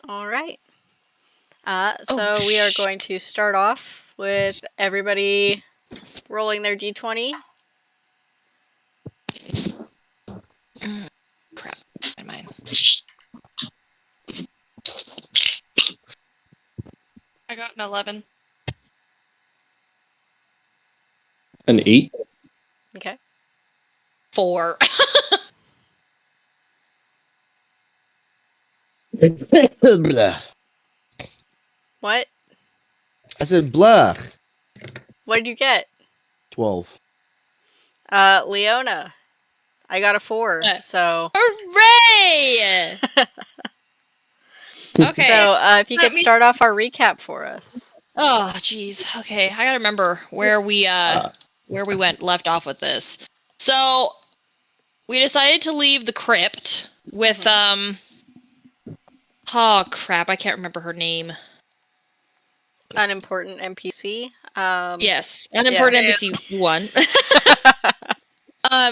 All right. So we are going to start off with everybody rolling their d20. Crap. Never mind. I got an 11. An 8? Okay. 4. Blah. What? I said blah. What did you get? 12. Leona. I got a 4. So. Hooray! Okay. So if you could start off our recap for us. Oh, jeez. Okay, I gotta remember where we left off with this. So we decided to leave the crypt with Oh crap! I can't remember her name. Unimportant NPC. Yes, unimportant NPC 1.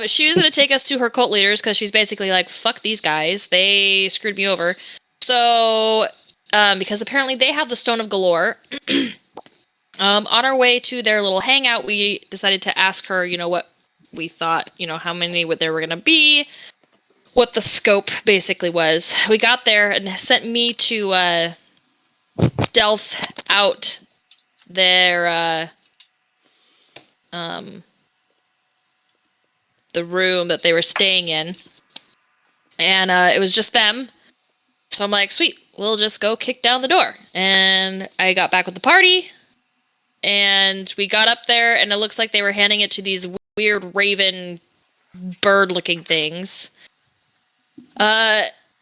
She was gonna take us to her cult leaders because she's basically like, "Fuck these guys! They screwed me over." So, because apparently they have the Stone of Galore. On our way to their little hangout, we decided to ask her, what we thought, how many there were gonna be, what the scope basically was. We got there and sent me to stealth out their the room that they were staying in, and it was just them. So I'm like, sweet, we'll just go kick down the door. And I got back with the party, and we got up there, and it looks like they were handing it to these weird raven bird-looking things.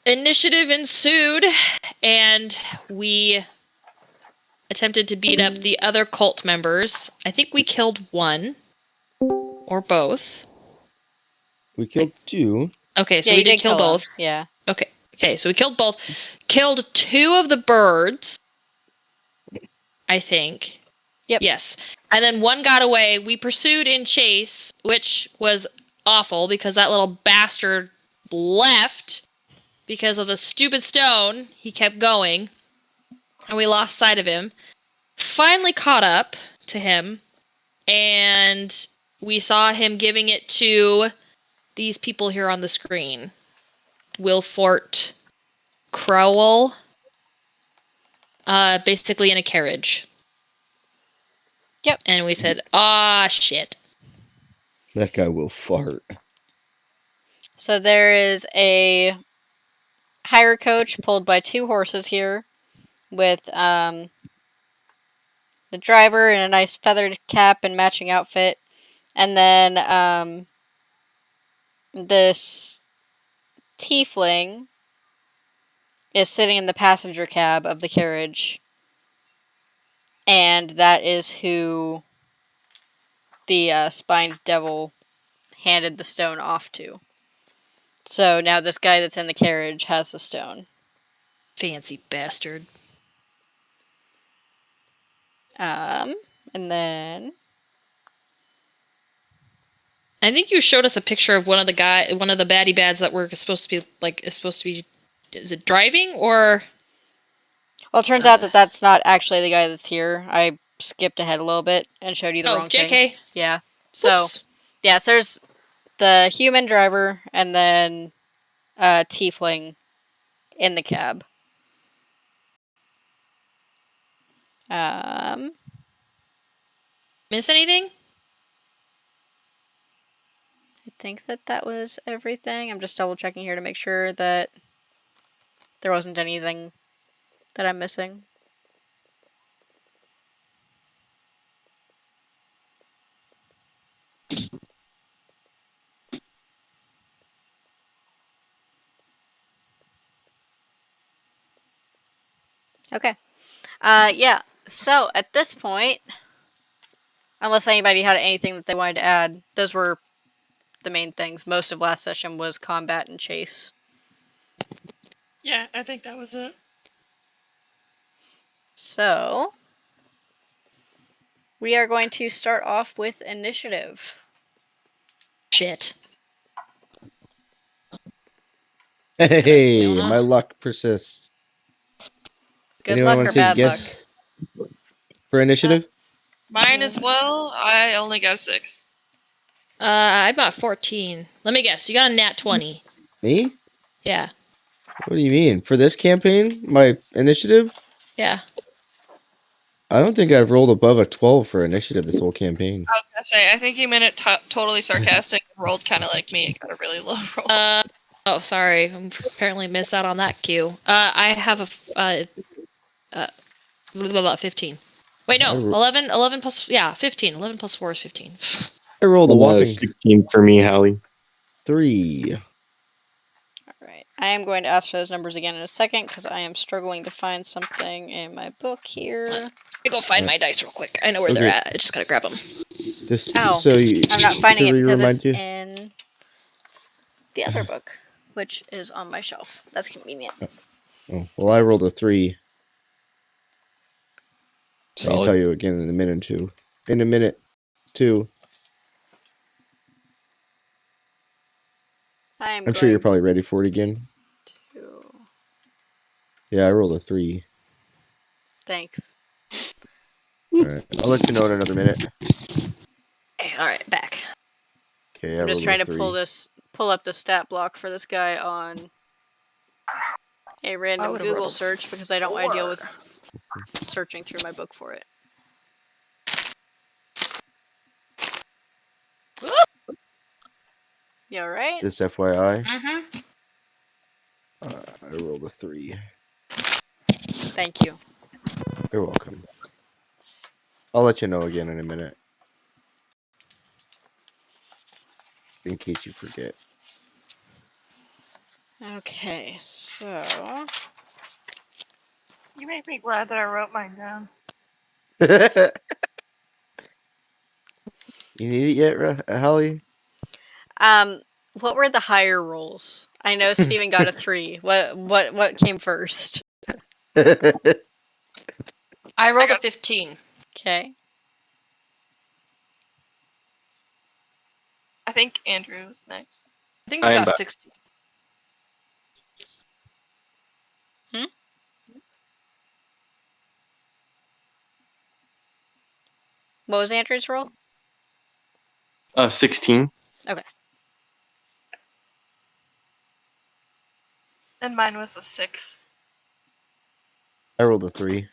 Initiative ensued, and we attempted to beat up the other cult members. I think we killed one, or both. We killed 2. Okay, so Yeah, we you did kill both. them. Yeah. Okay, so we killed both. Killed 2 of the birds, I think. Yep. Yes. And then 1 got away. We pursued in chase, which was awful because that little bastard left because of the stupid stone. He kept going, and we lost sight of him. Finally caught up to him, and we saw him giving it to these people here on the screen. Wilfort Crowell, basically in a carriage. Yep. And we said, "Ah, shit." That guy will fart. So there is a hire coach pulled by 2 horses here with the driver in a nice feathered cap and matching outfit. And then this tiefling is sitting in the passenger cab of the carriage. And that is who the spined devil handed the stone off to. So now this guy that's in the carriage has the stone. Fancy bastard. And then I think you showed us a picture of one of the baddie bads that were supposed to be is it driving or? Well, it turns out that that's not actually the guy that's here. I skipped ahead a little bit and showed you the wrong JK. thing. Yeah. So, yeah, so there's the human driver and then tiefling in the cab. Miss anything? I think that was everything. I'm just double checking here to make sure that there wasn't anything that I'm missing. Okay. Yeah. So at this point, unless anybody had anything that they wanted to add, those were the main things. Most of last session was combat and chase. Yeah, I think that was it. So, we are going to start off with initiative. Shit. Hey, my luck persists. Good Anyone luck want or to take a bad luck. guess for initiative? Mine as well. I only got a 6. I got 14. Let me guess. You got a nat 20. Me? Yeah. What do you mean? For this campaign, my initiative? Yeah. I don't think I've rolled above a 12 for initiative this whole campaign. I was gonna say, I think you meant it totally sarcastic. Rolled kind of like me. It got a really low roll. Oh, sorry. Apparently missed out on that cue. I have blah, blah, 15. Wait, no. 11 plus, yeah, 15. 11 plus 4 is 15. I rolled a whopping 16 for me, Hallie. 3. Alright, I am going to ask for those numbers again in a second because I am struggling to find something in my book here. Let me go find my dice real quick. I know where they're at. I just gotta grab them. Just Oh, so you, I'm not finding to it because it's remind you. in the other book, which is on my shelf. That's convenient. Oh, well, I rolled a 3. I can tell Solid. you again in a minute, too. In a minute, too. I'm sure you're probably ready for it again. Yeah, I rolled a 3. Thanks. Alright, I'll let you know in another minute. Okay, alright, back. Okay, I I'm just rolled trying a to 3. pull up the stat block for this guy on a random Google search because I don't want to deal with searching through my book for it. You alright? Just FYI, Mm-hmm. I rolled a 3. Thank you. You're welcome. I'll let you know again in a minute. In case you forget. Okay, so You make me glad that I wrote mine down. You need it yet, Holly? what were the higher rolls? I know Steven got a 3. What came first? I rolled a 15. Okay. I think Andrew was next. I think I we am got back. 16. What was Andrew's roll? 16. Okay. And mine was a 6. I rolled a 3.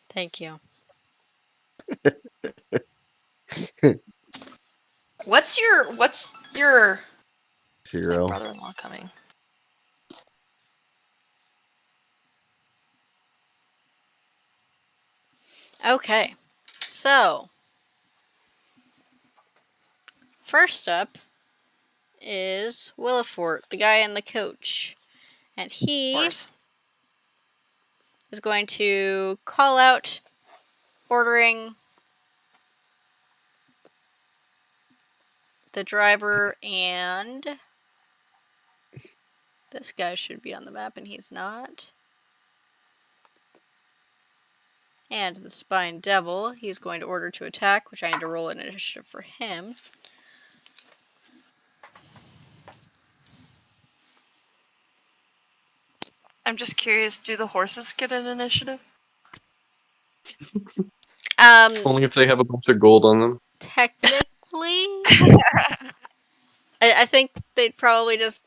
Thank you. What's your 0. brother-in-law coming? Okay. So, first up is Willifort, the guy in the coach. And he is going to call out ordering the driver, and this guy should be on the map and he's not. And the Spine Devil, he's going to order to attack, which I need to roll an initiative for him. I'm just curious, do the horses get an initiative? Only if they have a bunch of gold on them. Technically, I think they'd probably just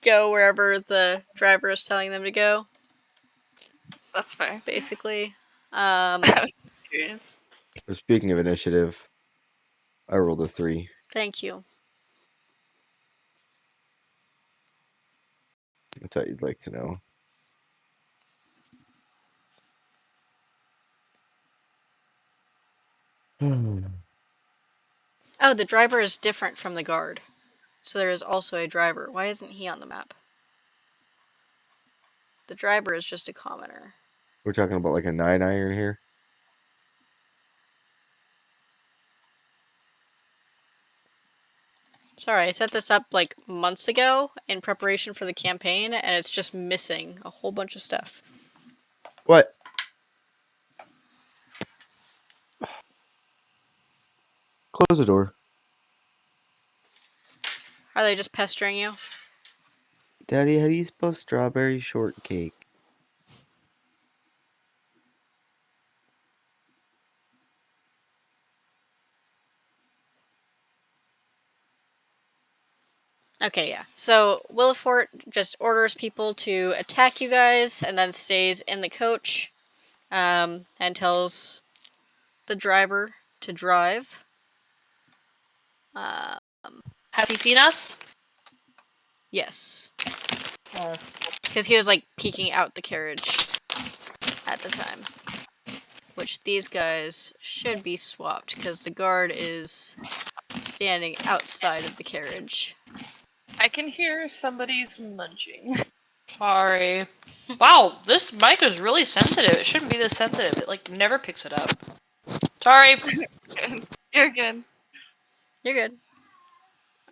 go wherever the driver is telling them to go. That's fair. Basically. I was just curious. Speaking of initiative, I rolled a 3. Thank you. I thought you'd like to know. Oh, the driver is different from the guard. So there is also a driver. Why isn't he on the map? The driver is just a commoner. We're talking about like a 9 iron here. Sorry, I set this up like months ago in preparation for the campaign, and it's just missing a whole bunch of stuff. What? Close the door. Are they just pestering you? Daddy, how do you spell strawberry shortcake? Okay, yeah. So Willifort just orders people to attack you guys, and then stays in the coach, and tells the driver to drive. Has he seen us? Yes, Oh. because he was like peeking out the carriage at the time. Which these guys should be swapped because the guard is standing outside of the carriage. I can hear somebody's munching. Sorry. Wow, this mic is really sensitive. It shouldn't be this sensitive. It like never picks it up. Sorry. You're good. You're good.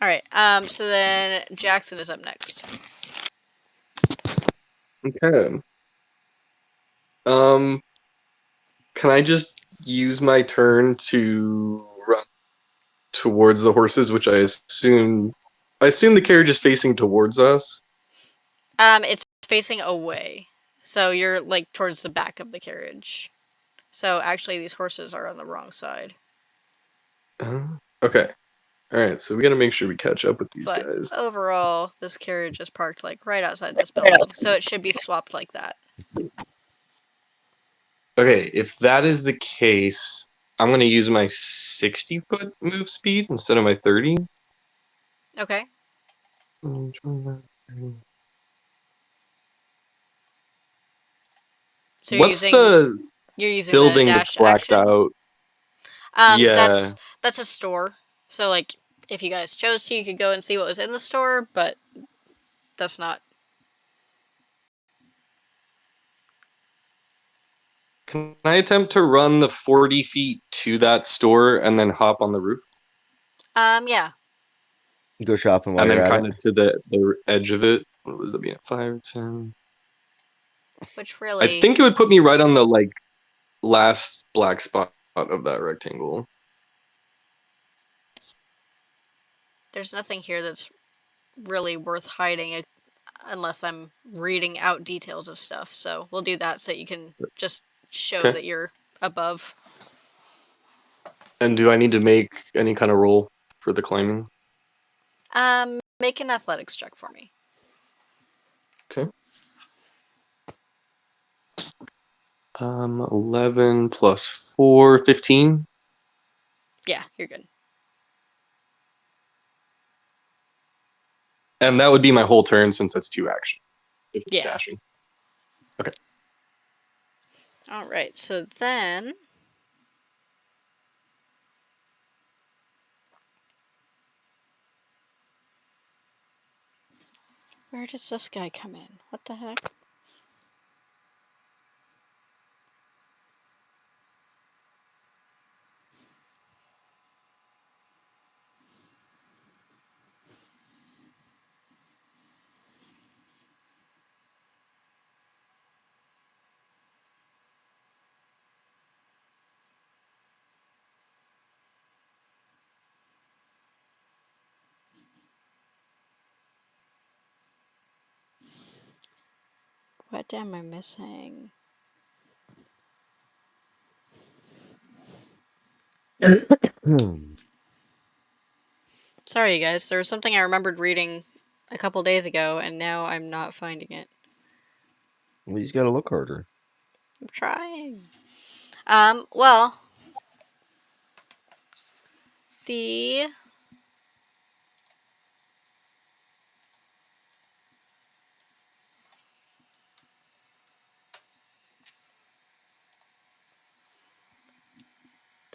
Alright, so then Jackson is up next. Okay. Can I just use my turn to run towards the horses, which I assume the carriage is facing towards us? It's facing away. So you're like towards the back of the carriage. So actually these horses are on the wrong side. Okay. Alright, so we gotta make sure we catch up with these But guys. overall, this carriage is parked like right outside this building. So it should be swapped like that. Okay, if that is the case, I'm gonna use my 60-foot move speed instead of my 30. Okay. So What's the you're using the building that's dash blacked action. out? Yeah. That's a store. So like if you guys chose to, you could go and see what was in the store, but that's not. Can I attempt to run the 40 feet to that store and then hop on the roof? Yeah. Go shopping while And you're then at kind it. of to the edge of it. What was it being at 5, 10? Which I really think it would put me right on the like last black spot of that rectangle. there's nothing here that's really worth hiding unless I'm reading out details of stuff. So we'll do that so you can just show Okay. that you're above. And do I need to make any kind of roll for the climbing? Make an athletics check for me. Okay. 11 plus 4, 15. Yeah, you're good. And that would be my whole turn since that's 2 action. If it's Yeah. dashing. Okay. All right. So then where does this guy come in? What the heck? What am I missing? Sorry, you guys. There was something I remembered reading a couple days ago, and now I'm not finding it. Well, you just gotta look harder. I'm trying. Well, the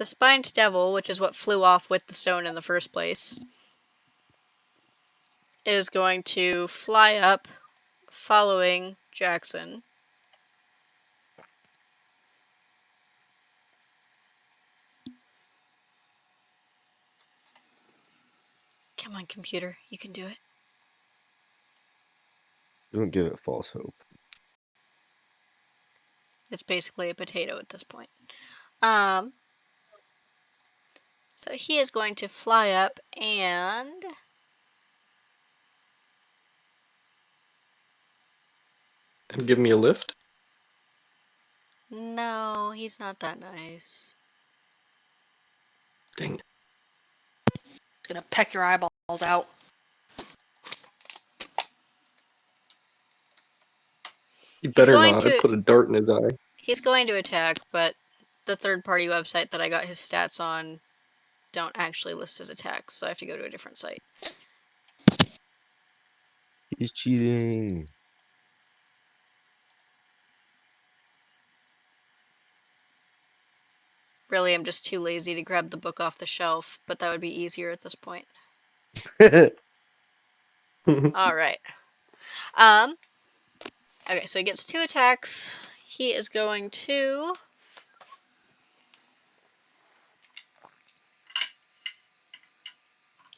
spined devil, which is what flew off with the stone in the first place, is going to fly up following Jackson. Come on, computer. You can do it. Don't give it false hope. It's basically a potato at this point. So he is going to fly up and And give me a lift. no, he's not that nice. Dang. It's gonna peck your eyeballs out. You better going not. I to- put a dart in his eye. He's going to attack, but the third-party website that I got his stats on don't actually list his attacks, so I have to go to a different site. He's cheating. Really, I'm just too lazy to grab the book off the shelf, but that would be easier at this point. All right. Okay, so he gets 2 attacks. He is going to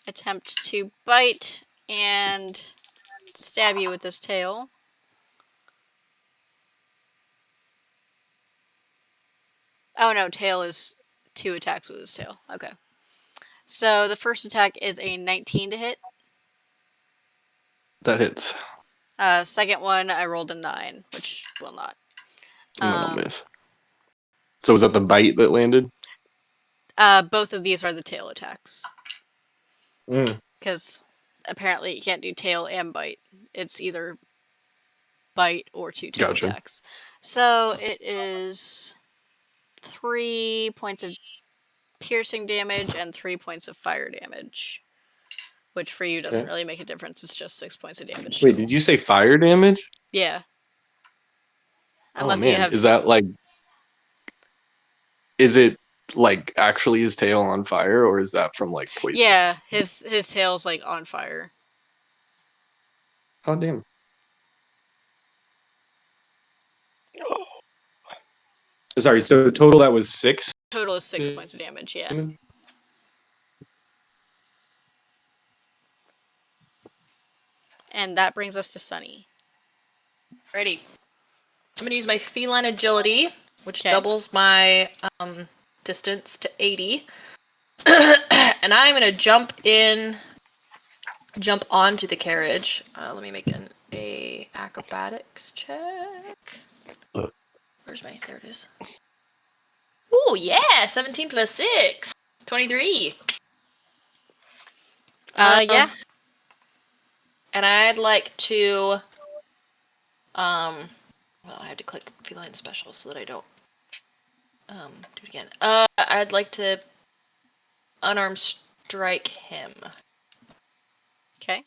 attempt to bite and stab you with his tail. Oh no, tail is 2 attacks with his tail. Okay. So the first attack is a 19 to hit. That hits. Second one, I rolled a 9, which will not. That'll miss. So was that the bite that landed? Both of these are the tail attacks. Because apparently you can't do tail and bite. It's either bite or 2 tail Gotcha. attacks. So it is 3 points of piercing damage and 3 points of fire damage. Which for you doesn't Okay. really make a difference. It's just 6 points of damage. Wait, total. did you say fire damage? Yeah. Oh Unless you man, have. is that like? Is it like actually his tail on fire, or is that from like poison? Yeah, his tail's like on fire. Oh damn. Sorry, so total that was 6? Total is 6 points of damage, yeah. And that brings us to Sunny. Ready. I'm gonna use my feline agility, which 'Kay. doubles my distance to 80. And I'm gonna jump onto the carriage. Let me make a acrobatics check. Where's my? There it is. Ooh, yeah! 17 plus 6. 23. Yeah. And I'd like to well, I have to click feline special so that I don't do it again. I'd like to unarmed strike him. Okay.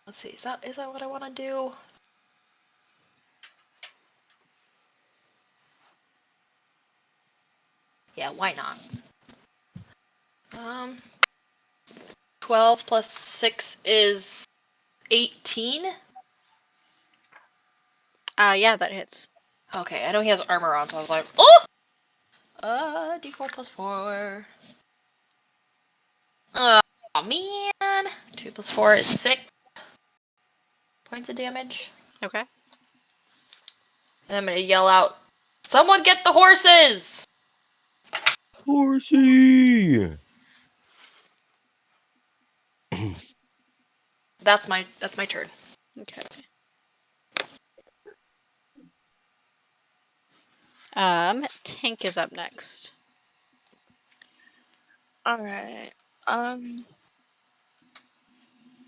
Let's see, is that what I want to do? Yeah, why not? 12 plus 6 is 18. Yeah, that hits. Okay, I know he has armor on, so I was like, oh! D4 plus 4. Oh, man. 2 plus 4 is 6 points of damage. Okay. And I'm gonna yell out, someone get the horses! Horsey! That's my turn. Okay. Tink is up next. Alright.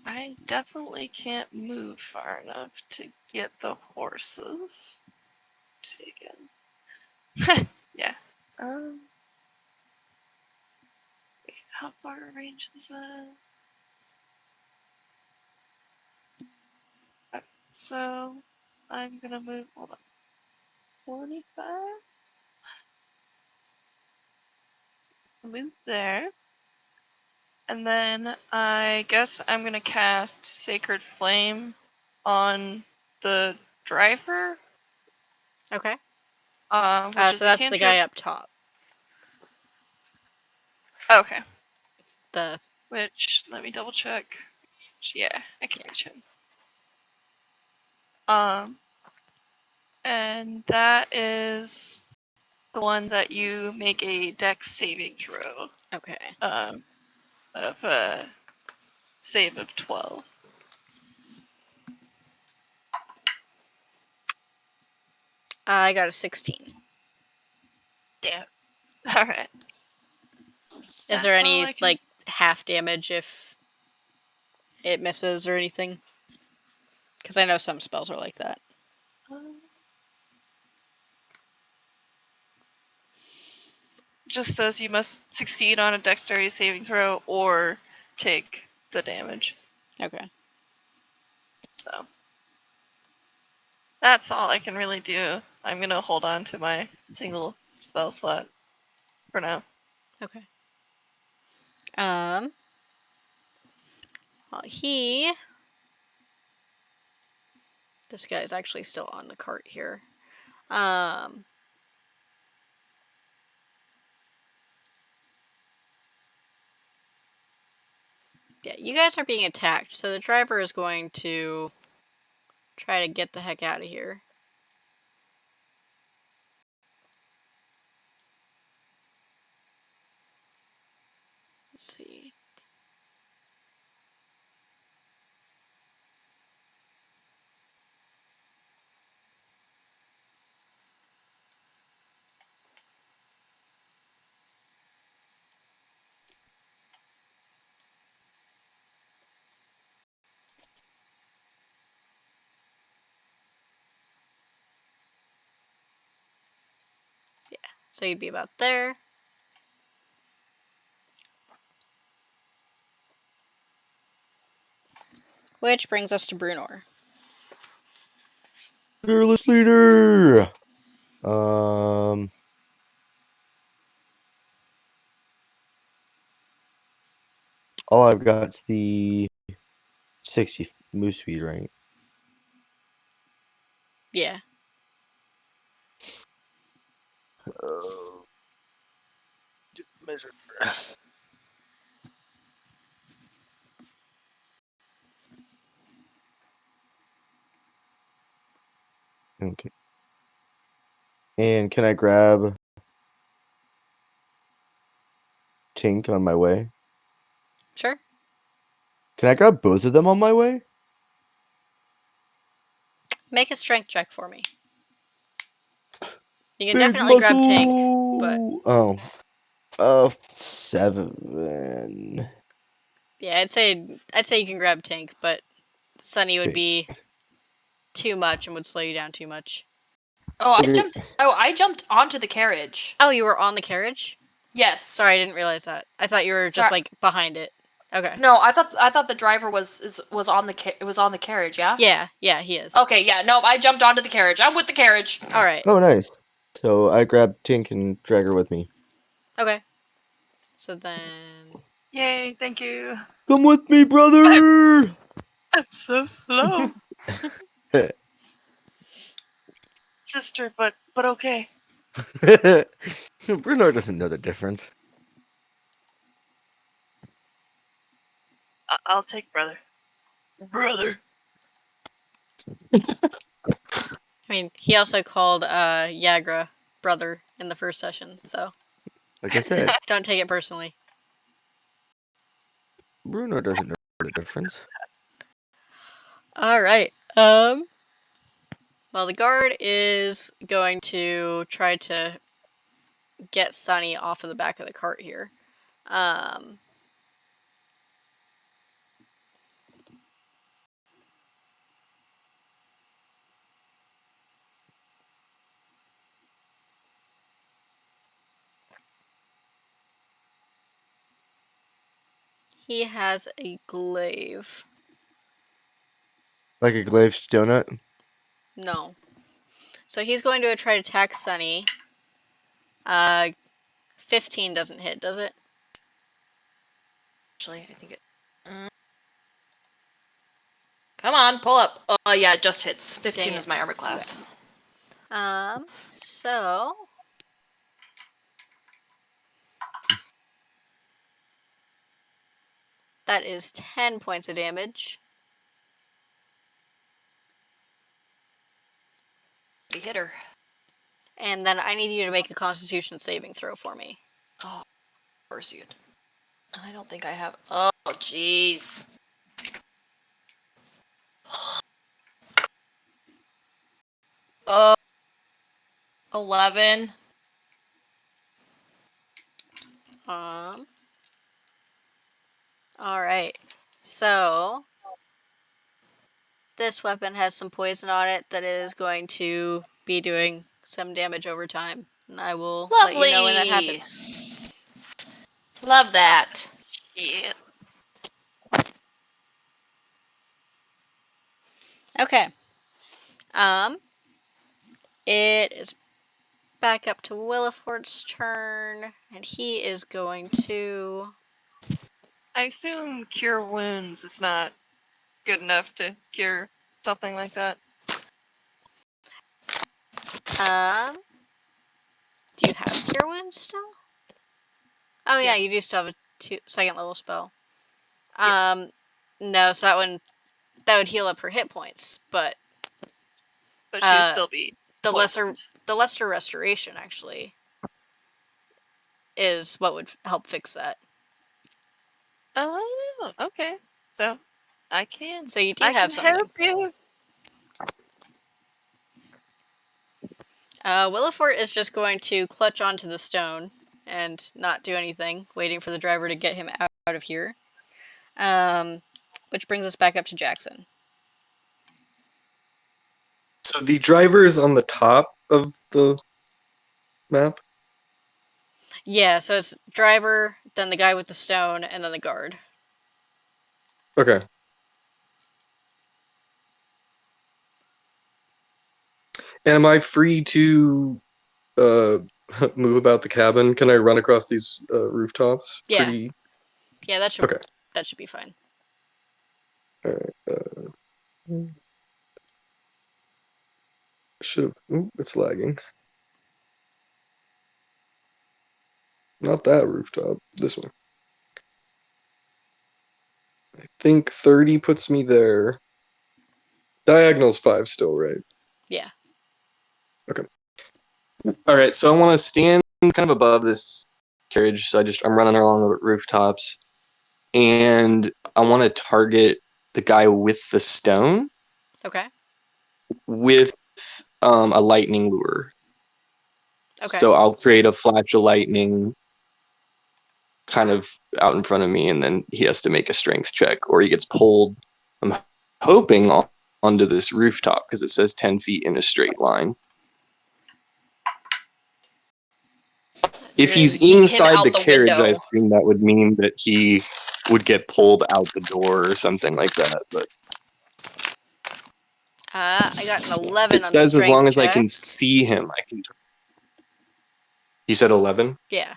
I definitely can't move far enough to get the horses. Let's see again. Yeah. Wait, how far range is that? Okay, so I'm gonna move. Hold on. 25. Move there. And then I guess I'm gonna cast Sacred Flame on the driver. Okay. Which is So a that's the guy cantrip. up top. Okay. The Which, let me double check. Yeah, I can reach him. And that is the one that you make a dex saving throw. Okay. Of a save of 12. I got a 16. Damn. Alright. Is there any like half damage if it misses or anything? Because I know some spells are like that. Just says you must succeed on a dexterity saving throw or take the damage. Okay. So that's all I can really do. I'm gonna hold on to my single spell slot for now. Okay. Well, this guy's actually still on the cart here. Yeah, you guys are being attacked, so the driver is going to try to get the heck out of here. Let's see. Yeah, so you'd be about there. Which brings us to Brunor. Fearless leader. All I've got's the 60 move speed, right? Yeah. Just measure. Okay. And can I grab Tink on my way? Sure. Can I grab both of them on my way? Make a strength check for me. You can Big definitely grab Tank, muscle! but Oh. 7. yeah, I'd say you can grab Tank, but Sunny would Okay. be too much and would slow you down too much. Okay. I jumped onto the carriage. Oh, you were on the carriage? Yes. Sorry, I didn't realize that. I thought you were just like behind it. Okay. No, I thought the driver was on the carriage. Yeah. Yeah, he is. Okay. Yeah. No, I jumped onto the carriage. I'm with the carriage. All right. Oh, nice. So I grab Tink and drag her with me. Okay. So then, Yay! Thank you. Come with me, brother! I'm so slow, sister. But okay. Bruno doesn't know the difference. I'll take brother. Brother. I mean, he also called Yagra brother in the first session, so Like I said, don't take it personally. Bruno doesn't know the difference. All right. Well, the guard is going to try to get Sunny off of the back of the cart here. He has a glaive. Like a glazed donut? No. So he's going to try to attack Sunny. 15 doesn't hit, does it? Actually, I think it. Come on, pull up. Oh yeah, it just hits. 15 Dang is it. my armor class. So that is 10 points of damage. We hit her. And then I need you to make a Constitution saving throw for me. Oh, of course you. I don't think I have. Oh, jeez. 11. All right. So This weapon has some poison on it that is going to be doing some damage over time. And I will let you know when that Lovely. happens. Love that. Yeah. Okay. It is back up to Williford's turn, and he is going to. I assume cure wounds is not good enough to cure something like that. Do you have Cure Wounds still? Oh yeah, Yes. you do still have a second level spell. Yes. No, so that would heal up her hit points, but But she would still be the poisoned. lesser restoration actually is what would help fix that. Oh, okay. So I can So you do have something. help you. Willifort is just going to clutch onto the stone and not do anything, waiting for the driver to get him out of here. Which brings us back up to Jackson. So the driver is on the top of the map. Yeah, so it's driver, then the guy with the stone, and then the guard. Okay. And am I free to move about the cabin? Can I run across these rooftops? Yeah. Pretty. Yeah, that Okay. should be fine. All right. Should have. It's lagging. Not that rooftop. This one. I think 30 puts me there. Diagonal's 5 still, right? Yeah. Okay. All right. So I want to stand kind of above this carriage. So I'm running along the rooftops, and I want to target the guy with the stone Okay. with a lightning lure. Okay. So I'll create a flash of lightning kind of out in front of me, and then he has to make a strength check, or he gets pulled. I'm hoping onto this rooftop because it says 10 feet in a straight line. If he's inside the carriage, I assume that would mean that he would get pulled out the door or something like that. But I got an 11 it on the says as strength long as I check. can see him, I can. You said 11? Yeah.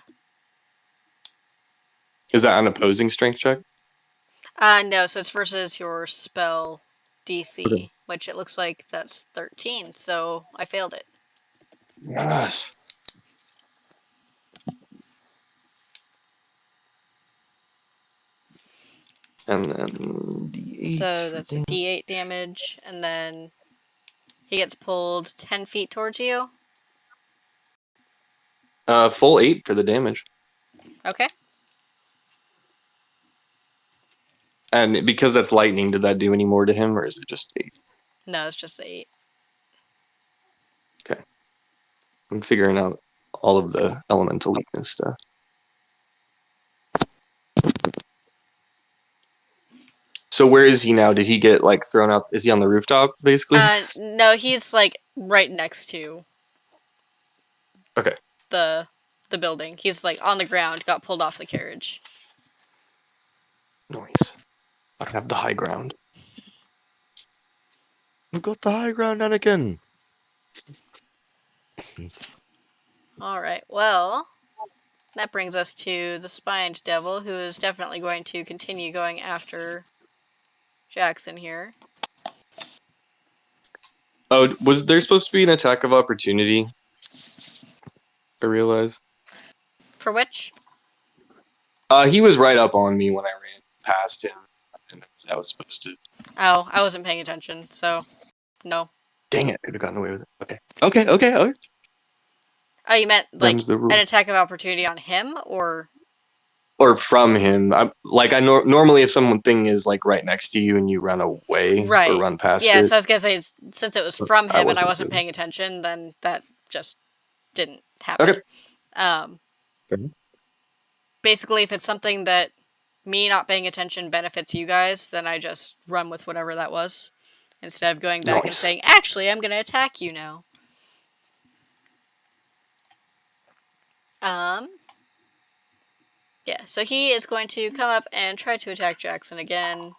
Is that an opposing strength check? No, so it's versus your spell DC, Okay. which it looks like that's 13, so I failed it. Yes. And then D8. So that's a D8 damage, and then he gets pulled 10 feet towards you. Full 8 for the damage. Okay. And because that's lightning, did that do any more to him, or is it just 8? No, it's just 8. Okay. I'm figuring out all of the elemental weakness stuff. So where is he now? Did he get like thrown out? Is he on the rooftop, basically? No, he's like right next to Okay. the building. He's like on the ground, got pulled off the carriage. Nice. I have the high ground. You got the high ground, Anakin. All right. Well, that brings us to the spined devil, who is definitely going to continue going after Jackson here. Oh, was there supposed to be an attack of opportunity? I realize. For which? He was right up on me when I ran past him. And I was supposed to. Oh, I wasn't paying attention, so no. Dang it! Could have gotten away with it. Okay. Oh, you meant like Them's the an rules. attack of opportunity on him, or From him. Normally if someone is like right next to you and you run away right? or run past Yeah, it. so I was gonna say since it was from him and I wasn't doing. paying attention, then that just didn't happen. Okay. Okay. Basically, if it's something that me not paying attention benefits you guys, then I just run with whatever that was. instead of going back and Nice. saying, actually, I'm going to attack you now. Yeah, so he is going to come up and try to attack Jackson again,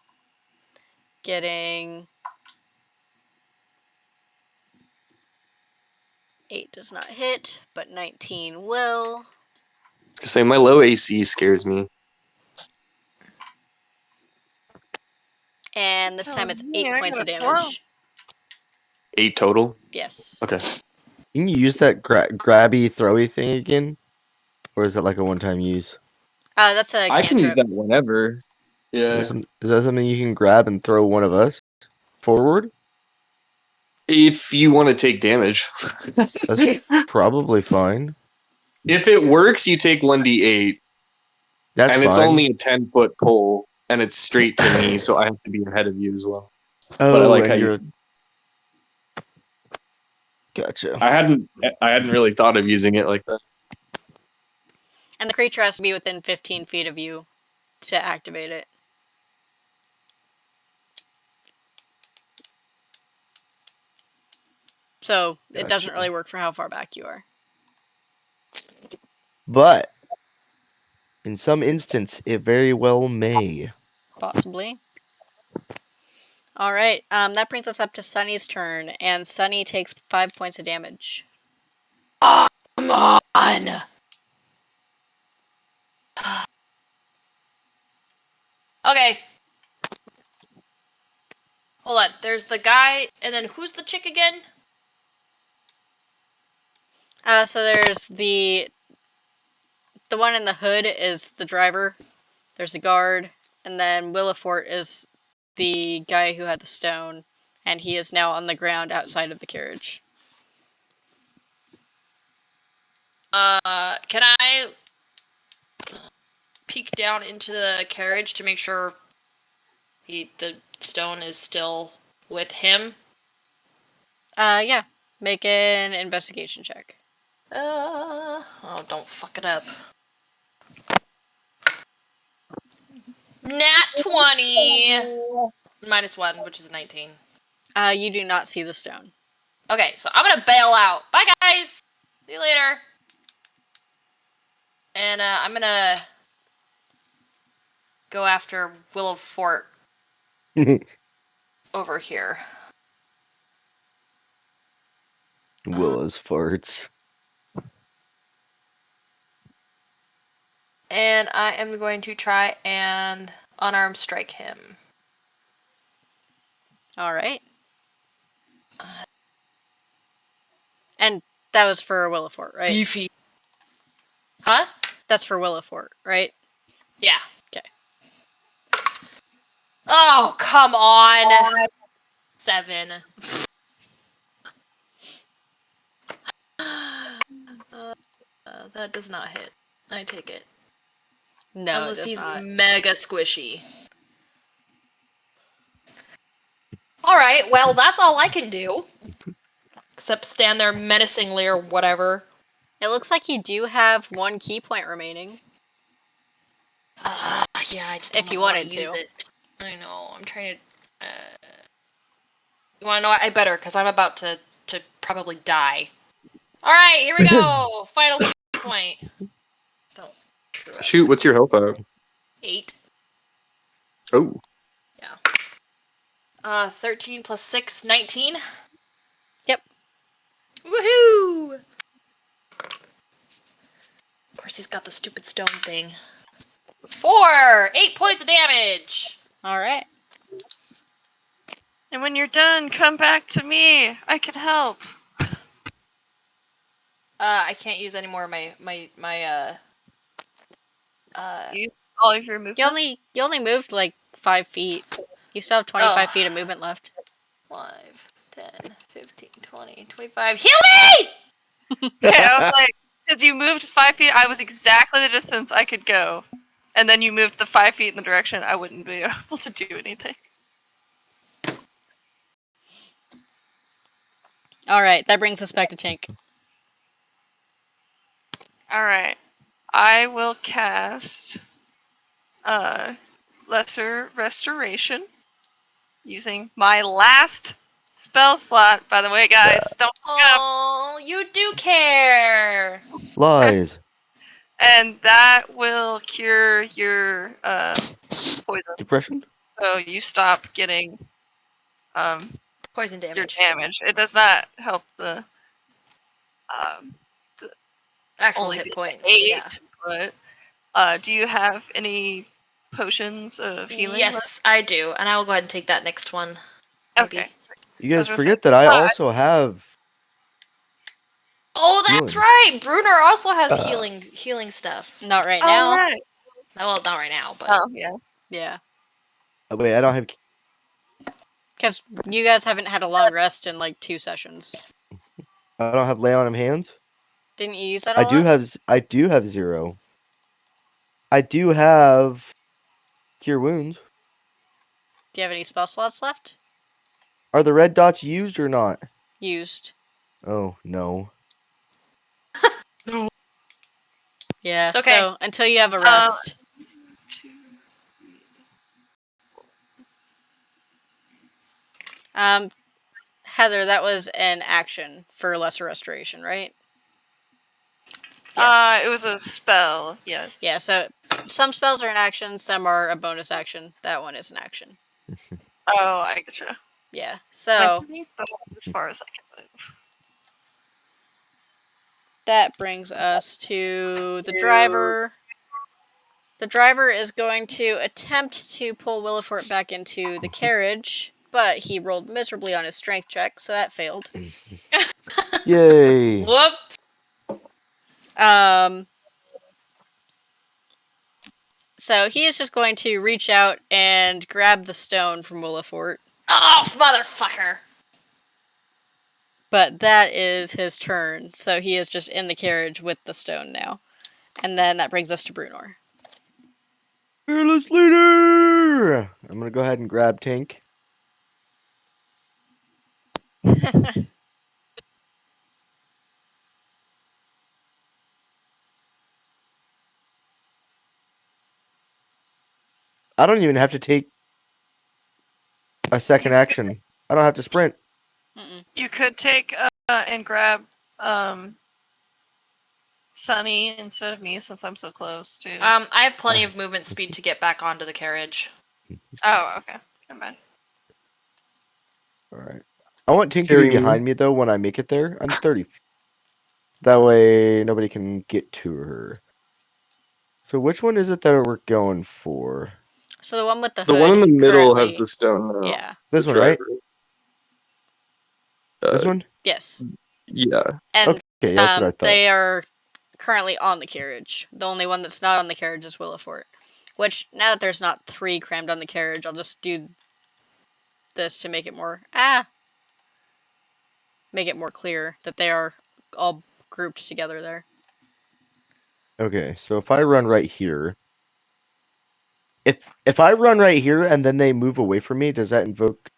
getting 8 does not hit, but 19 will. Say my low AC scares me. And this time it's 8 I points got of a 12. damage. 8 total? Yes. Okay. Can you use that grabby, throwy thing again? Or is it like a one-time use? That's a I can use cantrip. that whenever. Yeah. Is that something you can grab and throw one of us forward? If you want to take damage. That's probably fine. If it works, you take 1d8, That's and it's fine. only a 10-foot pull, and it's straight to me, so I have to be ahead of you as well. But I Oh, like how and you. you're... Gotcha. I hadn't really thought of using it like that. And the creature has to be within 15 feet of you to activate it. So it doesn't Gotcha. really work for how far back you are. But in some instance, it very well may. Possibly. Alright, that brings us up to Sunny's turn, and Sunny takes 5 points of damage. Come on. Okay. Hold on. There's the guy, and then who's the chick again? So there's the one in the hood is the driver. There's the guard, and then Willifort is the guy who had the stone, and he is now on the ground outside of the carriage. Can I peek down into the carriage to make sure the stone is still with him? Yeah. Make an investigation check. Oh, don't fuck it up. Nat 20! -1, which is 19. You do not see the stone. Okay, so I'm gonna bail out. Bye, guys! See you later. And, I'm gonna go after Willow Fort over here. Willow's farts. And I am going to try and unarmed strike him. Alright. And that was for Willifort, right? Beefy. Huh? That's for Willifort, right? Yeah. Okay. Oh, come on! 7. That does not hit. I take it. No, Unless it does he's not. mega squishy. Alright, well, that's all I can do. Except stand there menacingly or whatever. It looks like you do have 1 key point remaining. Yeah, I just If don't you know how wanted to use to. it. I know, I'm trying to... You wanna know what? I better, because I'm about to probably die. Alright, here we go! Final point. Don't screw up. Shoot, what's your health at? 8. Oh. Yeah. 13 plus 6, 19. Yep. Woohoo! Of course, he's got the stupid stone thing. 4! 8 points of damage! Alright. And when you're done, come back to me. I can help. I can't use any more of my Use all of your movement. You only moved like 5 feet. You still have 25 feet of movement left. 5, 10, 15, 20, 25. Heal me! Yeah, I was like, because you moved 5 feet, I was exactly the distance I could go. And then you moved the 5 feet in the direction I wouldn't be able to do anything. Alright, that brings us back to Tank. Alright. I will cast Lesser Restoration. using my last spell slot. By the way, guys, don't pick up. Oh, you do care. Lies. And that will cure your poison, Depression? so you stop getting Poison your damage. damage. It does not help the um Actual only hit be points. 8, Yeah. but do you have any potions of healing left? Yes, I do, and I will go ahead and take that next one. Maybe. Okay. You was guys gonna forget say, that I but- also have Oh, that's healing. right. Brunner also has healing stuff. Not right Oh, now. right. Well, not right now, but Oh, yeah. Yeah. Oh, wait, I don't have. Because you guys haven't had a long rest in like 2 sessions. I don't have lay on him hands. Didn't you use that I a do lot? have. I do have 0. I do have cure wounds. Do you have any spell slots left? Are the red dots used or not? Used. Oh no. Yeah. It's okay. So until you have a rest. Heather, that was an action for lesser restoration, right? Yes. It was a spell, yes. Yeah, so some spells are an action, some are a bonus action. That one is an action. Oh, I getcha. Yeah. I So think that's as far as I can move. that brings us to the driver. The driver is going to attempt to pull Willifort back into the carriage, but he rolled miserably on his strength check, so that failed. Yay. whoop. So he is just going to reach out and grab the stone from Willifort. Oh, motherfucker. But that is his turn, so he is just in the carriage with the stone now. And then that brings us to Brunor. Fearless leader. I'm gonna go ahead and grab Tink. I don't even have to take a second action. I don't have to sprint. Mm-mm. You could take and grab Sunny instead of me since I'm so close too. I have plenty of movement speed to get back onto the carriage. Oh, okay. Never mind. All right. I want Tink to be Carry me. behind me though when I make it there. I'm 30. That way nobody can get to her. So which one is it that we're going for? So the one with the The hood one in the middle has currently- the stone now. Yeah. This The one, right? driver. This one? Yes. Yeah. And Okay, that's what I thought. they are currently on the carriage. The only one that's not on the carriage is Willifort. Which, now that there's not 3 crammed on the carriage, I'll just do this to make it more... make it more clear that they are all grouped together there. Okay, so if I run right here, if I run right here and then they move away from me, does that invoke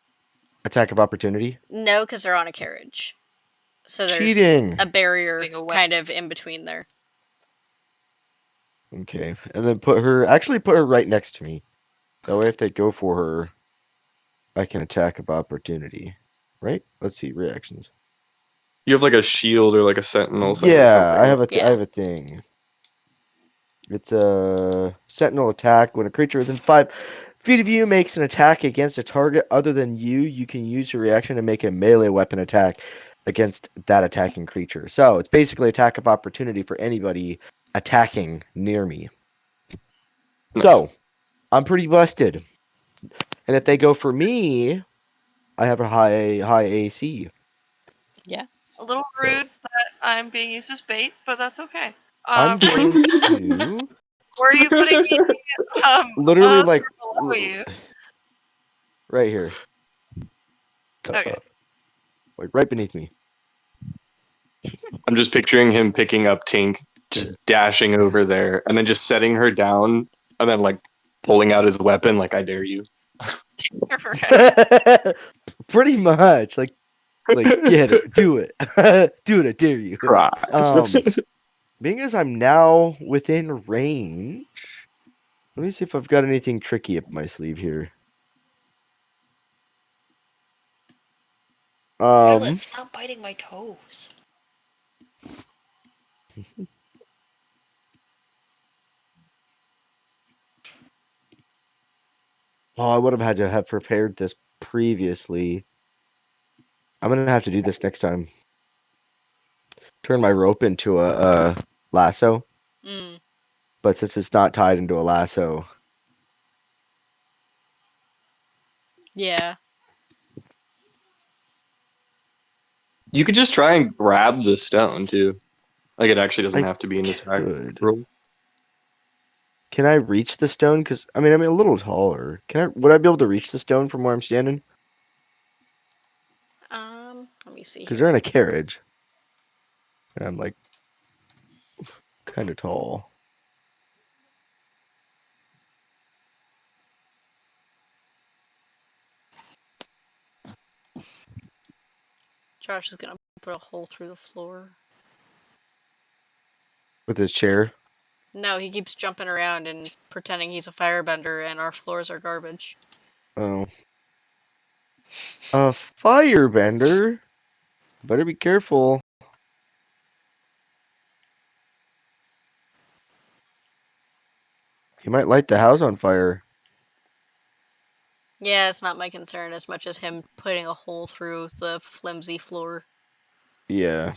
attack of opportunity? No, because they're on a carriage. So there's Cheating. a barrier Being away. kind of in between there. Okay, and then put her right next to me. That way, if they go for her, I can attack of opportunity. Right? Let's see reactions. You have like a shield or like a sentinel thing or Yeah, something. I have a Yeah. I have a thing. It's a sentinel attack. When a creature within 5 feet of you makes an attack against a target other than you, you can use your reaction to make a melee weapon attack against that attacking creature. So it's basically attack of opportunity for anybody attacking near me. Nice. So I'm pretty busted. And if they go for me, I have a high AC. Yeah. A little rude that I'm being used as bait, but that's okay. I'm going to Where are you putting me? literally Above like or below you? right here. Okay. Like right beneath me. I'm just picturing him picking up Tink, just dashing over there, and then just setting her down, and then like pulling out his weapon, like I dare you. Right. Pretty much. Like get it, do it. Do it, I dare you. Cry. Being as I'm now within range, let me see if I've got anything tricky up my sleeve here. Violet, stop biting my toes. Oh, I would have had to have prepared this previously. I'm gonna have to do this next time. Turn my rope into a lasso, Mm. but since it's not tied into a lasso, Yeah. You could just try and grab the stone too. Like it actually doesn't I have to be an attack could. roll. Can I reach the stone? Because I mean, I'm a little taller. Would I be able to reach the stone from where I'm standing? Let me see Because here. they're in a carriage, and I'm like kind of tall. Josh is gonna put a hole through the floor. With his chair. No, he keeps jumping around and pretending he's a firebender, and our floors are garbage. Oh. A firebender? Better be careful. He might light the house on fire. Yeah, it's not my concern as much as him putting a hole through the flimsy floor. Yeah.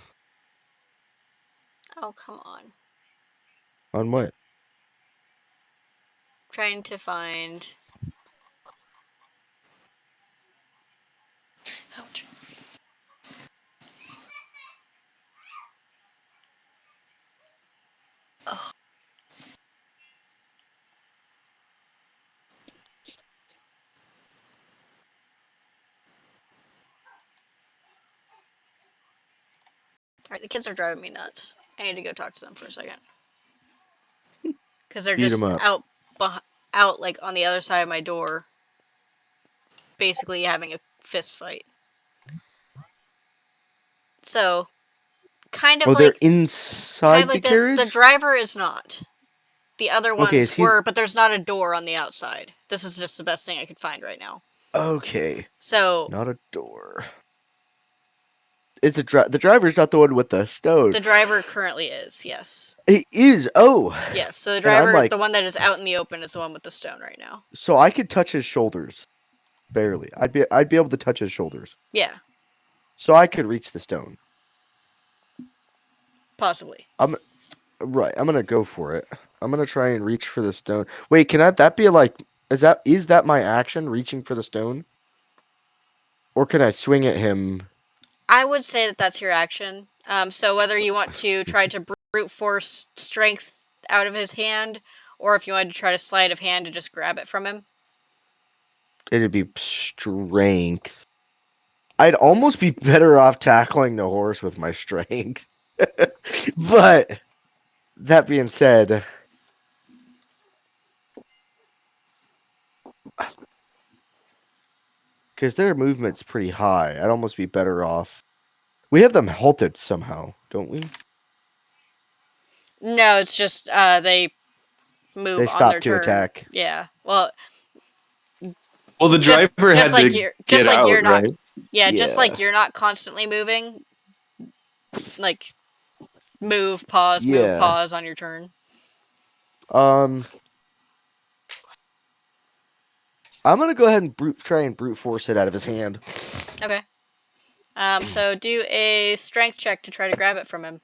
Oh, come on. On what? Trying to find. Ouch. Alright, the kids are driving me nuts. I need to go talk to them for a second. Because they're Beat him just up. out like on the other side of my door, basically having a fist fight. So, kind of Oh, they're like inside the this. The carriage? driver is not. The other Okay, is ones he... were, but there's not a door on the outside. This is just the best thing I could find right now. Okay. So, Not a door. It's the driver's not the one with the stone. the driver currently is, yes. He is. Oh. Yes, so the And I'm driver, like... the one that is out in the open, is the one with the stone right now. So I could touch his shoulders. Barely. I'd be able to touch his shoulders. Yeah, So I could reach the stone. possibly. Right. I'm gonna go for it. I'm gonna try and reach for the stone. Wait, that be like... Is that my action, reaching for the stone? Or can I swing at him? I would say that that's your action. So whether you want to try to brute force strength out of his hand, or if you wanted to try to sleight of hand to just grab it from him. It'd be strength. I'd almost be better off tackling the horse with my strength. But that being said, because their movement's pretty high, I'd almost be better off. We have them halted somehow, don't we? No, it's just they move They on their stop to turn. attack. Yeah. Well, Well, the driver just had like to get you're out, not. right? Yeah, just Yeah. like you're not constantly moving. Like move, pause, move, Yeah. pause on your turn. Um, I'm gonna go ahead and try and brute force it out of his hand. Okay. So do a strength check to try to grab it from him.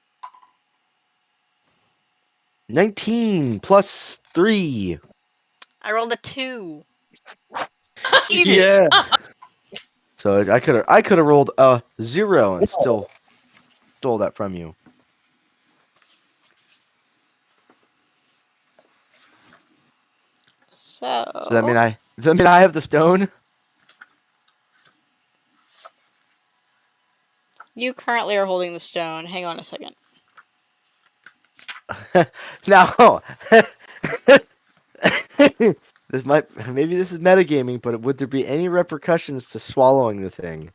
19 plus 3. I rolled a 2. Yeah. So I could have rolled a 0 and still stole that from you. So Does that mean I have the stone? you currently are holding the stone. Hang on a second. No. Maybe this is metagaming, but would there be any repercussions to swallowing the thing?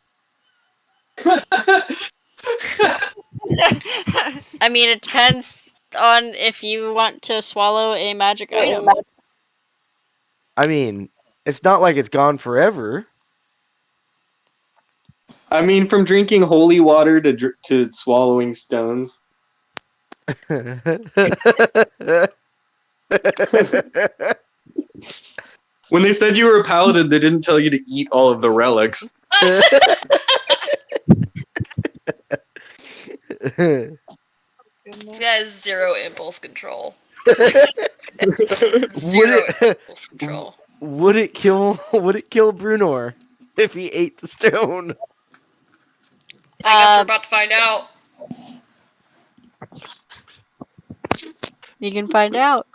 I mean, it depends on if you want to swallow a magic item. I mean, it's not like it's gone forever. I mean, from drinking holy water to swallowing stones. When they said you were a paladin, they didn't tell you to eat all of the relics. Goodness. This guy has zero impulse control. would Zero it impulse control. would it kill Brunor if he ate the stone? I guess we're about to find out. You can find out.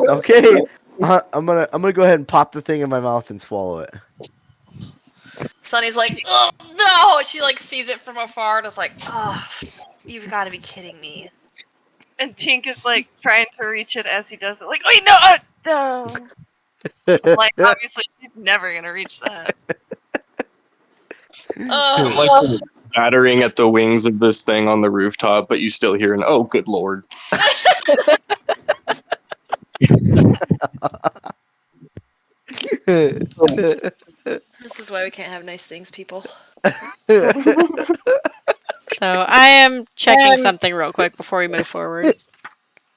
Okay, I'm gonna go ahead and pop the thing in my mouth and swallow it. Sunny's like, oh no! She like sees it from afar and is like, oh, you've got to be kidding me. And Tink is like trying to reach it as he does it. Like, wait, no! Like, obviously, he's never gonna reach that. I'm like battering at the wings of this thing on the rooftop, but you still hear an "Oh, good lord!" This is why we can't have nice things, people. So I am checking something real quick before we move forward.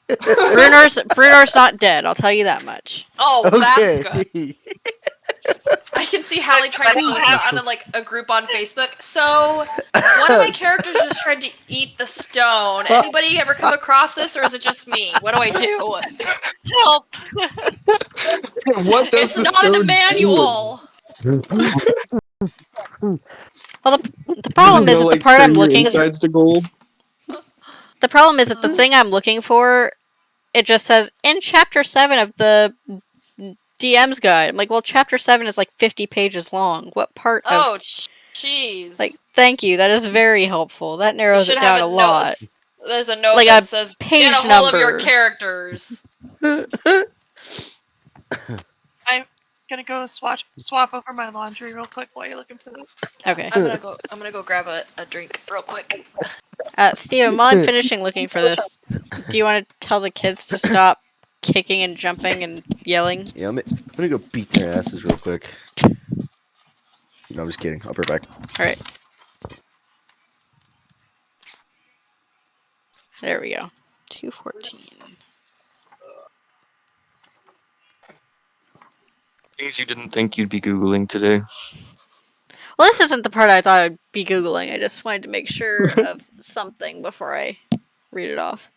Brunor's not dead. I'll tell you that much. Oh, that's Okay. good. I can see Hallie trying to post it on like a group on Facebook. So one of my characters just tried to eat the stone. Anybody ever come across this, or is it just me? What do I do? Help! What does It's not in the manual. Well, the problem is that the part I'm looking. insides to gold. The problem is that the thing I'm looking for, it just says in Chapter 7 of the DM's guide. I'm like, well, Chapter 7 is like 50 pages long. What part of... Oh, jeez. Like, thank you. That is very helpful. That You narrows should it have down a a lot. note. There's a note Like that a says, page "Get a hold of your number." characters." I'm gonna go swap over my laundry real quick while you're looking for this. Okay. I'm gonna go grab a drink real quick. Steve, while I'm finishing looking for this, do you want to tell the kids to stop kicking and jumping and yelling? Yeah, I'm gonna go beat their asses real quick. No, I'm just kidding. I'll be right back. Alright. There we go. 214. Things you didn't think you'd be googling today. Well, this isn't the part I thought I'd be Googling. I just wanted to make sure of something before I read it off.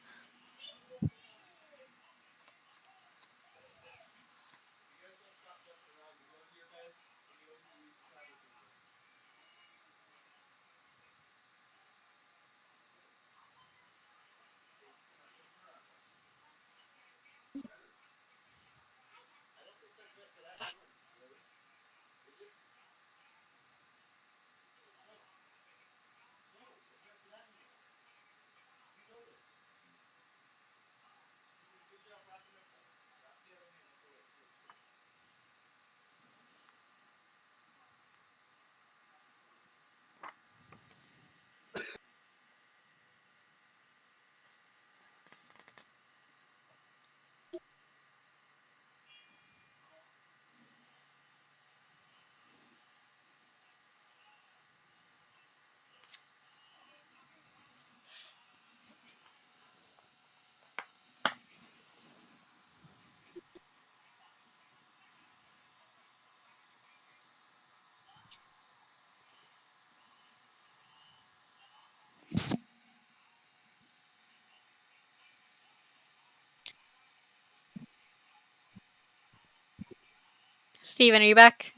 Steven, are you back?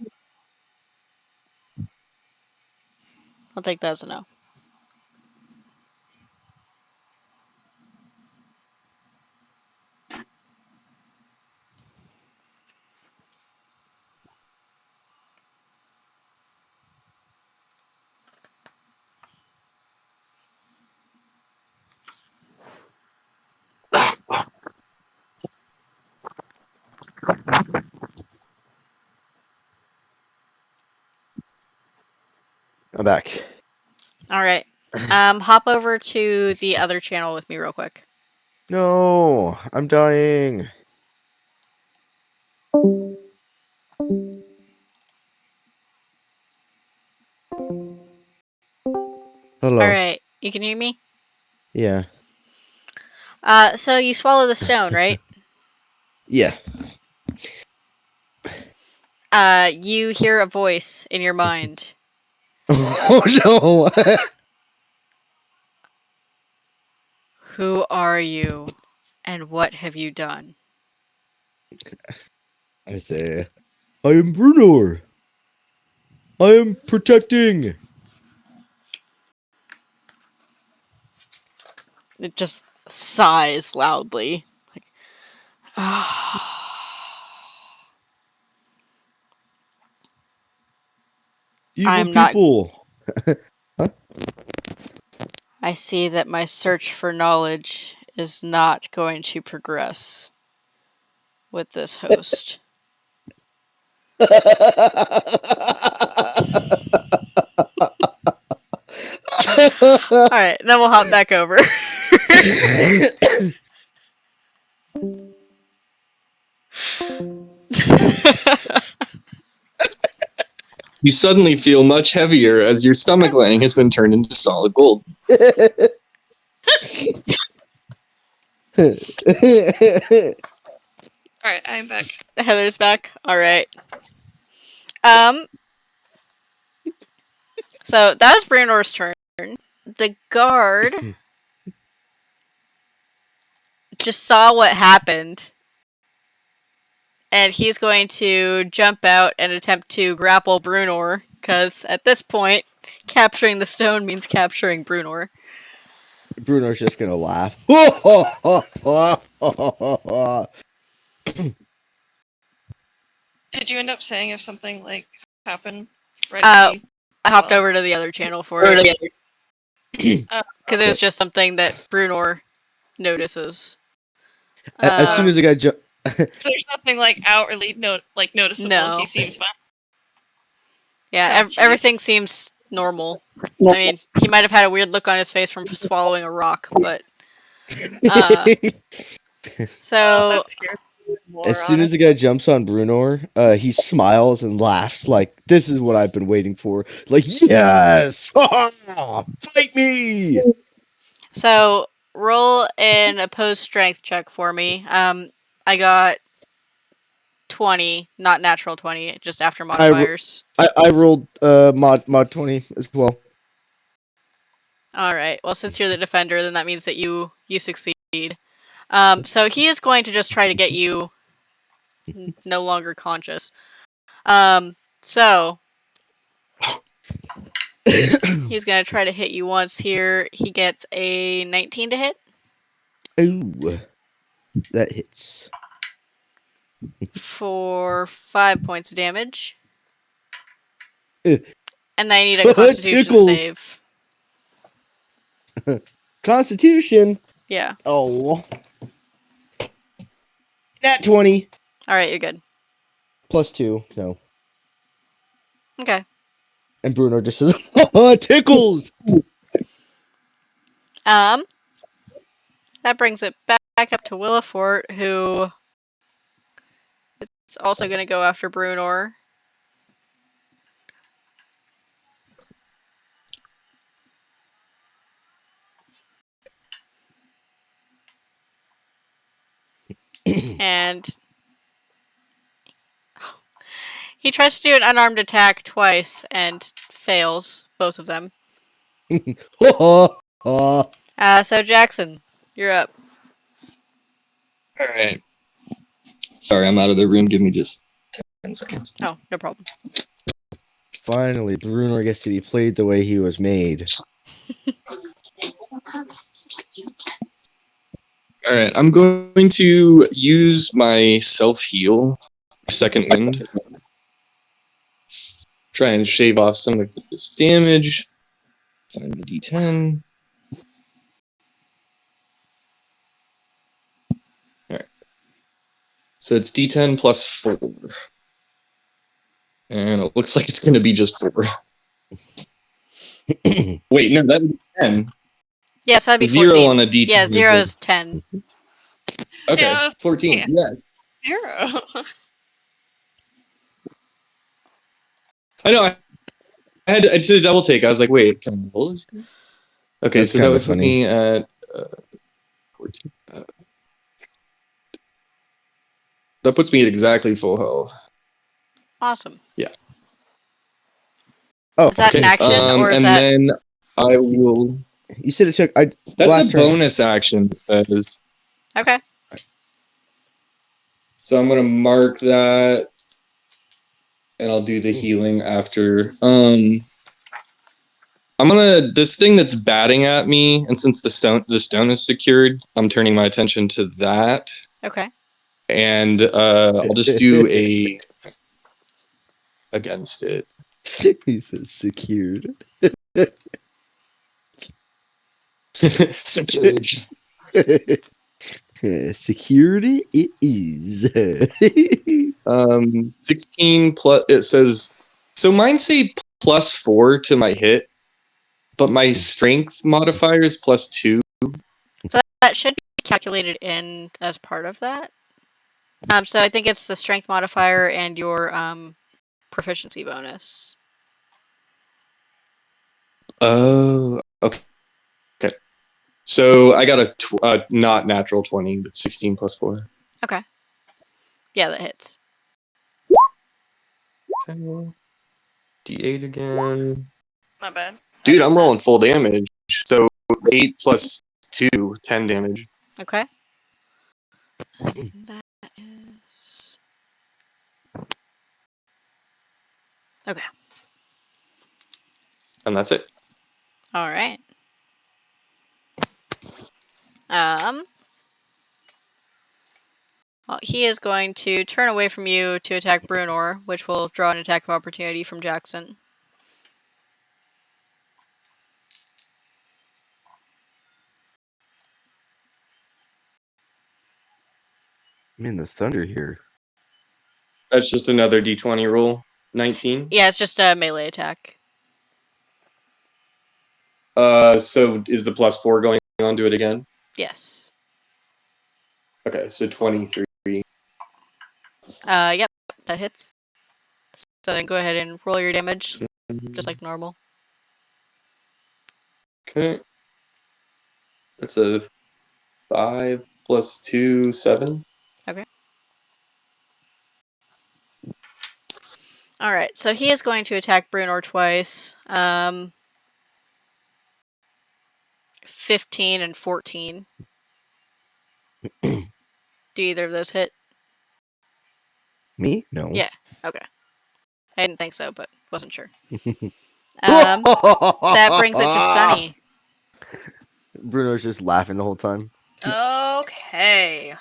I'll take that as a no. I'm back. Alright. Hop over to the other channel with me real quick. No, I'm dying. Hello. All right, you can hear me. Yeah. So you swallow the stone, right? Yeah. You hear a voice in your mind. Oh no. Who are you, and what have you done? I say, I am Brunor. I am protecting. It just sighs loudly. Like, Evil I'm not. people. Huh? I see that my search for knowledge is not going to progress with this host. All right, then we'll hop back over. You suddenly feel much heavier as your stomach lining has been turned into solid gold. Alright, I'm back. Heather's back. All right. Um. So that was Brunor's turn. The guard just saw what happened, and he's going to jump out and attempt to grapple Brunor, because at this point, capturing the stone means capturing Brunor. Bruno's just gonna laugh. Did you end up saying if something like happened right Uh, when you I hopped saw it? over to the other channel for it, Oh, because it was just something that Brunor notices. As soon as the guy jump, so there's nothing like outwardly noticeable. No. He seems fine. Yeah, Oh, jeez. everything seems normal. I mean, he might have had a weird look on his face from swallowing a rock, but Oh, so that scared me more, as soon as the guy jumps on Brunor, he smiles and laughs like, "This is what I've been waiting for." Like, yes, fight me. so roll an opposed strength check for me. I got 20, not natural 20, just after modifiers. I rolled mod 20 as well. All right. Well, since you're the defender, then that means that you succeed. So he is going to just try to get you no longer conscious. So he's going to try to hit you once here. He gets a 19 to hit Ooh, that hits. for 5 points of damage. Eh. And then I need a Constitution Tickles. save. Constitution. Yeah. Oh, nat 20 All right, you're good. plus 2. No, Okay. and Bruno just says, "Tickles." That brings it back up to Willifort, who is also going to go after Brunor. And he tries to do an unarmed attack twice and fails both of them. So Jackson, you're up. All right. Sorry, I'm out of the room. Give me just 10 seconds. Oh, no problem. Finally, Bruno gets to be played the way he was made. All right, I'm going to use my self heal, second wind. Try and shave off some of this damage. Find the D10. All right. So it's D10 plus 4. And it looks like it's going to be just 4. Wait, no, that's 10. Yeah, so that'd be 0 14. on a D10. Yeah, 0 is 10. Okay, Yeah, I was 14. yeah. Yes. 0. I know. I did a double take. I was like, wait, can I roll this? Okay, That's so that kinda would put funny. me at 14. That puts me at exactly full health. Awesome. Yeah. Oh, Is that an Okay. action or is And that then I will. you said it took. That's a Last turn. bonus action, it says. okay? So I'm gonna mark that, and I'll do the healing after. I'm gonna this thing that's batting at me, and since the stone is secured, I'm turning my attention to that, Okay. and I'll just do a against it. He says secured. Secured. Security it is. 16 plus. It says so. Mine say +4 to my hit, but my strength modifier is +2. So that should be calculated in as part of that. So I think it's the strength modifier and your proficiency bonus. Oh, okay. Okay. So I got a not natural 20, but 16 +4. Okay. Yeah, that hits. Okay. D8 again. My bad. Dude, I'm rolling full damage. So 8 plus 2, 10 damage. Okay. And that is okay. And that's it. All right. Well, he is going to turn away from you to attack Brunor, which will draw an attack of opportunity from Jackson. Man, the thunder here. That's just another D20 roll. 19. Yeah, it's just a melee attack. So is the +4 going on to it again? Yes. Okay, so 23. Yep, that hits. So then go ahead and roll your damage, just like normal. Okay. That's a 5 plus 2, 7. Okay. All right, so he is going to attack Brunor twice. 15 and 14. Do either of those hit? Me? No. Yeah. Okay. I didn't think so, but wasn't sure. That brings it to Sunny. Bruno's just laughing the whole time. Okay.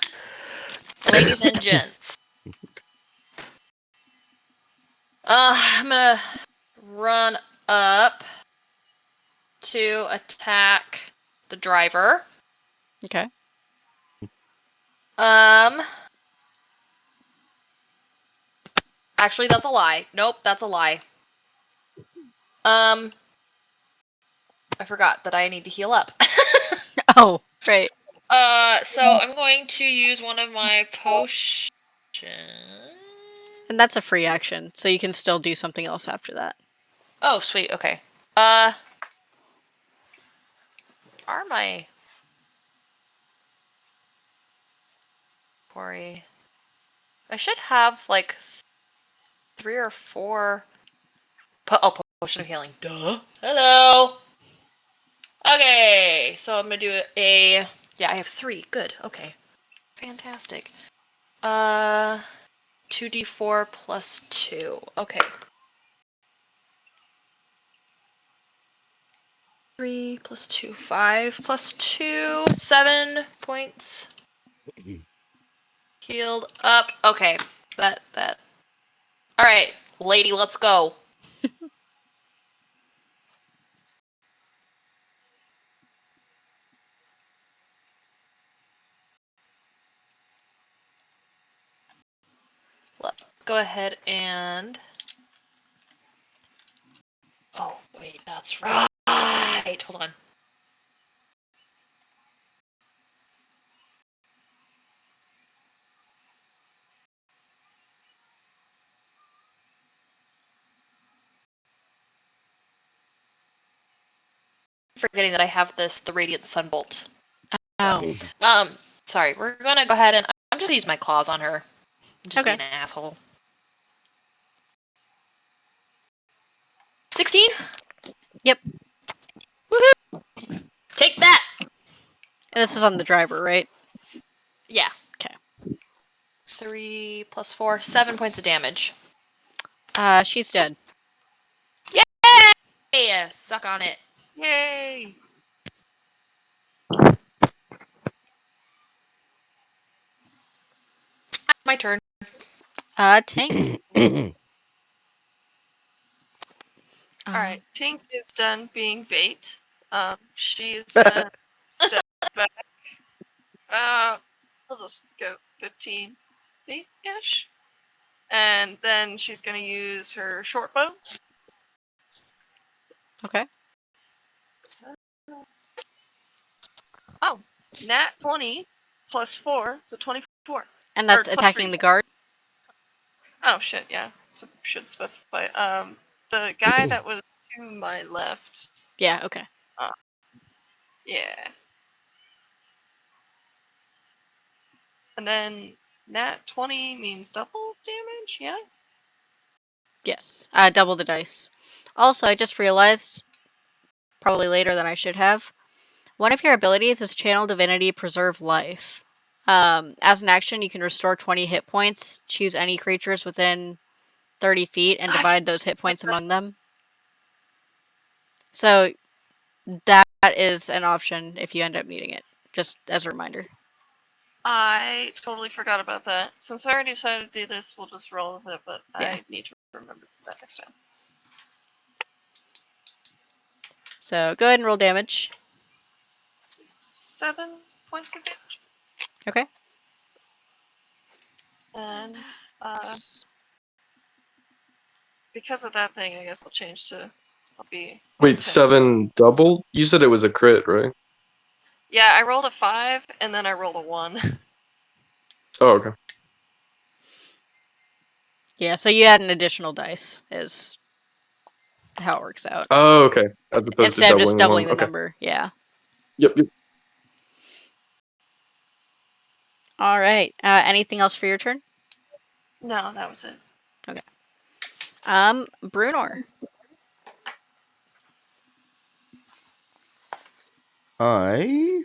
Ladies and gents. I'm gonna run up to attack the driver. Okay. Actually, that's a lie. Nope, that's a lie. I forgot that I need to heal up. Oh, right. So I'm going to use one of my potions. And that's a free action, so you can still do something else after that. Oh, sweet. Okay. Are my Corey? I should have like 3 or 4. Potion of healing. Duh. Hello. Okay, so I'm gonna do a. Yeah, I have 3. Good. Okay. Fantastic. 2d4 plus 2. Okay. 3 plus 2, 5 plus 2, 7 points. Healed up. Okay. That. Alright, lady, let's go. Let's go ahead and. Oh, wait, that's right. Hold on. forgetting that I have the Radiant Sunbolt. Oh. Sorry, we're gonna go ahead and I'm just gonna use my claws on her. Just Okay. being an asshole. 16? Yep. Woohoo! Take that! And this is on the driver, right? Yeah. Okay. 3 plus 4, 7 points of damage. She's dead. Yay! Suck on it. Yay! My turn. Tank. Alright, Tink is done being bait. She's gonna step back. We'll just go 15 feet-ish. And then she's gonna use her short bow. Okay. Oh, nat 20 plus 4, so 24. And that's Or plus attacking 3, the guard? Oh shit, yeah. So should specify. The guy that was to my left. Yeah, okay. Yeah. And then nat 20 means double damage, yeah? Yes. Double the dice. Also, I just realized, probably later than I should have, one of your abilities is Channel Divinity Preserve Life. As an action, you can restore 20 hit points, choose any creatures within 30 feet, and divide those hit points among them. So that is an option if you end up needing it, just as a reminder. I totally forgot about that. Since I already decided to do this, we'll just roll with it, but Yeah. I need to remember that next time. So go ahead and roll damage. 7 points of damage. Okay. And because of that thing, I guess I'll change to I'll be Wait, 7 double? You said it was a crit, right? Yeah, I rolled a 5 and then I rolled a 1. Oh, okay. Yeah, so you add an additional dice, is how it works out. Oh, okay. As opposed Instead to of just doubling the okay. number, yeah. Yep. All right. Anything else for your turn? No, that was it. Okay. Brunor. I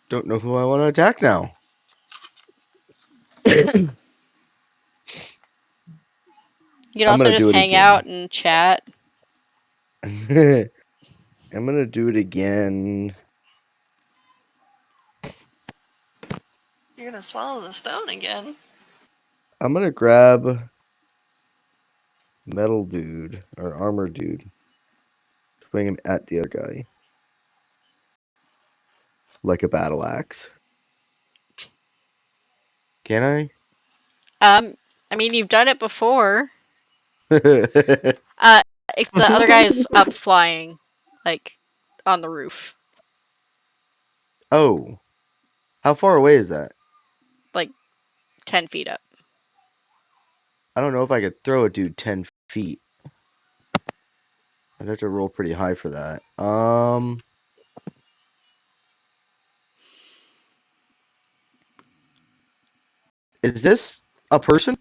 don't know who I want to attack now. You can I'm also gonna just do it hang again. out and chat. I'm gonna do it again. You're gonna swallow the stone again. I'm gonna grab metal dude or armor dude. Swing him at the other guy. Like a battle axe. Can I? I mean, you've done it before. The other guy is up flying, like, on the roof. Oh. How far away is that? Like, 10 feet up. I don't know if I could throw a dude 10 feet. I'd have to roll pretty high for that. Is this a person?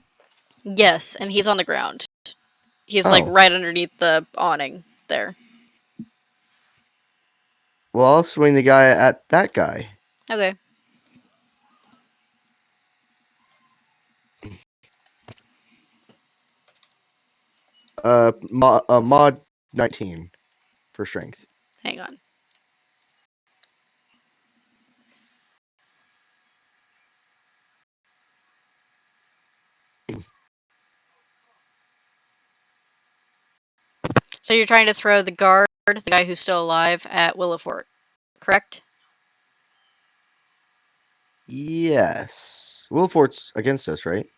Yes, and he's on the ground. He's, like, Oh. right underneath the awning there. Well, I'll swing the guy at that guy. Okay. Mod 19 for strength. Hang on. So you're trying to throw the guard, the guy who's still alive, at Willowfort, correct? Yes. Wilfort's against us, right?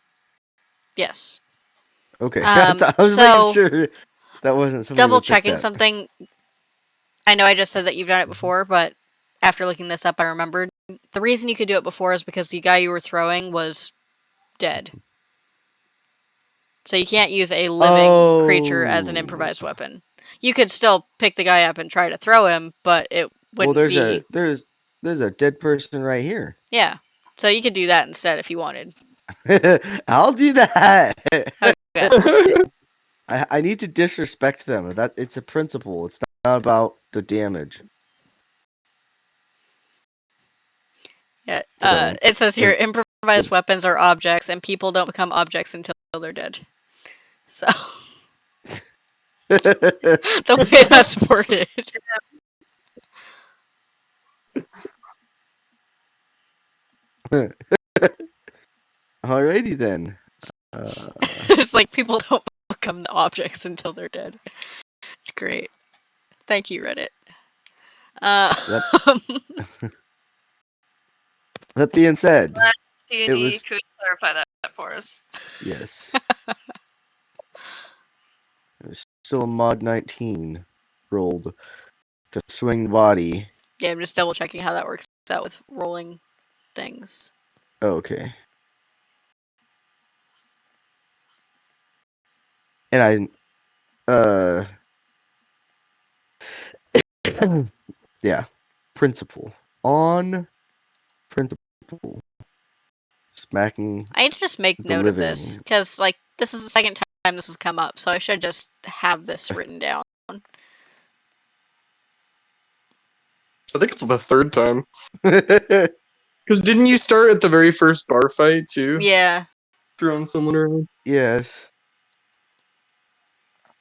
Yes. Okay. I was So, making sure that wasn't somebody double that picked checking up. something. I know I just said that you've done it before, but after looking this up, I remembered. The reason you could do it before is because the guy you were throwing was dead. So you can't use a living creature as an Oh. improvised weapon. You could still pick the guy up and try to throw him, but it Well, wouldn't be. there's a dead person right here. Yeah. So you could do that instead if you wanted. I'll do that. Okay. I need to disrespect them. That it's a principle. It's not about the damage. Yeah. So, It says here and improvised weapons are objects, and people don't become objects until they're dead. So the way that's worded. alrighty then. It's like people don't become the objects until they're dead. It's great. Thank you, Reddit. That that being said, it D&D was could clarify that for us. yes. It was still a mod 19 rolled to swing the body. Yeah, I'm just double checking how that works out with rolling things. Okay. And yeah, principle on principle, smacking I need to just make the note of this living. because, like, this is the second time this has come up, so I should just have this written down. I think it's the third time. Because didn't you start at the very first bar fight too? Yeah. Throwing someone around. Yes,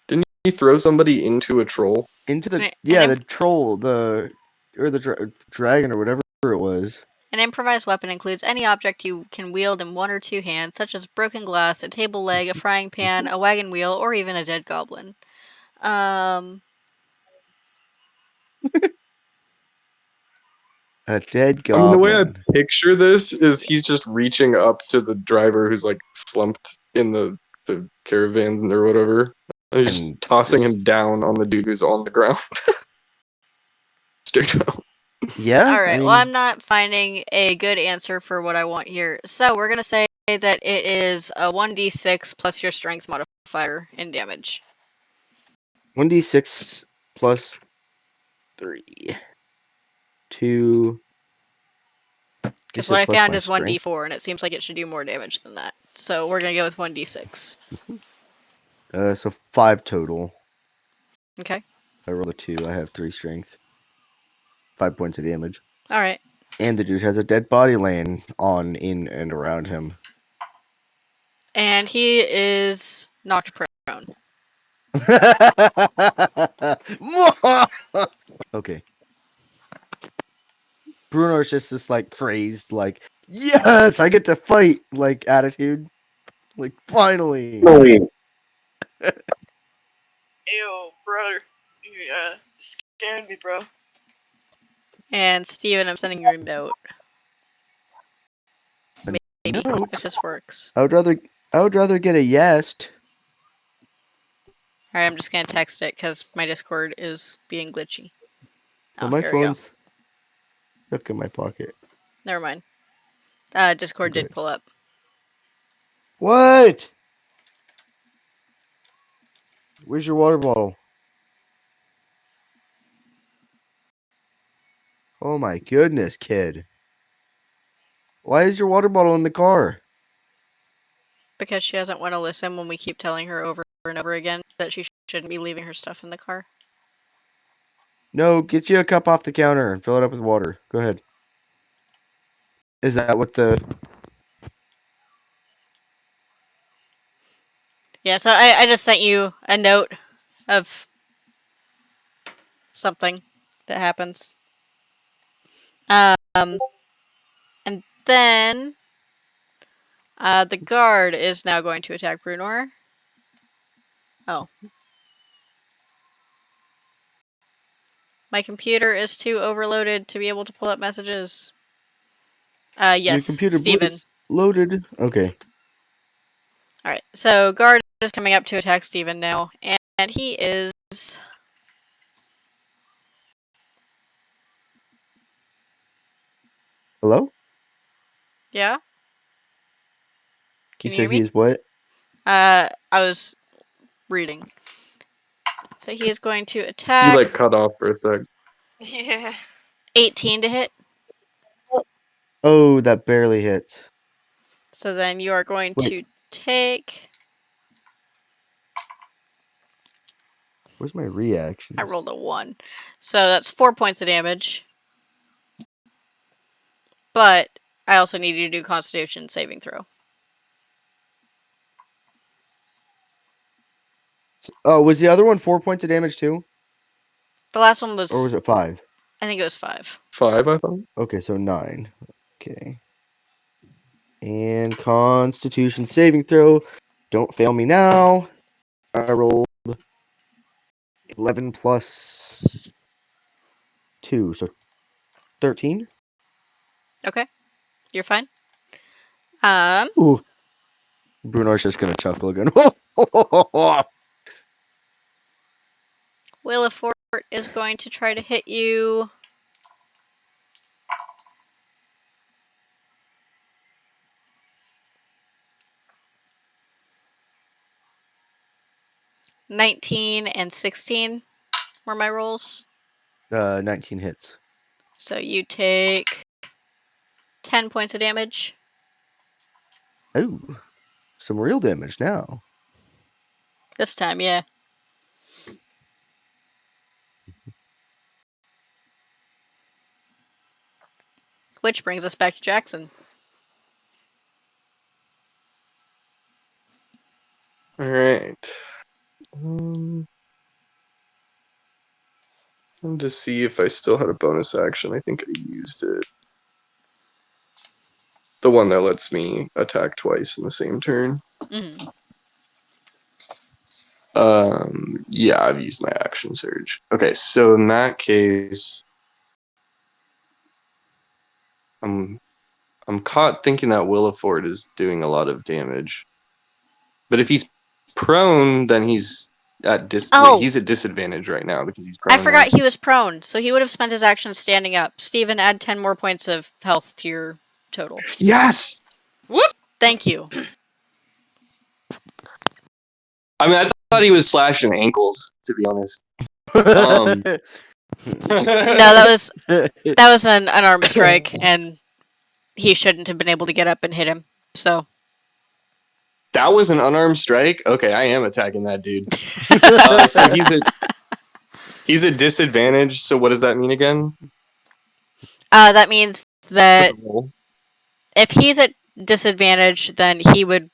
Didn't you throw somebody into a troll? into the An the troll, the dragon or whatever it was. An improvised weapon includes any object you can wield in one or two hands, such as broken glass, a table leg, a frying pan, a wagon wheel, or even a dead goblin. A dead I mean, the way I goblin. picture this is he's just reaching up to the driver who's like slumped in the caravans or whatever, and he's just And tossing just- him down on the dude who's on the ground. Straight down. Yeah, Alright, well, I'm not finding a good answer for what I want here. So we're going to say that it is a 1d6 plus your strength modifier in damage. 1d6 plus 3. 2. Because what I plus found my is strength. 1d4, and it seems like it should do more damage than that. So we're going to go with 1d6. So 5 total. Okay. I roll a 2. I have 3 strength. 5 points of damage. Alright. And the dude has a dead body laying on, in, and around him. And he is knocked prone. Okay. Bruno's just this like crazed, like, yes, I get to fight, like attitude. Like, finally. Ew, brother. You scared me, bro. And Steven, I'm sending you a note. Maybe, Note? if this works. I would rather get a yes. Alright, I'm just going to text it because my Discord is being glitchy. Well, Oh, my here we go. phone's stuck in my pocket. Never mind. Discord Okay. did pull up. What? Where's your water bottle? Oh my goodness, kid. Why is your water bottle in the car? Because she doesn't want to listen when we keep telling her over and over again that she shouldn't be leaving her stuff in the car. No, get you a cup off the counter and fill it up with water. Go ahead. Is that what the... Yeah, so I just sent you a note of something that happens. And then the guard is now going to attack Brunor. Oh. My computer is too overloaded to be able to pull up messages. Yes, Your computer Steven. loaded? Okay. Alright, so guard is coming up to attack Steven now, and he is... Hello? Yeah? You Can you said hear he me? is what? I was reading. So he is going to You attack. cut off for a sec. Yeah. 18 to hit. Oh, that barely hits. So then you are going Wait. to take. Where's my reactions? I rolled a 1. So that's 4 points of damage. But I also need you to do Constitution saving throw. Oh, was the other one 4 points of damage too? The last one was. Or was it 5? I think it was 5. 5, I thought. Okay, so 9. Okay. And Constitution saving throw. Don't fail me now. I rolled 11 plus 2, so 13. Okay. You're fine. Ooh. Bruno's just gonna chuckle again. Willifort is going to try to hit you. (19 and 16 were my rolls. 19 hits. So you take 10 points of damage. Ooh. Some real damage now. This time, yeah. Which brings us back to Jackson. All right. And to see if I still had a bonus action. I think I used it. The one that lets me attack twice in the same turn. Mm-hmm. Yeah, I've used my action surge. Okay, so in that case, I'm caught thinking that Williford is doing a lot of damage. But if he's prone, then he's at Oh! he's at disadvantage right now because he's I prone. forgot he was prone, so he would have spent his action standing up. Steven, add 10 more points of health to your total. Yes! Whoop! Thank you. I mean, I thought he was slashing ankles, to be honest. No, that was an unarmed strike, and he shouldn't have been able to get up and hit him. So That was an unarmed strike? Okay, I am attacking that dude. So he's at disadvantage, so what does that mean again? that means For that the roll? if he's at disadvantage, then he would.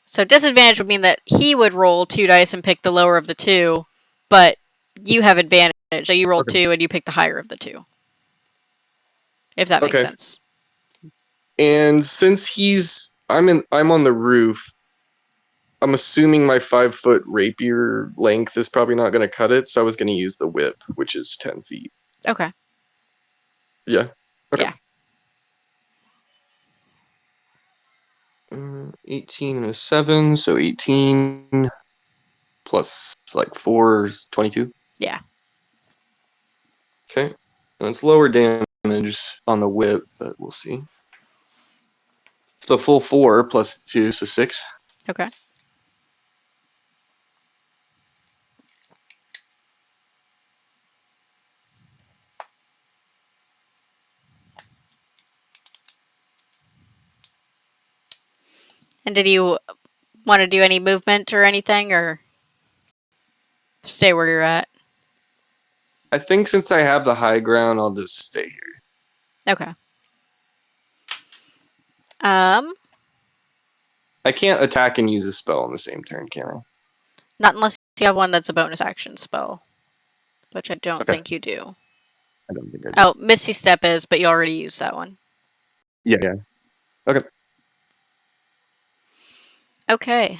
So disadvantage would mean that he would roll 2 dice and pick the lower of the 2, but you have advantage. So you roll Okay. 2 and you pick the higher of the 2. If that makes Okay. sense. And since I'm on the roof, I'm assuming my 5-foot rapier length is probably not going to cut it, so I was going to use the whip, which is 10 feet. Okay. Yeah. Okay. Yeah. 18 and a 7, so 18 plus like 4 is 22. Yeah. Okay. And it's lower damage on the whip, but we'll see. So full 4 plus 2, so 6. Okay. And did you want to do any movement or anything, or stay where you're at? I think since I have the high ground, I'll just stay here. Okay. I can't attack and use a spell on the same turn, can I? Not unless you have one that's a bonus action spell, which I don't Okay. think you do. I don't think I do. Oh, Misty Step is, but you already used that one. Yeah. Okay. Okay.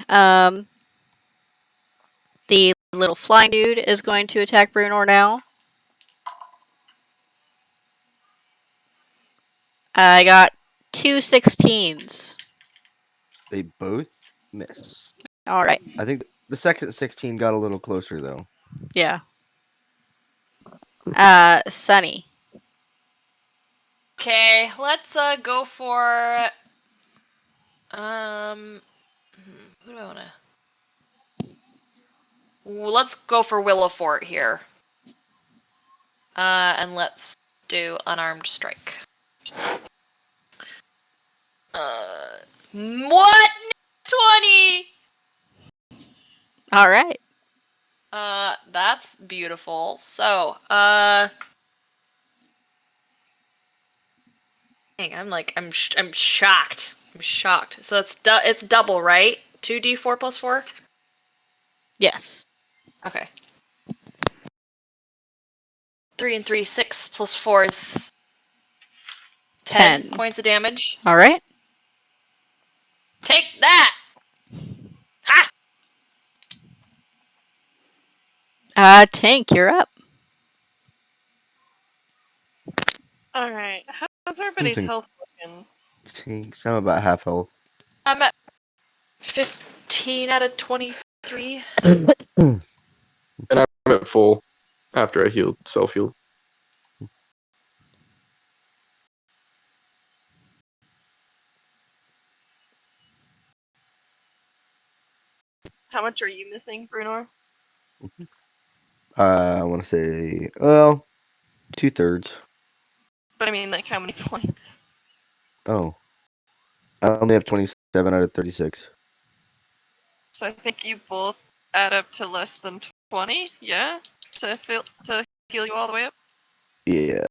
The little flying dude is going to attack Brunor now. I got 2 16s. They both miss. All right. I think the second 16 got a little closer though. Yeah. Sunny. Okay, let's go for who do I wanna? Let's go for Willow Fort here. And let's do unarmed strike. What? 20! All right. That's beautiful. So, dang, I'm shocked. I'm shocked. So it's double, right? 2d4 plus 4? Yes. Okay. 3 and 3, 6 plus 4 is 10 10. points of damage. All right. Take that! Ha! Tank, you're up. All right. How's everybody's Something health looking? stinks. I'm about half health. I'm at 15 out of 23. And I'm at full after I healed, self-healed. How much are you missing, Bruno? I want to say, well, 2/3. But I mean, like, how many points? Oh, I only have 27 out of 36. So I think you both add up to less than 20, yeah? To heal you all the way up? Yeah.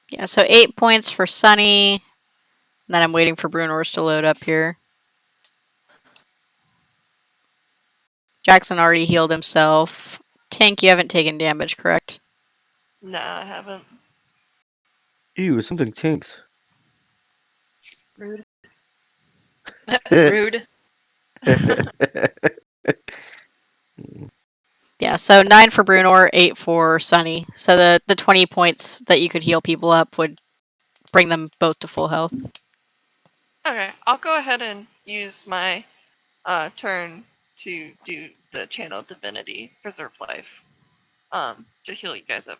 Yeah, so 8 points for Sunny. Then I'm waiting for Brunors to load up here. Jackson already healed himself. Tank, you haven't taken damage, correct? Nah, I haven't. Ew, something tinks. Rude. Rude. Yeah, so 9 for Brunor, 8 for Sunny. So the 20 points that you could heal people up would bring them both to full health. Okay, I'll go ahead and use my turn to do the channel divinity preserve life to heal you guys up.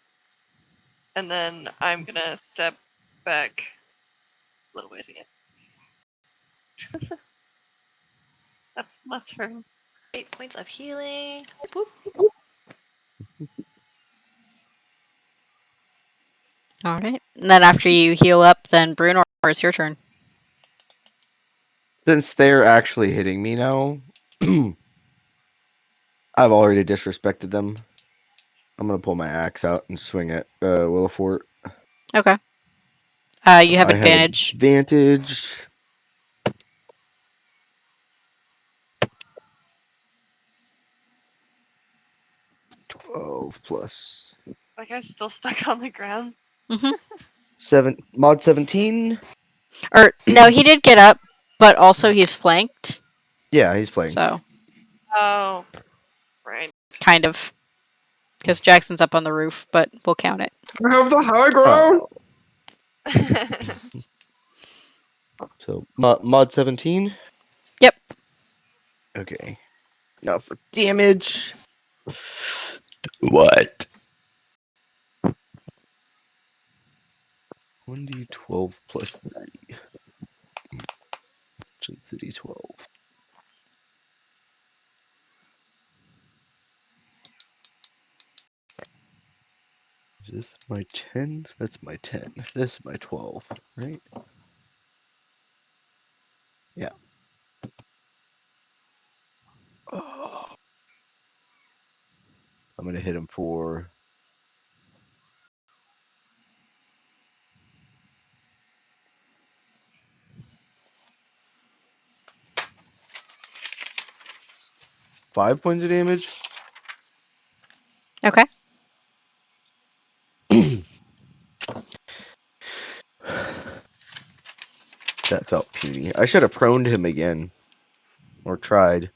And then I'm gonna step back a little ways again. That's my turn. 8 points of healing. Whoop. All right. And then after you heal up, then Brunor, it's your turn. Since they're actually hitting me now, I've already disrespected them. I'm gonna pull my axe out and swing at Willowfort. Okay. You have I have advantage. advantage. +12 plus That guy's still stuck on the ground. Mm-hmm. 17. Or no, he did get up, but also he's flanked. Yeah, he's flanked. So Oh, right. kind of, because Jackson's up on the roof, but we'll count it. I have the high ground. So mod 17. Yep. Okay. Now for damage. What? 1d12 plus 3. Which is the d12. Is this my 10? That's my 10. This is my 12, right? Yeah. Oh. I'm gonna hit him for 5 points of damage. Okay. That felt puny. I should have proned him again. Or tried.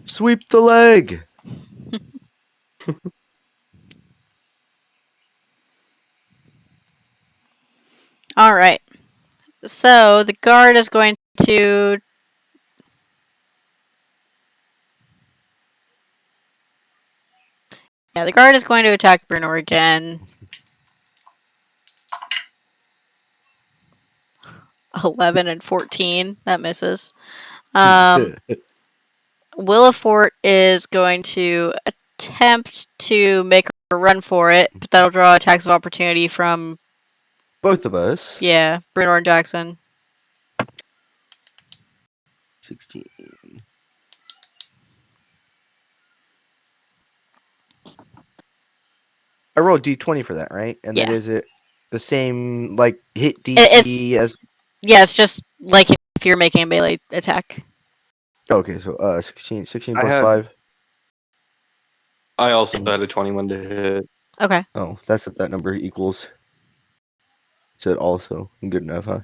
Sweep the leg! All right. So the guard is going to Yeah, the guard is going to attack Bruno again. 11 and 14. That misses. Willifort is going to attempt to make a run for it, but that'll draw attacks of opportunity from, Both of us. yeah, Bruno and Jackson. 16. I rolled D20 for that, right? And then Yeah. is it the same like hit It's DC as? yeah, it's just like if you're making a melee attack. Okay, so 16 I plus had 5. I also had a 21 to hit. Okay. Oh, that's what that number equals. Said also. Good enough, huh?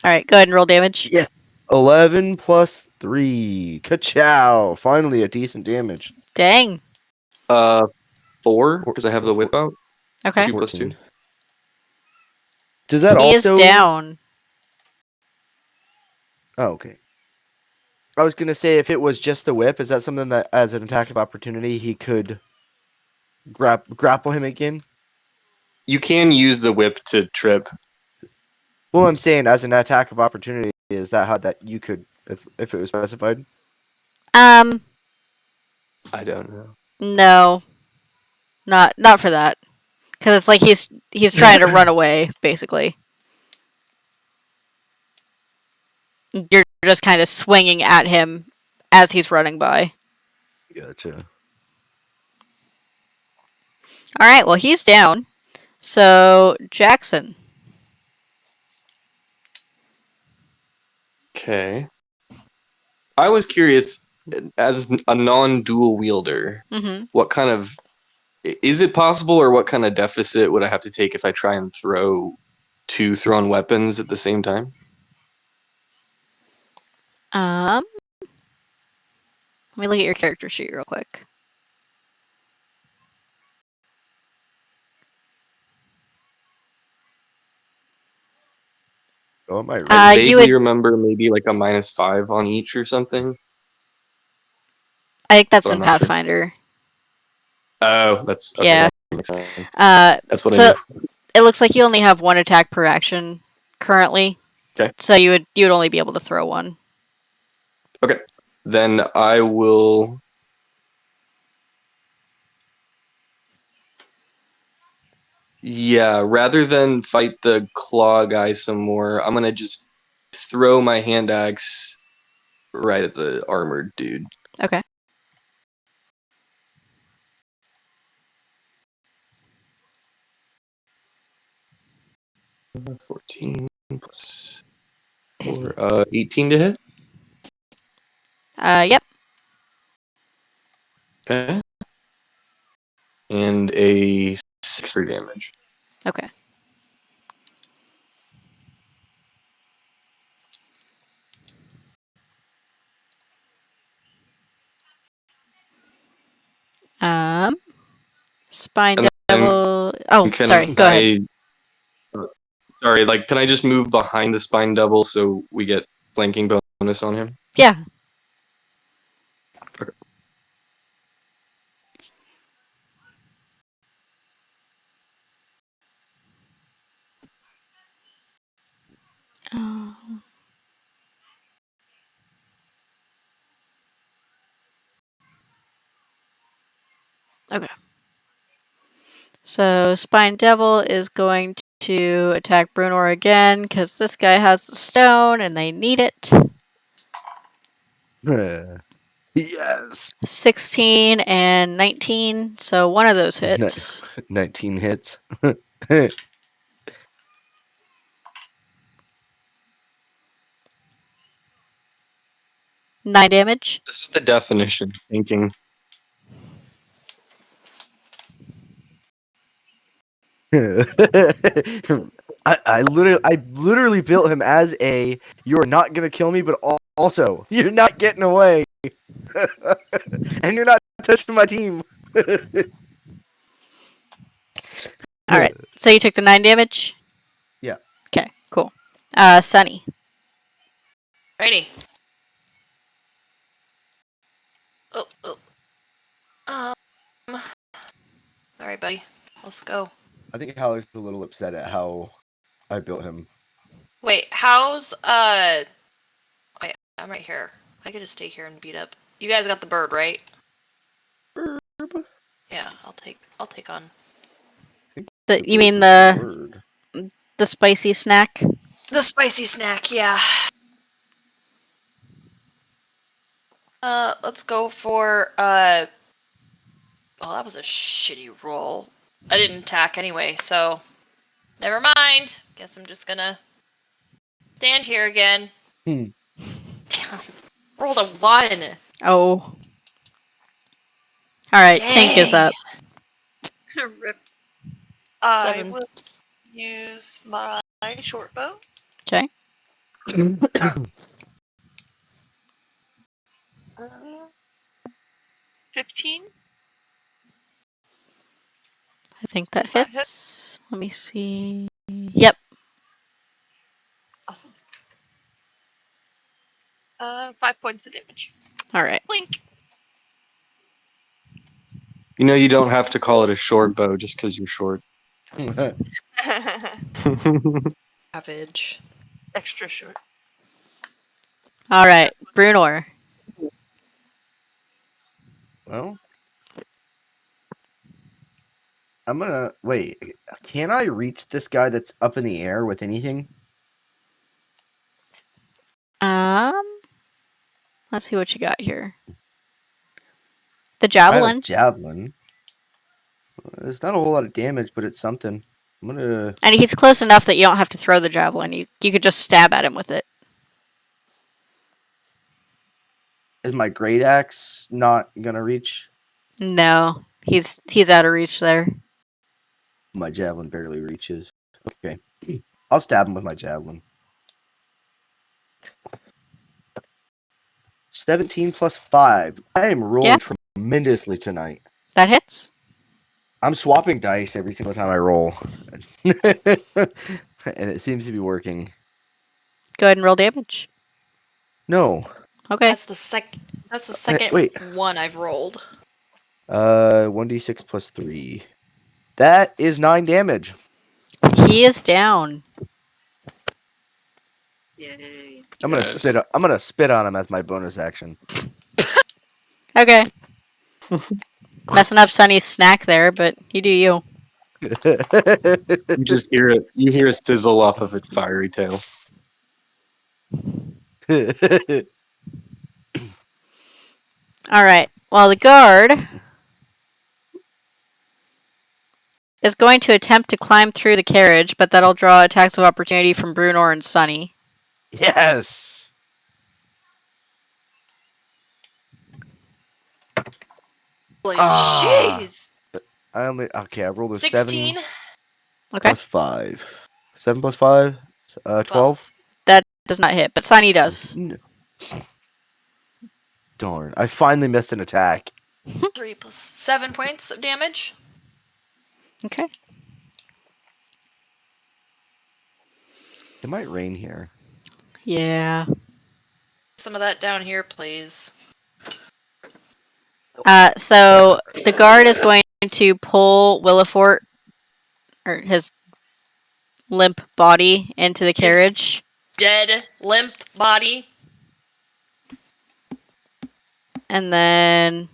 All right. Go ahead and roll damage. Yeah. 11 plus 3. Ka-chow! Finally a decent damage. Dang. 4 Four- because I have the whip out. Okay. 2 plus 2. 14. Does that He is also? down. Oh, okay. I was gonna say if it was just the whip, is that something that, as an attack of opportunity, he could grapple him again? You can use the whip to trip. Well, I'm saying as an attack of opportunity, is that how that you could, if it was specified? Um. I don't know. No. Not for that. Because it's like he's trying to run away, basically. You're just kind of swinging at him as he's running by. Gotcha. All right. Well, he's down. So Jackson. Okay. I was curious, as a non-dual wielder, Mm-hmm. what kind of is it possible, or what kind of deficit would I have to take if I try and throw 2 thrown weapons at the same time? Let me look at your character sheet real quick. Oh, am I I right? You vaguely would. remember maybe like a -5 on each or something, I think that's but I'm in not sure. Pathfinder. Oh, that's okay. Yeah. That makes sense. Uh, That's what I so knew. it looks like you only have one attack per action currently. Okay. So you would only be able to throw one. Okay. Then I will. Yeah, rather than fight the claw guy some more, I'm gonna just throw my hand axe right at the armored dude. Okay. 14 plus 4, 18 to hit. Yep. Okay. And a 6 for damage. Okay. Um, Spine And then Devil. Oh, can sorry. Go ahead. I? Sorry, like, can I just move behind the spine double so we get flanking bonus on him? Yeah. Okay. Okay. So Spine Devil is going to attack Brunor again because this guy has the stone and they need it. Yes. 16 and 19. So one of those hits. 19 hits. 9 damage. This is the definition of thinking. I literally built him as a you're not gonna kill me, but also you're not getting away, and you're not touching my team. All right. So you took the 9 damage? Yeah. Okay, cool. Sunny. Righty. Oh, oh. All right, buddy. Let's go. I think Halleck's a little upset at how I built him. Wait, how's Wait, I'm right here. I could just stay here and beat up. You guys got the bird, right? Yeah, I'll take on You mean Word. the spicy snack? the spicy snack. Yeah. Let's go for Oh, that was a shitty roll. I didn't attack anyway, so never mind. Guess I'm just gonna stand here again. Hmm. Damn. Rolled a 1. Oh. Alright, Tink is Dang. up. Rip. I 7. will use my short bow. Okay. Uh, 15. I think that Does that hit? hits. Let me see. Yep. Awesome. 5 points of damage. Alright. Blink. You know, you don't have to call it a short bow just because you're short. Savage. Extra short. Alright. Brunor. Well, I'm gonna wait. Can I reach this guy that's up in the air with anything? Let's see what you got here. The I have a javelin. javelin. It's not a whole lot of damage, but it's something. I'm gonna. And he's close enough that you don't have to throw the javelin. You could just stab at him with it. Is my great axe not gonna reach? No. He's out of reach there. My javelin barely reaches. Okay. I'll stab him with my javelin. 17 plus 5. I am rolling tremendously tonight. That hits. I'm swapping dice every single time I roll. And it seems to be working. Go ahead and roll damage. No. Okay. That's the second wait. one I've rolled. 1d6 plus 3. That is 9 damage. He is down. Yay. I'm gonna spit on him as my bonus action. Okay. Messing up Sunny's snack there, but you do you. You just hear it. You hear a sizzle off of its fiery tail. Alright. Well, the guard is going to attempt to climb through the carriage, but that'll draw attacks of opportunity from Brunor and Sunny. Yes. Holy Ah. jeez. I rolled a 16. 7 Okay. plus 5. 7 plus 5? 12? That does not hit, but Sunny does. No. Darn. I finally missed an attack. 3 plus 7 points of damage. Okay. It might rain here. Yeah. Some of that down here, please. So the guard is going to pull Willifort, or his limp body, into the carriage. Dead, limp body. And then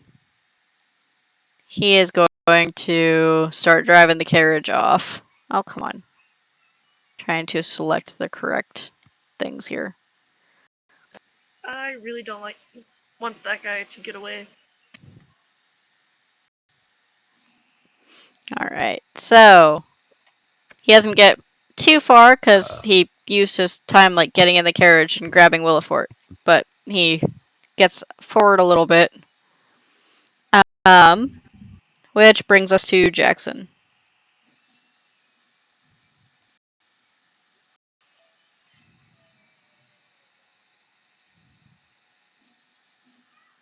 he is going to start driving the carriage off. Oh, come on. Trying to select the correct things here. I really don't want that guy to get away. Alright, so he doesn't get too far because he used his time like getting in the carriage and grabbing Willifort, but he gets forward a little bit. Which brings us to Jackson.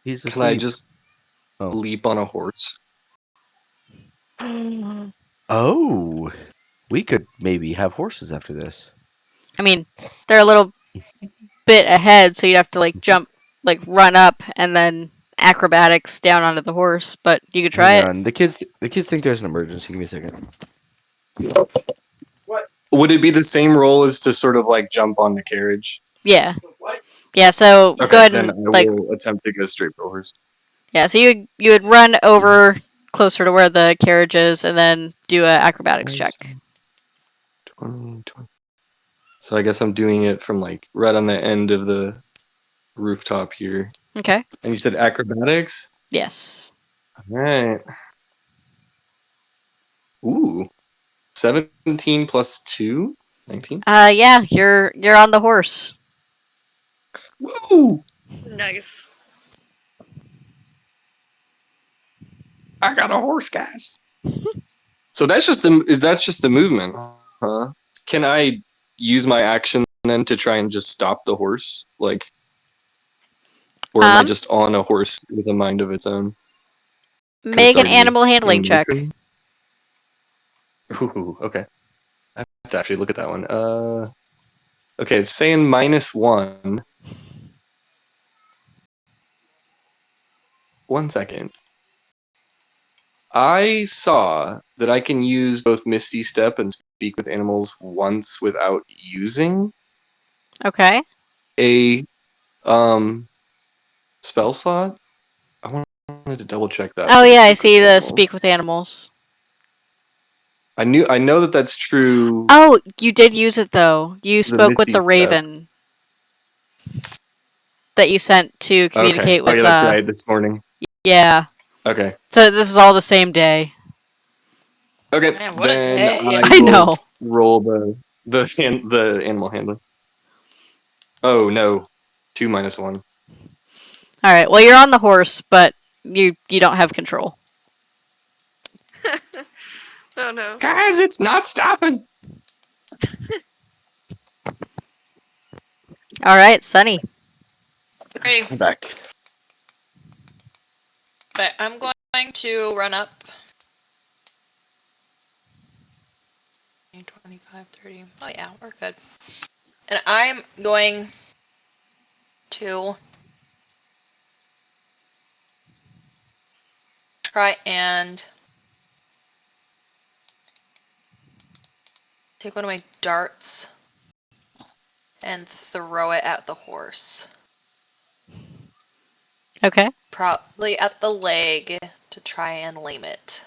He's asleep. Can I just Oh. leap on a horse? Oh. We could maybe have horses after this. I mean, they're a little bit ahead, so you'd have to like jump, like run up, and then acrobatics down onto the horse, but you could try Hang it. on. The kids think there's an emergency. Give me a second. Would it be the same roll as to sort of like jump on the carriage? Yeah. Yeah, so go Okay, ahead then and I like will attempt to go straight for horse. yeah, so you would run over closer to where the carriage is and then do a acrobatics check. 20, 20. So I guess I'm doing it from like right on the end of the rooftop here. Okay. And you said acrobatics? Yes. Alright. Ooh. 17 plus 2? 19? Yeah, you're on the horse. Woo! Nice. I got a horse, guys. So that's just the movement, huh? Can I use my action then to try and just stop the horse? Like, or am I just on a horse with a mind of its own? 'Cause it's Make an already animal handling in check. motion? Ooh, okay. I have to actually look at that one. Okay, it's saying -1. 1 second. I saw that I can use both Misty Step and Speak with Animals once without using Okay. a spell slot. I wanted to double check that Oh for the yeah, I Speak with see the Animals. speak with animals. I know that that's true. Oh, you did use it though. You spoke with Misty the Step. raven that you sent to Okay. communicate Oh with yeah, that's right. This morning. yeah. Okay. So this is all the same day. Okay. Man, what a Then day. I I will know. roll the animal handling. Oh no, 2 minus 1. All right. Well, you're on the horse, but you don't have control. Oh no. Guys, it's not stopping. All right, Sunny. Ready. I'm back. But I'm going to run up. 25, 30. Oh yeah, we're good. And I'm going to try and take one of my darts and throw it at the horse. Okay. Probably at the leg to try and lame it.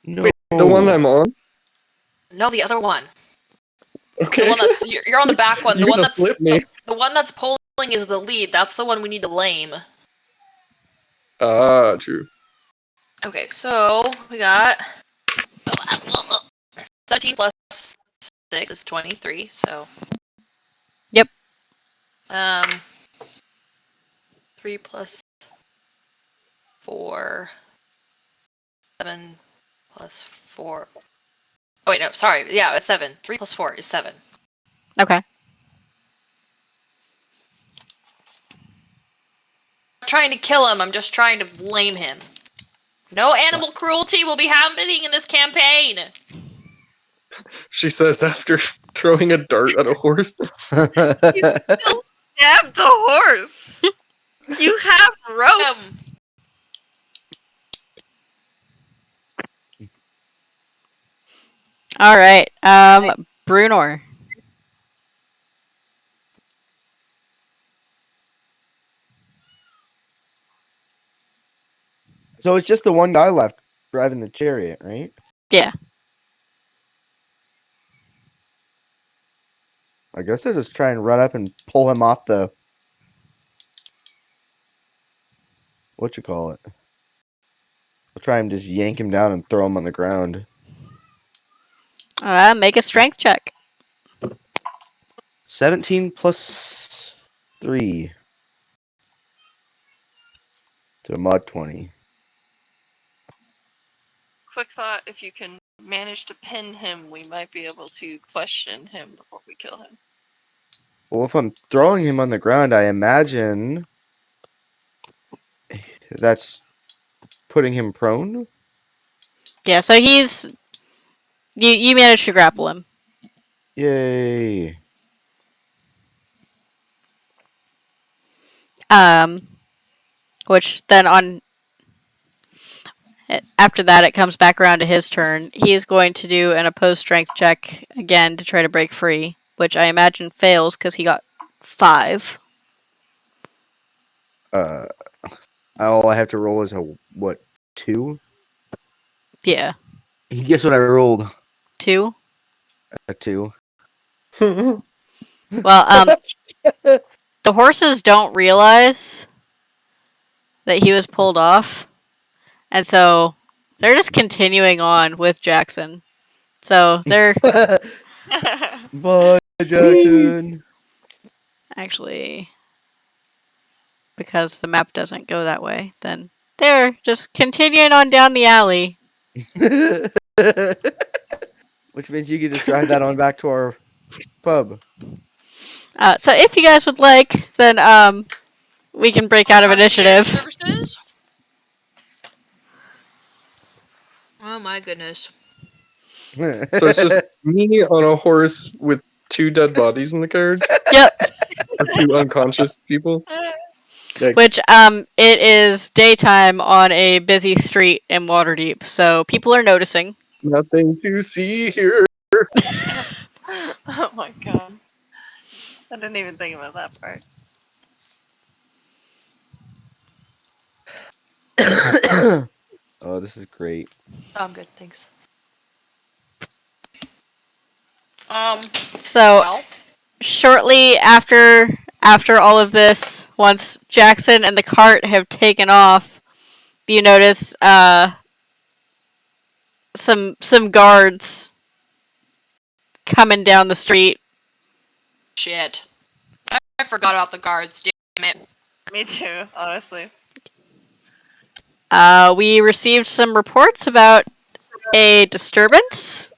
No. Wait, the one I'm on? No, the other one. Okay. The one that's you're on the back one. The You're one gonna that's flip me. the one that's pulling is the lead. That's the one we need to lame. Ah, true. Okay, so we got 17 plus 6 is 23. So Yep. 3 plus 4, 7 plus 4. Oh wait, no, sorry. Yeah, it's 7. 3 plus 4 is 7. Okay. I'm not trying to kill him. I'm just trying to lame him. No animal cruelty will be happening in this campaign. She says after throwing a dart at a horse. You still stabbed a horse. You have rope. All right. Brunor. So it's just the one guy left driving the chariot, right? Yeah. I guess I'll just try and run up and pull him off the what you call it. I'll try and just yank him down and throw him on the ground. Make a strength check. 17 plus 3 to a mod 20. Quick thought: if you can manage to pin him, we might be able to question him before we kill him. Well, if I'm throwing him on the ground, I imagine that's putting him prone. Yeah. So he's you managed to grapple him. Yay! Um. Which then after that, it comes back around to his turn. He is going to do an opposed strength check again to try to break free, which I imagine fails because he got 5. All I have to roll is a what 2? Yeah, Guess what I rolled? 2. A 2. Well, the horses don't realize that he was pulled off, and so they're just continuing on with Jackson. So they're Bye, Jackson. actually, because the map doesn't go that way, then they're just continuing on down the alley. Which means you can just drive that on back to our pub. So if you guys would like, then we can break out of Concierge initiative. services? Oh my goodness. So it's just me on a horse with 2 dead bodies in the carriage, Yep. or 2 unconscious people. Yikes. Which it is daytime on a busy street in Waterdeep, so people are noticing. Nothing to see here. Oh my god. I didn't even think about that part. Oh, this is great. Oh, I'm good, thanks. So Well, shortly after all of this, once Jackson and the cart have taken off, you notice some guards coming down the street. shit. I forgot about the guards, damn it. Me too, honestly. We received some reports about a disturbance.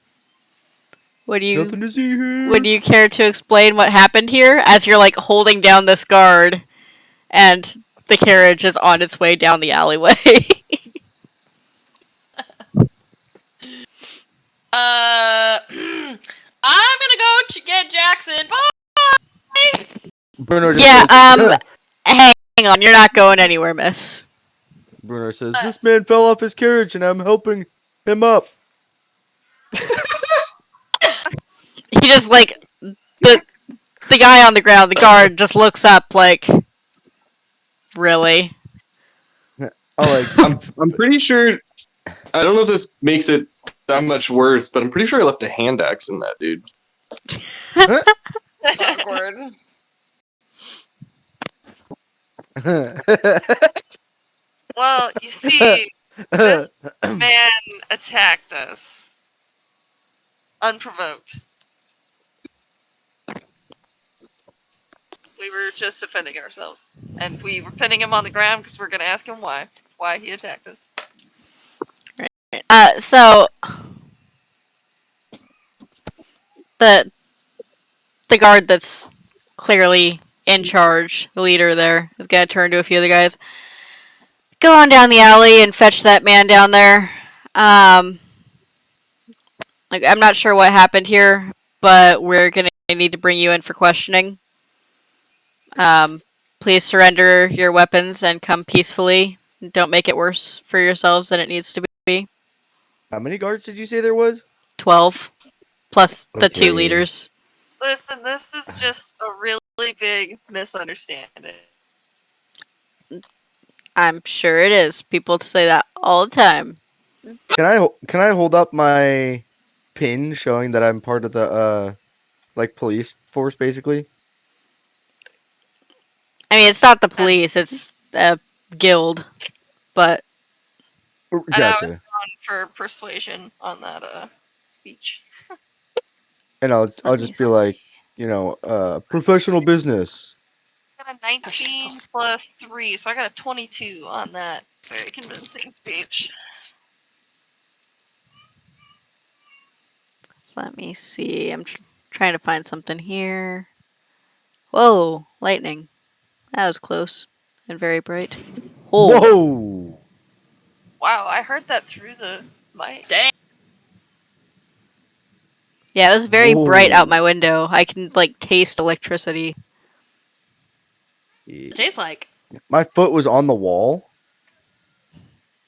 Nothing to see here. Would you care to explain what happened here as you're like holding down this guard and the carriage is on its way down the alleyway? I'm gonna go get Jackson. Bye! Bruno just Yeah, says, hang on, you're not going anywhere, miss. Bruno says, this man fell off his carriage and I'm helping him up. He just like the guy on the ground, the guard, just looks up like, really? I like, I'm pretty sure. I don't know if this makes it that much worse, but I'm pretty sure I left a hand axe in that dude. That's awkward. Well, you see, this man attacked us. Unprovoked. We were just defending ourselves. And we were pinning him on the ground because we're gonna ask him why. Why he attacked us. So the guard that's clearly in charge, the leader there, is gonna turn to a few of the guys. Go on down the alley and fetch that man down there. Like I'm not sure what happened here, but we're gonna need to bring you in for questioning. Please surrender your weapons and come peacefully. Don't make it worse for yourselves than it needs to be. how many guards did you say there was? 12 plus the 2 Okay. leaders. Listen, this is just a really big misunderstanding. I'm sure it is. People say that all the time. Can I hold up my pin showing that I'm part of the like police force basically? I mean, it's not the police; it's a guild. But And I was Gotcha. going for persuasion on that speech. And I'll let me just be see. like, professional business. I got a 19 plus 3, so I got a 22 on that very convincing speech. So let me see. I'm trying to find something here. Whoa, lightning! That was close and very bright. Oh, Whoa! Wow, I heard that through the mic. Dang. yeah, it was very bright out my Whoa. window. I can like taste electricity. It tastes like. My foot was on the wall,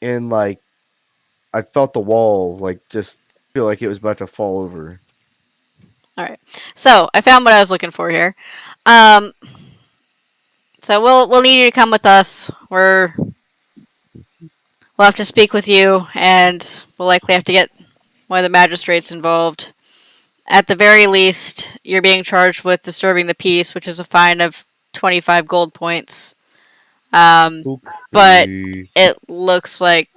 and like I felt the wall like just feel like it was about to fall over. All right. So I found what I was looking for here. Um, so we'll need you to come with us. We'll have to speak with you, and we'll likely have to get one of the magistrates involved. At the very least, you're being charged with disturbing the peace, which is a fine of 25 gold points. But Okay. it looks like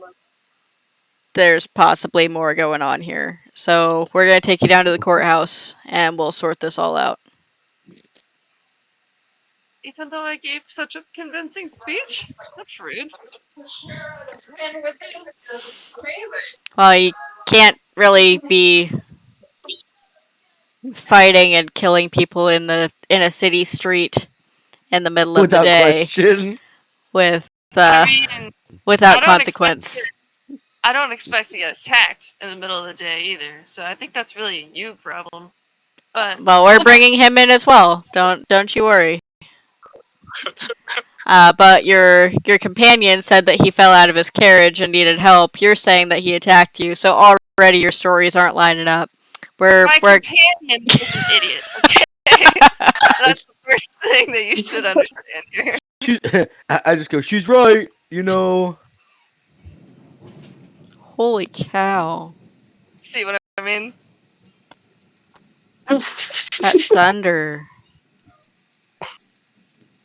there's possibly more going on here. So we're going to take you down to the courthouse, and we'll sort this all out. Even though I gave such a convincing speech? That's rude. Well, you can't really be fighting and killing people in a city street in the middle of the Without day question. with I mean, I without don't expect consequence. I don't expect to get attacked in the middle of the day either. So I think that's really a you problem. But Well, we're bringing him in as well. Don't you worry. But your companion said that he fell out of his carriage and needed help. You're saying that he attacked you. So already your stories aren't lining up. my We're companion is an idiot. Okay, that's the first thing that you should understand here. She, I just go, she's right, you know. holy cow. See what I mean? That thunder.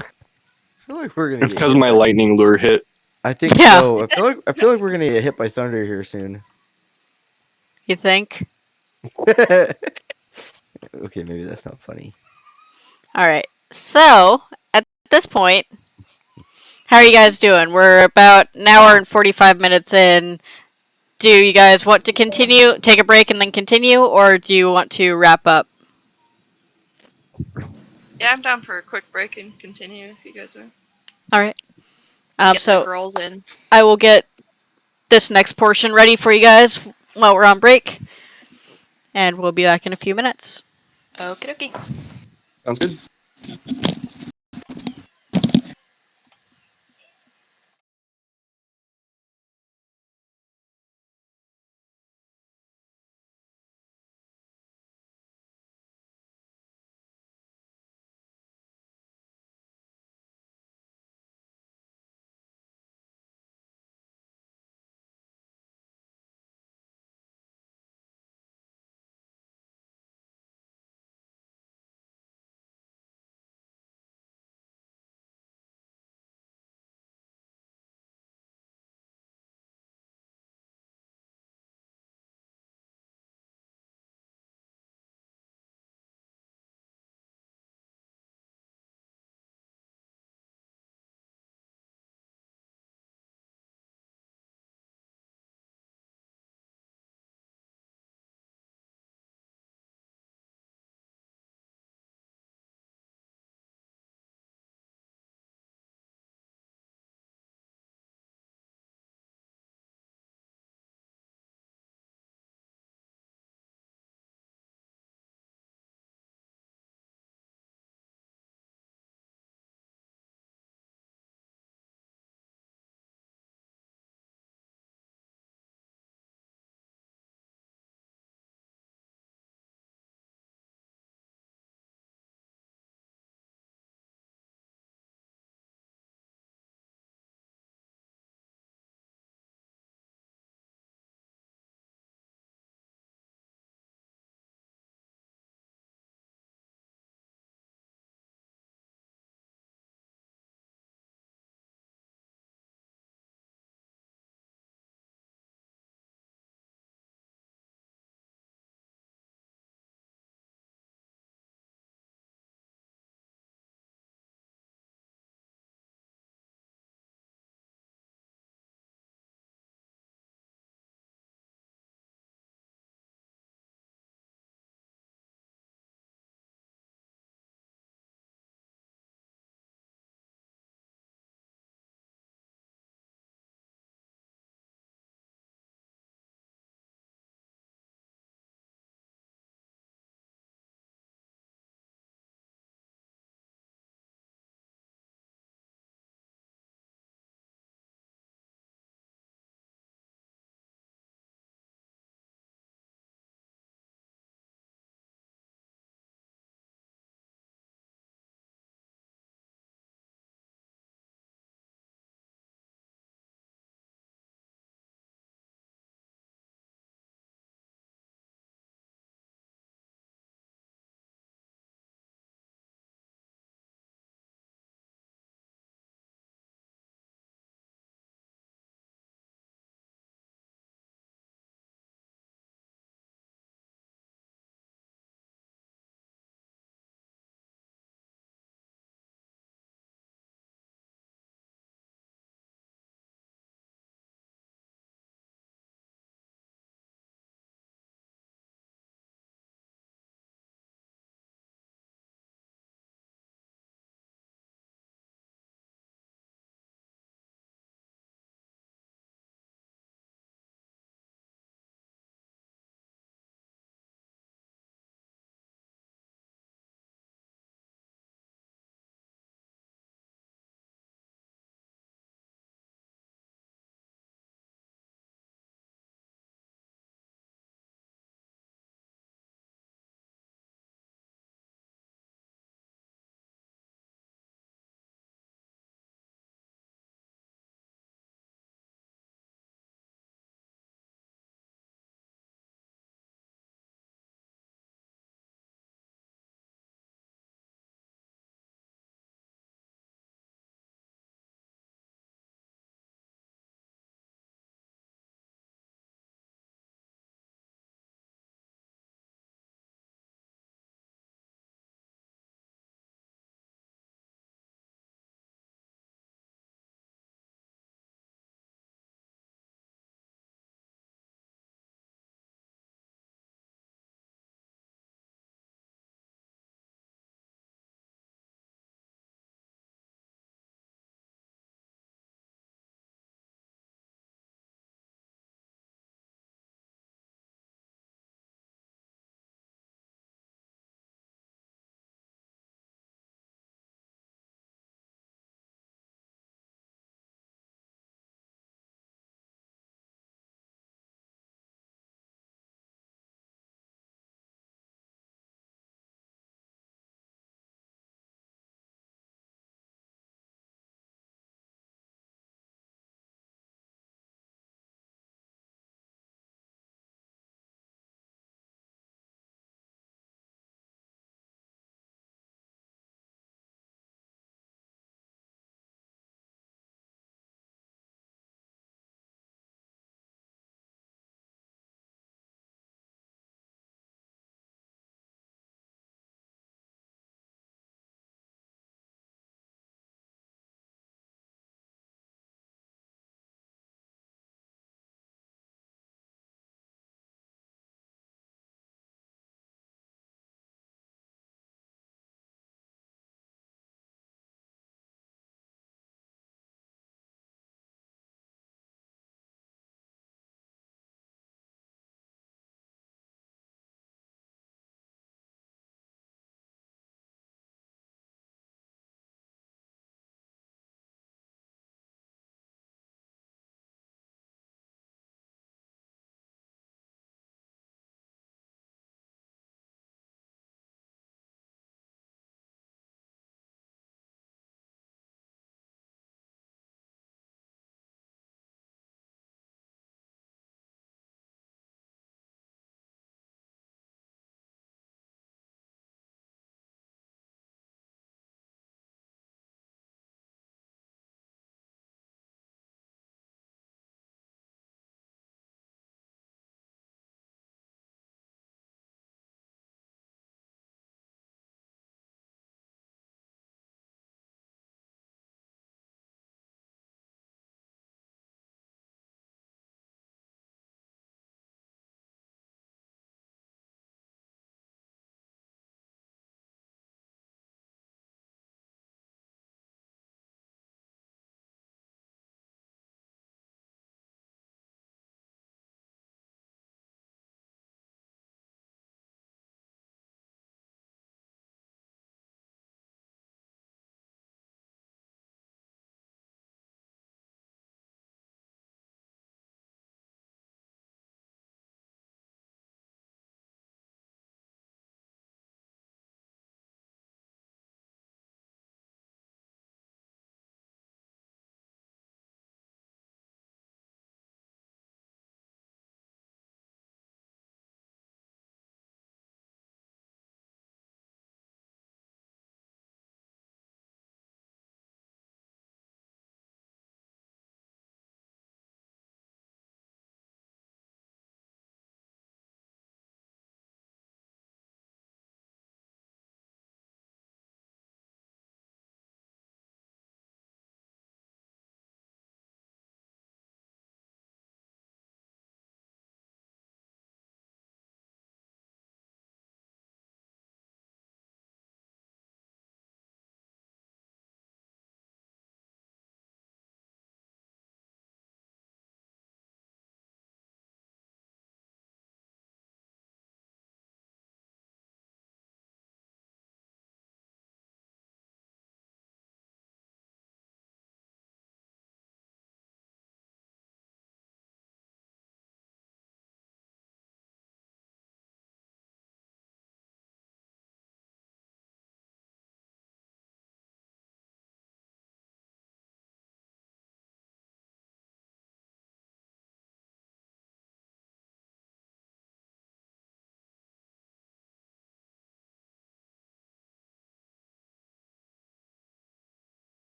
I feel like we're gonna It's get because hit my by. lightning lure hit. I think Yeah, so. I feel like we're gonna get hit by thunder here soon. you think? Okay, maybe that's not funny. All right. So, at this point, how are you guys doing? We're about an hour and 45 minutes in. Do you guys want to continue, take a break, and then continue, or do you want to wrap up? Yeah, I'm down for a quick break and continue if you guys are. All right. Get the So girls in. I will get this next portion ready for you guys while we're on break, and we'll be back in a few minutes. Okie dokie. Sounds good.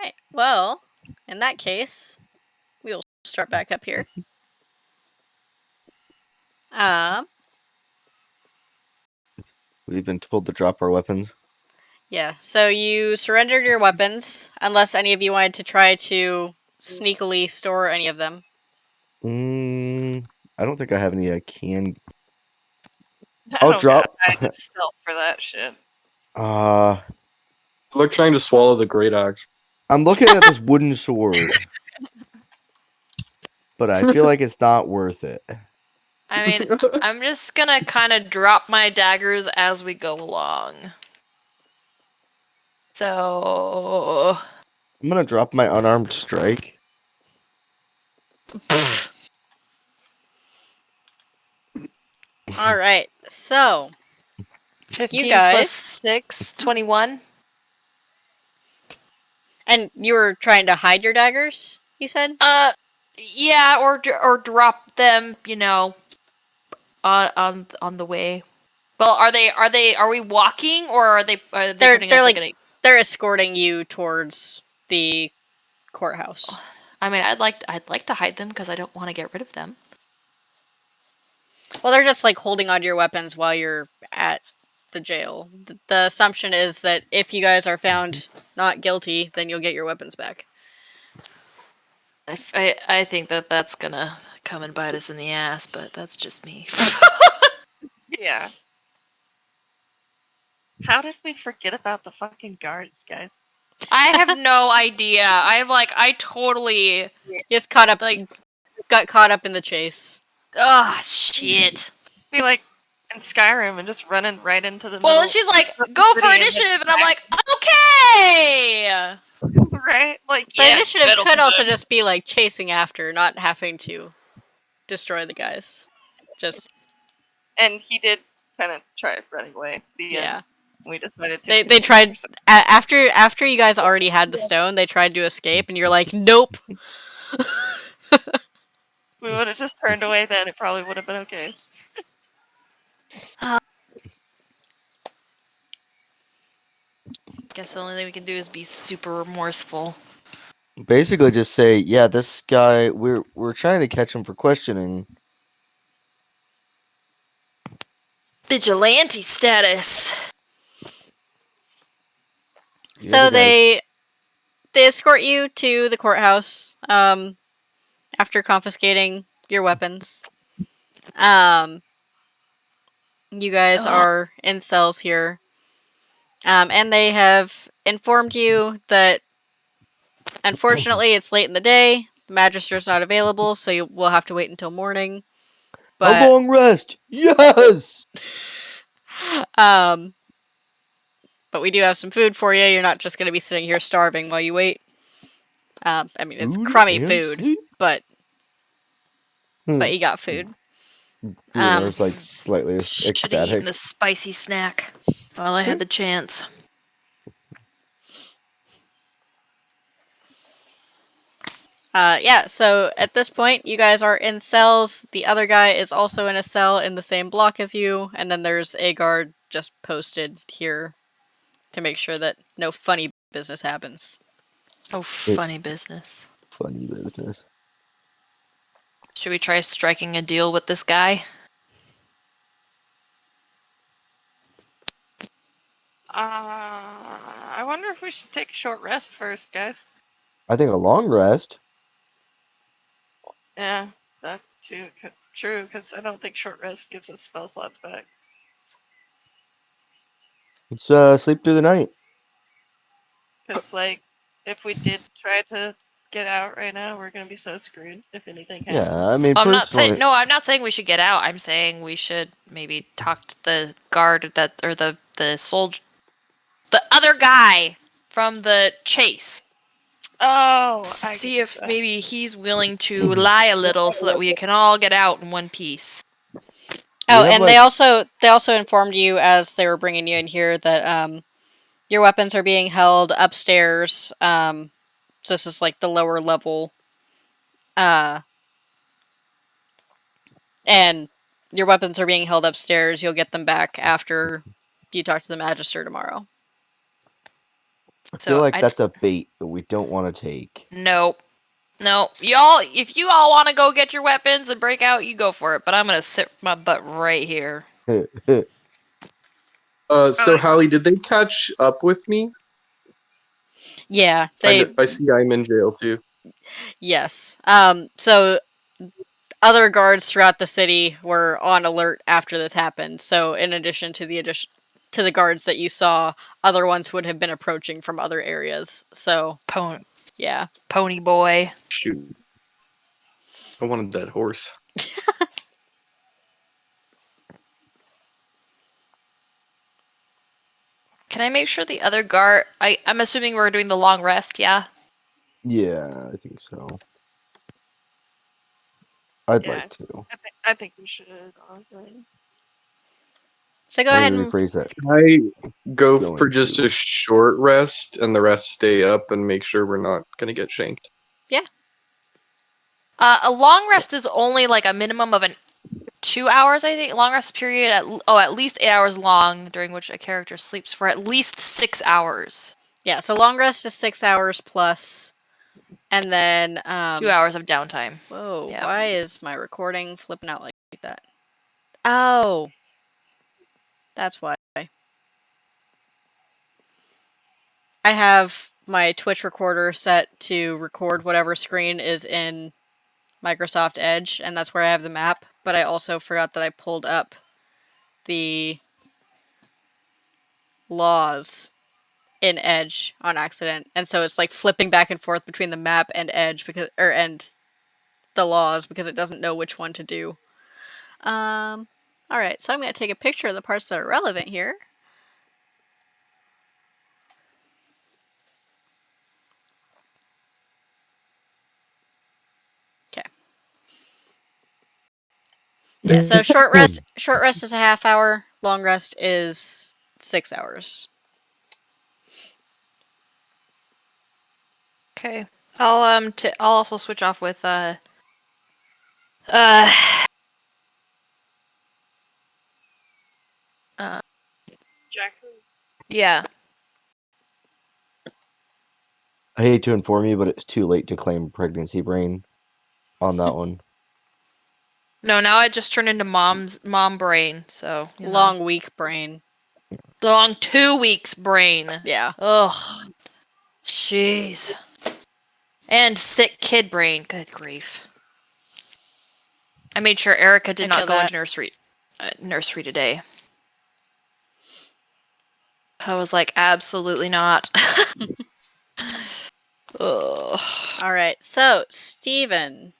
right. Well, in that case, we'll start back up here. Um, We've been told to drop our weapons. yeah. So you surrendered your weapons, unless any of you wanted to try to sneakily store any of them. I don't think I have any I can. I I'll don't got drop. kind of stealth for that shit. They're trying to swallow the great axe. I'm looking at this wooden sword, but I feel like it's not worth it. I mean, I'm just gonna kind of drop my daggers as we go along. So, I'm gonna drop my unarmed strike. All right. So 15 plus guys- 6, 21. And you were trying to hide your daggers, you said? Yeah, or drop them, on the way. Well, are we walking, or are they putting us They're like they're escorting you towards the courthouse. I mean, I'd like to hide them because I don't want to get rid of them. Well, they're just like holding onto your weapons while you're at the jail. The assumption is that if you guys are found not guilty, then you'll get your weapons back. I think that's gonna come and bite us in the ass, but that's just me. Yeah. How did we forget about the fucking guards, guys? I have no idea. I totally You just got caught up in the chase. shit. Be like in Skyrim and just running right into the Well, middle. she's like, of the go for city and then initiative, and I'm like, okay. right? Like, The yeah, initiative middle could of also the- just be like chasing after, not having to destroy the guys. Just And he did kind of try running away. The yeah. end. We decided to. They continue tried for some- after you guys already had the stone. They tried to escape, and you're like, nope. We would have just turned away then. It probably would have been okay. Guess the only thing we can do is be super remorseful. Basically, just say, yeah, this guy. We're trying to catch him for questioning. Vigilante status. The So other guys. they escort you to the courthouse. After confiscating your weapons. You guys are in cells here. And they have informed you that unfortunately it's late in the day. The magistrate's not available, so you will have to wait until morning. A But long rest. Yes. um, but we do have some food for you. You're not just going to be sitting here starving while you wait. I mean, it's Food crummy and food, sleep. but Hmm. you got food. Bruno's like slightly Should have eaten ecstatic. a spicy snack while I had the chance. Yeah, so at this point, you guys are in cells. The other guy is also in a cell in the same block as you, and then there's a guard just posted here to make sure that no funny business happens. Oh, funny business. Funny business. Should we try striking a deal with this guy? I wonder if we should take a short rest first, guys. I think a long rest. Yeah, that too. True, because I don't think short rest gives us spell slots back. Let's sleep through the night. Because, like, if we did try to get out right now, we're gonna be so screwed if anything happens. Yeah, I mean, I'm not personally, saying no. I'm not saying we should get out. I'm saying we should maybe talk to the guard or the soldier, the other guy from the chase. Oh, See if maybe he's willing to lie a little so that we can all get out in one piece. Oh, have, and like- they also informed you as they were bringing you in here that your weapons are being held upstairs. So this is like the lower level. And your weapons are being held upstairs. You'll get them back after you talk to the magister tomorrow. I feel So like that's a bait that we don't want to take. no. Y'all, if you all want to go get your weapons and break out, you go for it. But I'm gonna sit my butt right here. So Hallie, did they catch up with me? Yeah, I see I'm in jail too. yes. So other guards throughout the city were on alert after this happened. So in addition to the guards that you saw, other ones would have been approaching from other areas. So yeah. Pony boy. Shoot. I wanted that horse. Can I make sure the other guard? I'm assuming we're doing the long rest. Yeah. Yeah, I think so. I'd like to. I think we should, honestly. So go Let ahead me and rephrase that. Can I go Going for just to. a short rest and the rest stay up and make sure we're not gonna get shanked? A long rest is only like a minimum of 2 hours, I think. Long rest period at least 8 hours long, during which a character sleeps for at least 6 hours. yeah. So long rest is 6 hours plus, and then 2 hours of downtime. Whoa! Yeah. Why is my recording flipping out like that? Oh, that's why. I have my Twitch recorder set to record whatever screen is in Microsoft Edge, and that's where I have the map. But I also forgot that I pulled up the laws in Edge on accident, and so it's like flipping back and forth between the map and Edge and the laws because it doesn't know which one to do. All right, so I'm going to take a picture of the parts that are relevant here. Okay. Yeah, so short rest is a half hour, long rest is 6 hours. Okay. I'll also switch off with uh Jackson. yeah. I hate to inform you, but it's too late to claim pregnancy brain on that one. No, now I just turned into mom brain, so Long week brain. long 2 weeks brain. Yeah. Ugh. Jeez. And sick kid brain. Good grief. I made sure Erica did not go into nursery today. I was like, absolutely not. Ugh. All right, so Steven,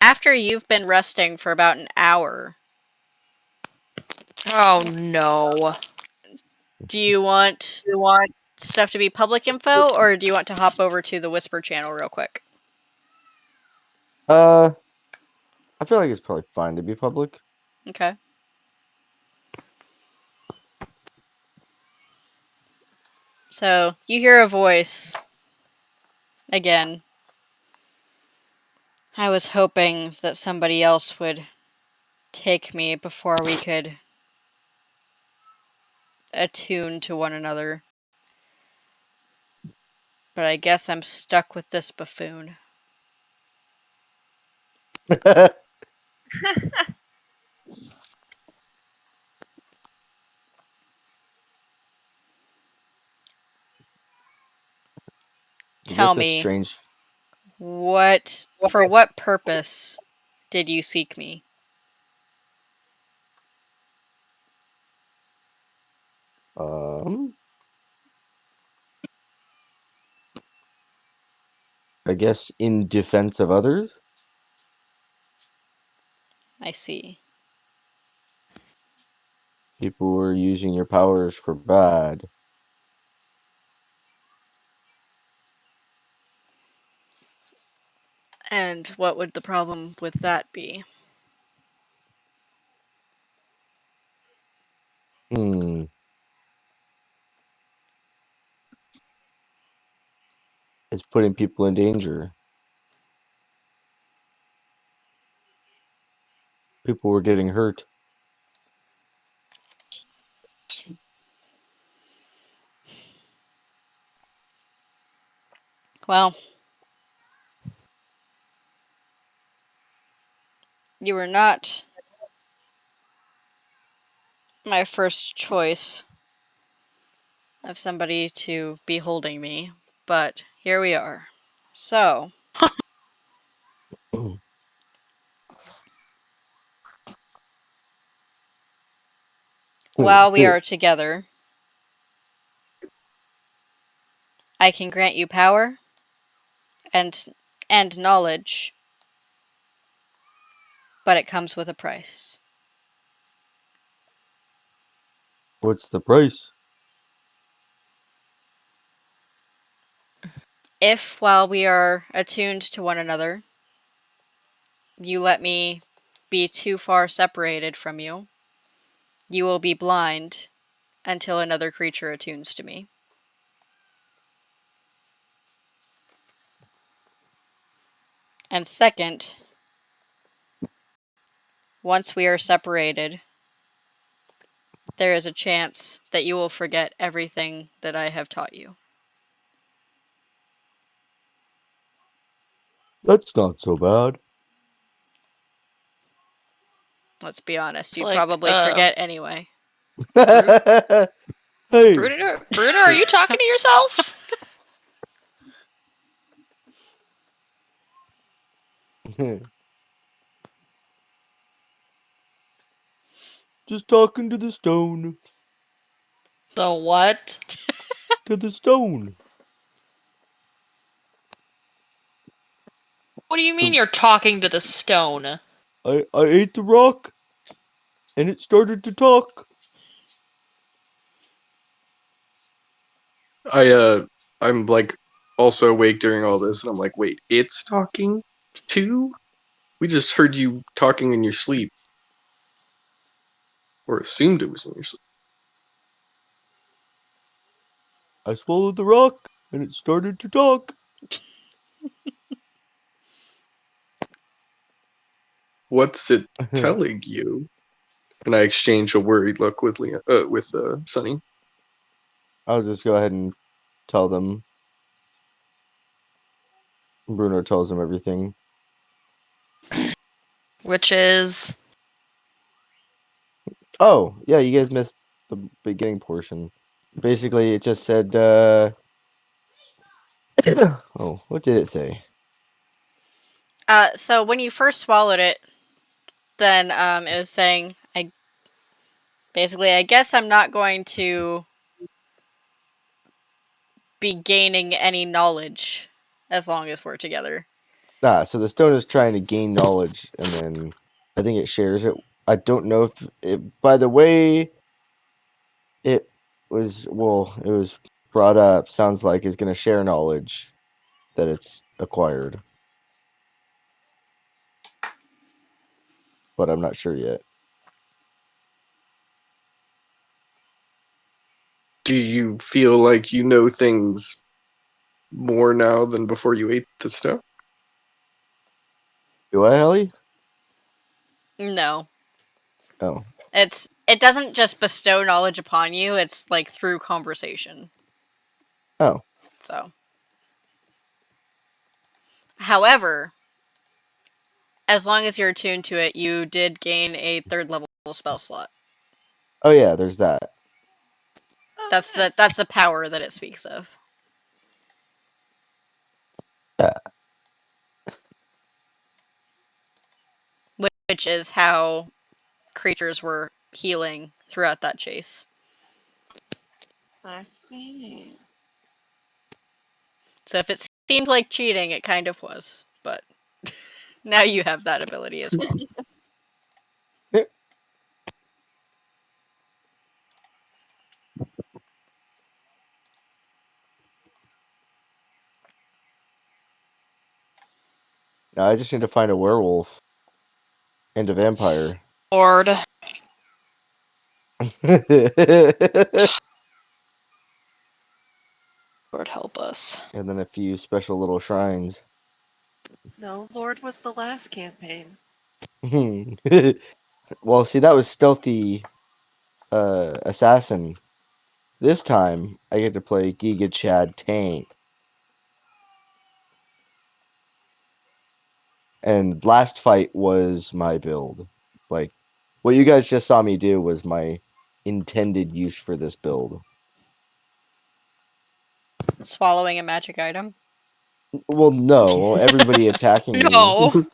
after you've been resting for about an hour, Oh no. do you want stuff to be public info, or do you want to hop over to the Whisper channel real quick? I feel like it's probably fine to be public. Okay. So you hear a voice again. I was hoping that somebody else would take me before we could attune to one another. But I guess I'm stuck with this buffoon. You Tell get this me, strange. for what purpose did you seek me? I guess in defense of others. I see. People were using your powers for bad. And what would the problem with that be? It's putting people in danger. People were getting hurt. Well, you were not my first choice of somebody to be holding me, but here we are. So, while we are together, I can grant you power and knowledge, but it comes with a price. What's the price? If, while we are attuned to one another, you let me be too far separated from you, you will be blind until another creature attunes to me. And second, once we are separated, there is a chance that you will forget everything that I have taught you. That's not so bad. Let's be honest, It's you'd like, probably forget anyway. Hey. Bruder, are you talking to yourself? Just talking to the stone. The what? To the stone. What do you mean you're talking to the stone? I ate the rock, and it started to talk. I'm like also awake during all this, and I'm like, wait, it's talking too? We just heard you talking in your sleep, or assumed it was in your sleep. I swallowed the rock, and it started to talk. What's it telling you? And I exchange a worried look with Sunny. I'll just go ahead and tell them. Bruno tells them everything. Which is... Oh, yeah, you guys missed the beginning portion. Basically, it just said, oh, what did it say? So when you first swallowed it, then it was saying, I guess I'm not going to be gaining any knowledge as long as we're together. So the stone is trying to gain knowledge, and then I think it shares it. I don't know if it, by the way it it was brought up, sounds like it's going to share knowledge that it's acquired, but I'm not sure yet. Do you feel like you know things more now than before you ate the stuff? Do I, Ellie? No. Oh. It doesn't just bestow knowledge upon you, it's like through conversation. Oh. So. However, as long as you're attuned to it, you did gain a 3rd level spell slot. Oh yeah, there's that. Oh, That's nice. that's the power that it speaks of. Yeah. Which is how creatures were healing throughout that chase. I see. So if it seemed like cheating, it kind of was. But now you have that ability as well. Now I just need to find a werewolf and a vampire. Lord. Lord help us. And then a few special little shrines. No, Lord was the last campaign. Well, see, that was stealthy assassin. This time I get to play Giga Chad tank. And last fight was my build. Like, what you guys just saw me do was my intended use for this build. Swallowing a magic item. Well, no, everybody attacking me No.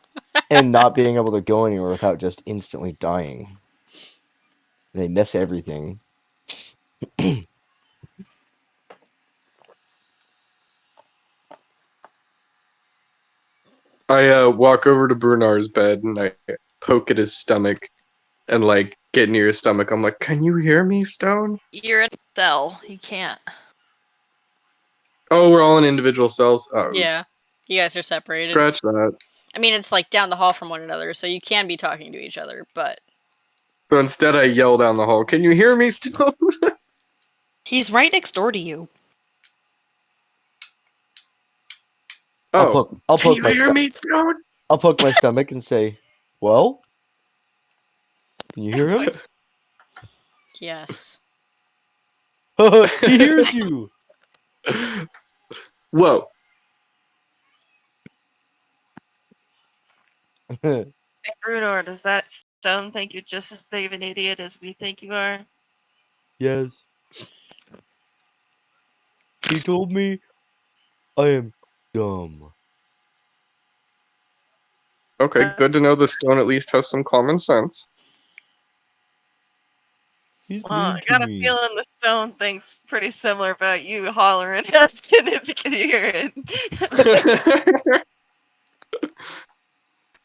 and not being able to go anywhere without just instantly dying. They miss everything. I walk over to Brunar's bed and I poke at his stomach and like get near his stomach. I'm like, "Can you hear me, Stone?" You're in a cell. You can't. Oh, we're all in individual cells. Oh, Yeah. You guys are separated. scratch that. I mean, it's like down the hall from one another, so you can be talking to each other, but So instead, I yell down the hall, "Can you hear me, Stone?" He's right next door to you. Oh, I'll can poke you my hear me, Stone? I'll poke my stomach and say, "Well, can you hear him?" yes. He hears you. Whoa. Hey, Brunor, does that stone think you're just as big of an idiot as we think you are? Yes. He told me I am dumb. Okay, good to know the Stone at least has some common sense. He's Well, I mean to got a me. feeling the stone thinks pretty similar about you hollering, asking if you can hear it.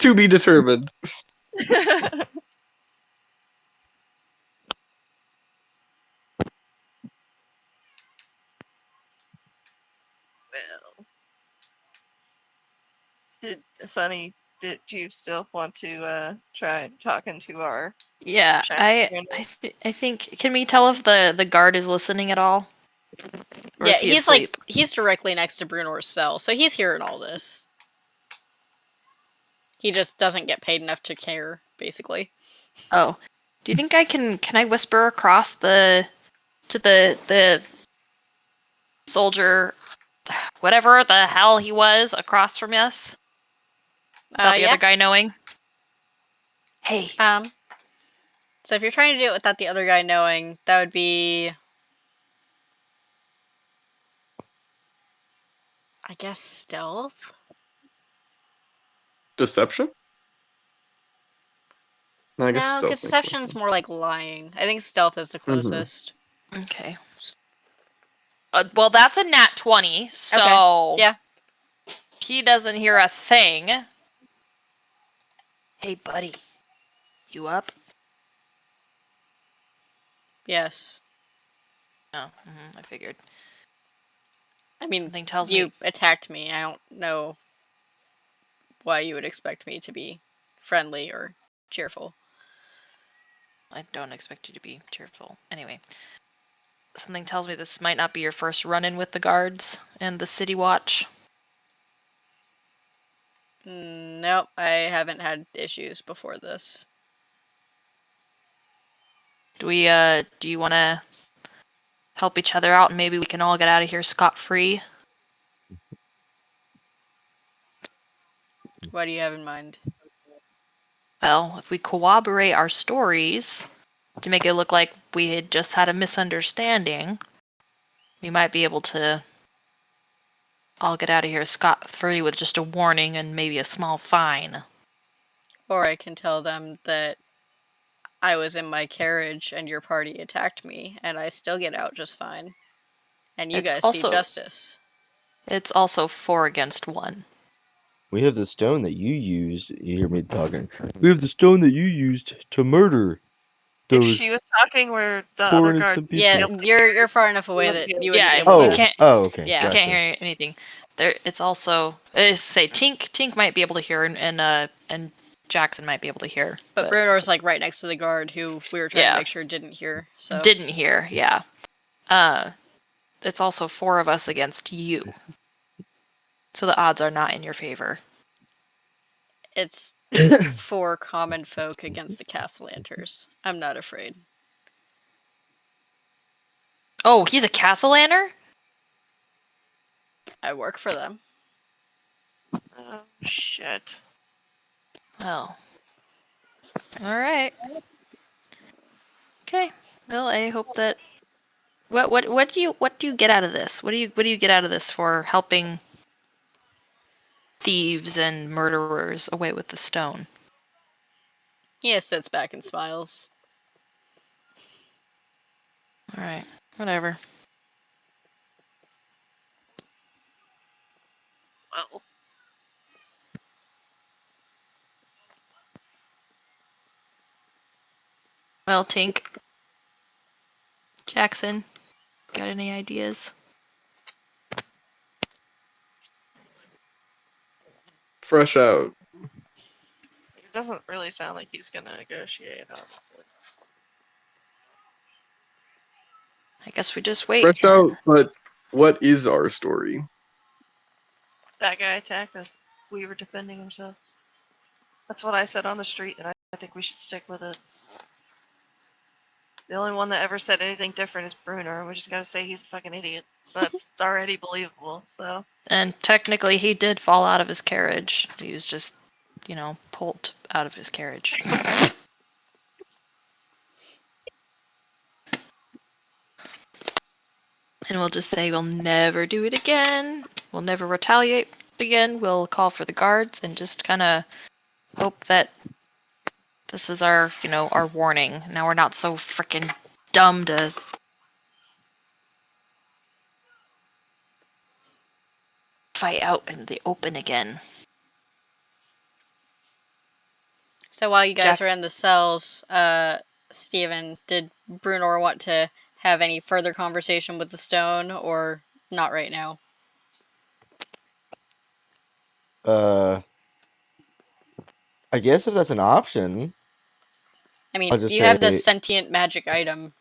To be determined. Well, Sonny, did you still want to try talking to our Yeah, shack I friend? I think. Can we tell if the guard is listening at all, or Yeah, is he he's asleep? he's directly next to Brunor's cell, so he's hearing all this. He just doesn't get paid enough to care, basically. Oh, do you think I can? Can I whisper across to the soldier, whatever the hell he was, across from us, without the Yeah. other guy knowing? Hey, So if you're trying to do it without the other guy knowing, that would be, I guess, stealth? Deception? No, I guess No, stealth because makes more deception's sense. more like lying. I think stealth is the Mhm. closest. okay. Well, that's a nat 20, so Okay. Yeah. he doesn't hear a thing. Hey, buddy, you up? Yes. Oh, I figured. I mean, Something tells you me attacked me. I don't know why you would expect me to be friendly or cheerful. I don't expect you to be cheerful. Anyway, something tells me this might not be your first run-in with the guards and the city watch. Nope, I haven't had issues before this. Do you want to help each other out and maybe we can all get out of here scot-free? What do you have in mind? Well, if we corroborate our stories to make it look like we had just had a misunderstanding, we might be able to all get out of here scot-free with just a warning and maybe a small fine. Or I can tell them that I was in my carriage and your party attacked me, and I still get out just fine. And you guys see justice. It's also 4 against 1. We have the stone that you used. You hear me talking. We have the stone that you used to murder If those she was talking where the poor other guard innocent people. Yeah, you're far enough away wouldn't that be able you to wouldn't be Yeah, able you to. can't. Okay. Yeah. You Gotcha. can't hear anything. There, it's also say Tink might be able to hear, and Jackson might be able to hear, But Brunor's like right next to the guard who we were trying to Yeah. make sure didn't hear. So didn't hear. Yeah. It's also 4 of us against you, so the odds are not in your favor. it's 4 common folk against the Castellanters. I'm not afraid. Oh, he's a Castellaner? I work for them. Oh, shit. Well. Alright. Okay. Well, I hope that what do you get out of this? What do you get out of this for helping thieves and murderers away with the stone? He just sits back and smiles. Alright. Whatever. Well, Well, Tink. Jackson, got any ideas? Fresh out. it doesn't really sound like he's gonna negotiate, honestly. I guess we just wait. Fresh out, but what is our story? That guy attacked us. We were defending ourselves. That's what I said on the street, and I think we should stick with it. The only one that ever said anything different is Bruner, and we just gotta say he's a fucking idiot. That's already believable, so. And technically, he did fall out of his carriage. He was just, pulled out of his carriage. And we'll just say we'll never do it again. We'll never retaliate again. We'll call for the guards and just kind of hope that this is our, our warning. Now we're not so freaking dumb to fight out in the open again. So while you guys Jack- are in the cells, Steven, did Brunor want to have any further conversation with the stone, or not right now? I guess if that's an option, I mean, I'll just you have this say sentient magic item.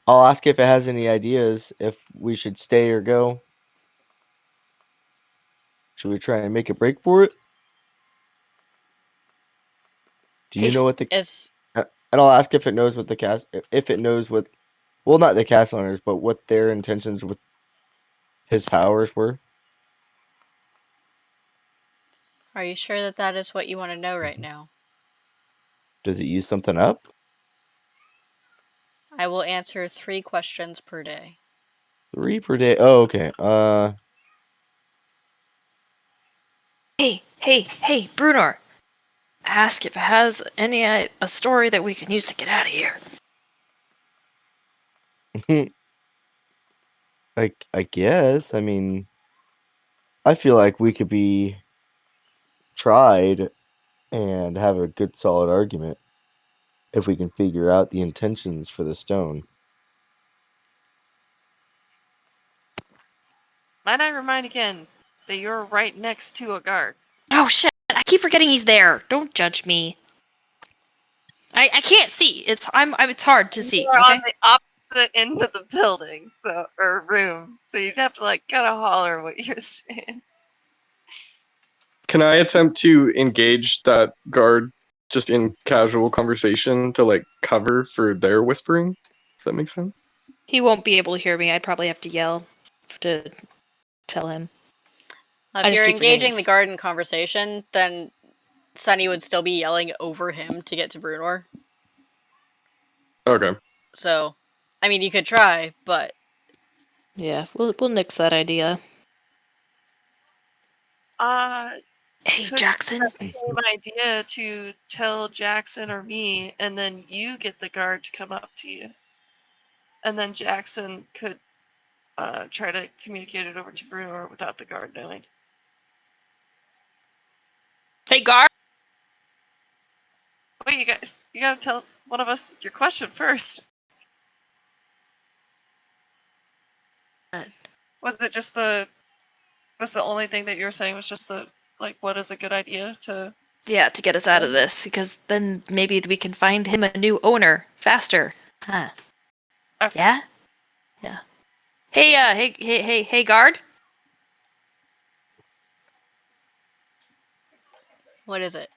I'll ask if it has any ideas if we should stay or go. Should we try and make a break for it? Do you know what the is and I'll ask if it knows what the cast if it knows what well not the cast owners but what their intentions with his powers were. Are you sure that that is what you want to know right now? Does it use something up? I will answer 3 questions per day. 3 per day. Oh, okay. Hey, Brunor. Ask if it has any a story that we can use to get out of here. I guess. I mean, I feel like we could be tried and have a good solid argument if we can figure out the intentions for the stone. Might I remind again that you're right next to a guard? Oh shit! I keep forgetting he's there. Don't judge me. I can't see. It's hard to see. You're Okay. on the opposite end of the building, or room, so you'd have to kind of holler what you're saying. Can I attempt to engage that guard just in casual conversation to cover for their whispering? Does that make sense? He won't be able to hear me. I'd probably have to yell to tell him. I If just you're keep forgetting engaging the he's- guard in conversation, then Sunny would still be yelling over him to get to Brunor. Okay. So, I mean, you could try, but Yeah, we'll nix that idea. Hey, Could Jackson. same idea to tell Jackson or me, and then you get the guard to come up to you, and then Jackson could try to communicate it over to Brewer without the guard knowing. Hey, guard. Wait, you gotta tell one of us your question first. Was it just was the only thing that you were saying was just what is a good idea to? Yeah, to get us out of this, because then maybe we can find him a new owner faster. Huh? Okay. Yeah. Yeah. Hey, hey, guard. what is it?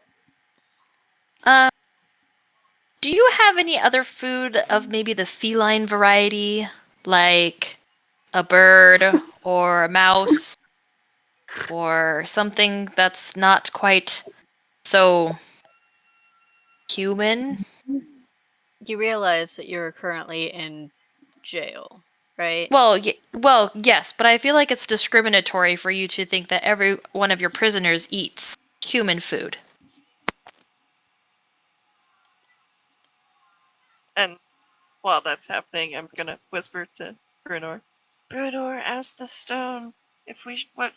Do you have any other food of maybe the feline variety, like a bird or a mouse, or something that's not quite So, human? You realize that you're currently in jail, right? Well, yes, but I feel like it's discriminatory for you to think that every one of your prisoners eats human food. And while that's happening, I'm gonna whisper to Brunor. Brunor, ask the stone if what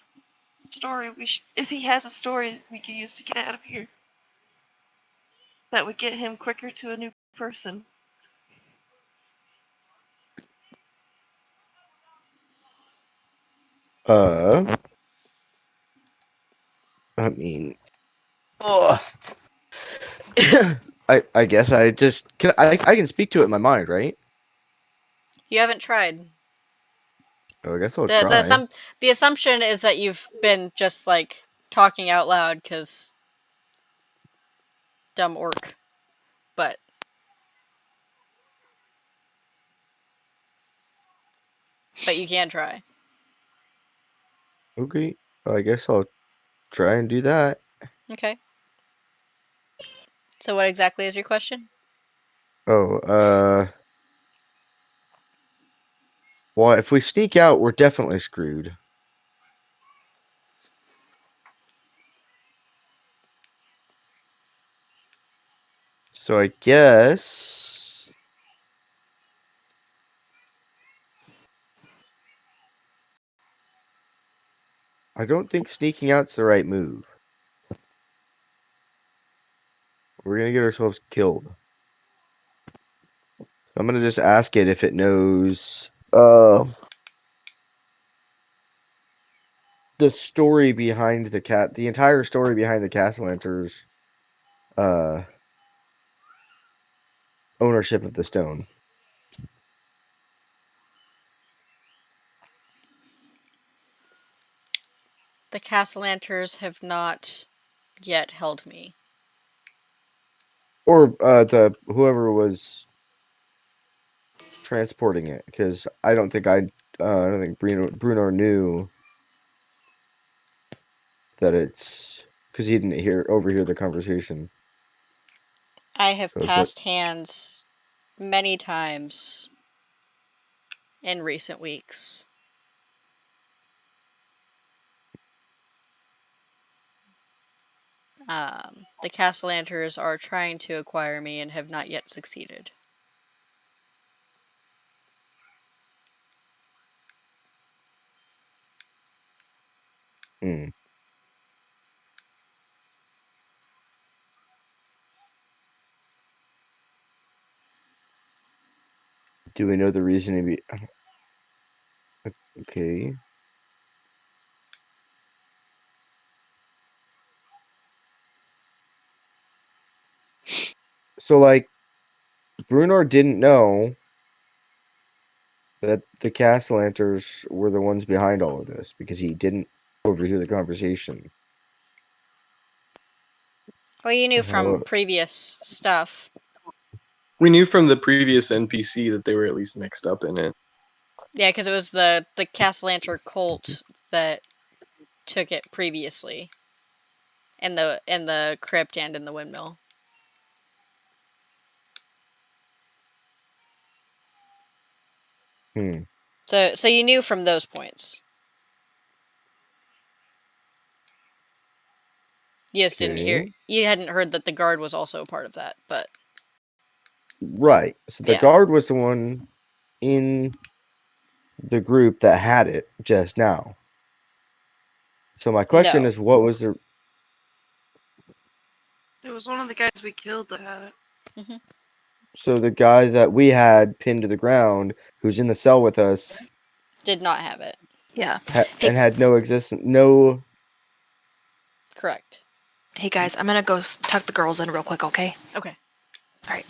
story if he has a story we can use to get out of here. That would get him quicker to a new person. I mean, ugh. I guess I just can I can speak to it in my mind, right? You haven't tried. Oh, I guess I'll The try. the assumption is that you've been just like talking out loud because dumb orc, but you can try. Okay, I guess I'll try and do that. Okay. So what exactly is your question? Oh, well, if we sneak out, we're definitely screwed. So I guess I don't think sneaking out's the right move. We're gonna get ourselves killed. I'm gonna just ask it if it knows the story behind the entire story behind the Castellanter's ownership of the stone. The Castellanters have not yet held me. Or the whoever was transporting it, because I don't think Bruno knew that it's because he didn't overhear the conversation. I have But passed hands many times in recent weeks. The Castellanters are trying to acquire me and have not yet succeeded. hmm. Do we know the reason to be okay? So like Bruno didn't know that the Castellanters were the ones behind all of this because he didn't overhear the conversation. Well, you knew from How, previous stuff. We knew from the previous NPC that they were at least mixed up in it. Yeah, because it was the Castellanter cult that took it previously in the crypt and in the windmill. hmm. So you knew from those points. You just didn't hear. Okay. You hadn't heard that the guard was also a part of that, but Right. So the yeah. guard was the one in the group that had it just now. So my question No. is, what was the It was one of the guys we killed that had it. Hmm. so the guy that we had pinned to the ground, who's in the cell with us, Did not have it. Yeah. and Hey, had no existence, no. Correct. hey guys, I'm gonna go tuck the girls in real quick, okay? Okay. All right.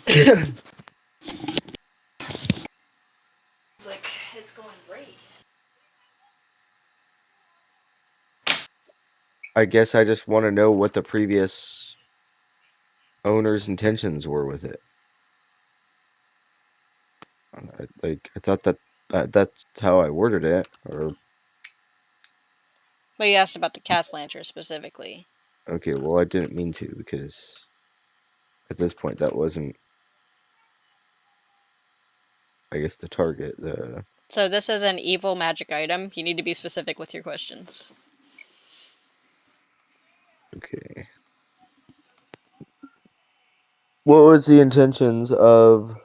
It's like, it's going great. I guess I just want to know what the previous owner's intentions were with it. I thought that that's how I worded it, or But you asked about the Castellanter specifically. Okay, well, I didn't mean to because at this point that wasn't, I guess, the target. So this is an evil magic item. You need to be specific with your questions. Okay. What was the intentions of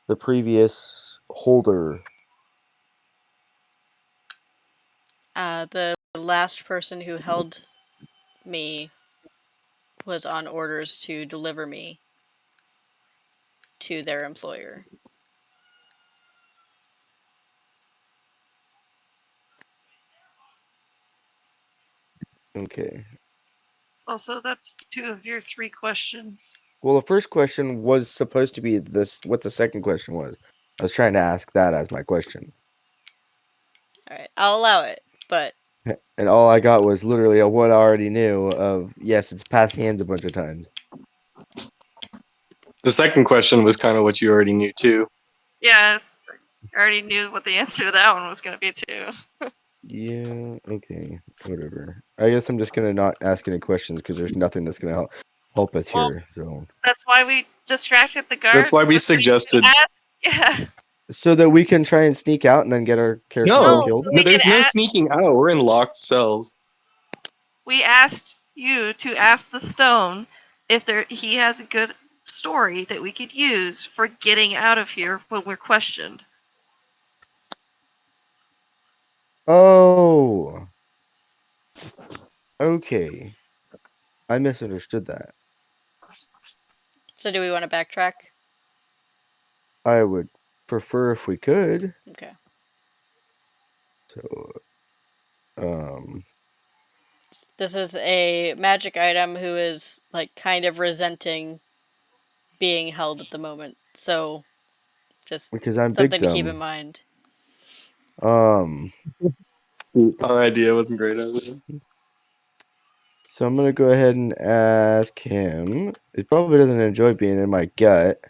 the previous holder? The last person who held me was on orders to deliver me to their employer. Okay. Also, that's 2 of your 3 questions. Well, the first question was supposed to be this. What the second question was. I was trying to ask that as my question. Alright, I'll allow it, but And all I got was literally a what I already knew of, yes, it's passed hands a bunch of times. The second question was kind of what you already knew too. Yes, I already knew what the answer to that one was going to be too. Yeah, okay, whatever. I guess I'm just gonna not ask any questions because there's nothing that's gonna help us Well, here. that's why we distracted the guard. That's why we with what you suggested. asked. Yeah. So that we can try and sneak out and then get our characters No, No, killed. so no, we can there's no ask. sneaking out. We're in locked cells. We asked you to ask the stone if he has a good story that we could use for getting out of here when we're questioned. Oh, okay. I misunderstood that. so do we want to backtrack? I would prefer if we could. Okay. So, um, This is a magic item who is like kind of resenting being held at the moment. So just because I'm big something to keep in dumb. mind. Um, Our idea wasn't great either. so I'm gonna go ahead and ask him. He probably doesn't enjoy being in my gut.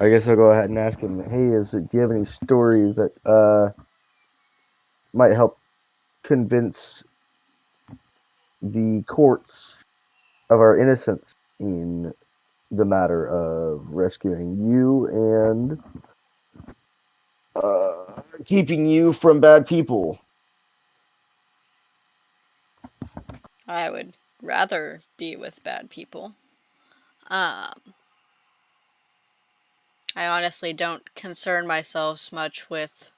I guess I'll go ahead and ask him. Hey, do you have any stories that might help convince the courts of our innocence in the matter of rescuing you and keeping you from bad people? I would rather be with bad people. Um, I honestly don't concern myself much with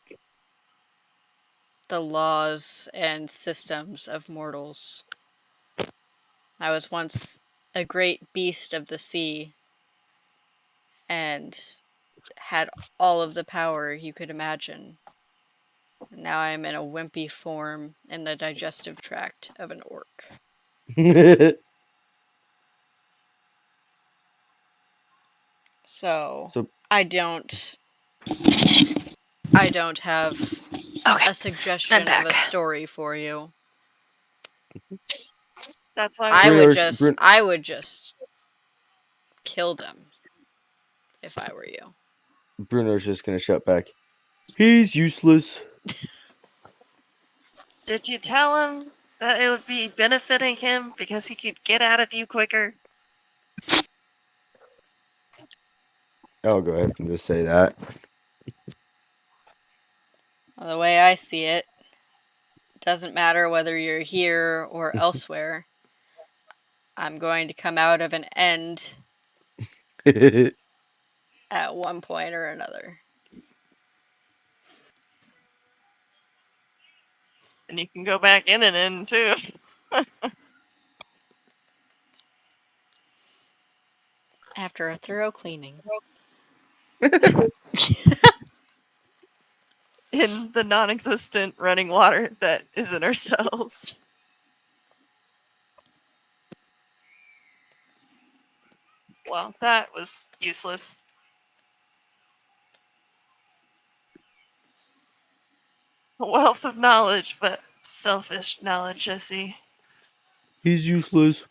the laws and systems of mortals. I was once a great beast of the sea and had all of the power you could imagine. Now I am in a wimpy form in the digestive tract of an orc. So So I don't have Okay, a I'm suggestion of back. a story for you. That's why I we would Bruno, just kill them if I were you. Bruno's just gonna shout back. He's useless. Did you tell him that it would be benefiting him because he could get out of you quicker? I'll go ahead and just say that. Well, the way I see it, doesn't matter whether you're here or elsewhere. I'm going to come out of an end at one point or another. And you can go back in and in too. After a thorough cleaning. In the non existent running water that is in our cells. Well, that was useless. A wealth of knowledge, but selfish knowledge, I see. He's useless.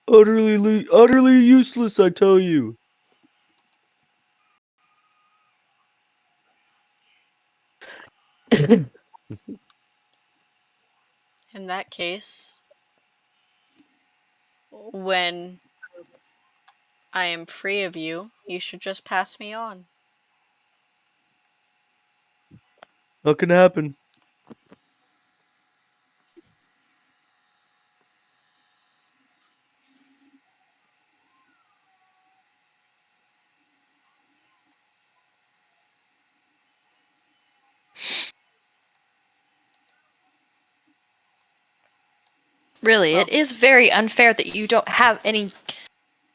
Utterly useless, I tell you. In that case, when I am free of you, you should just pass me on. What can happen? Really, Well- it is very unfair that you don't have any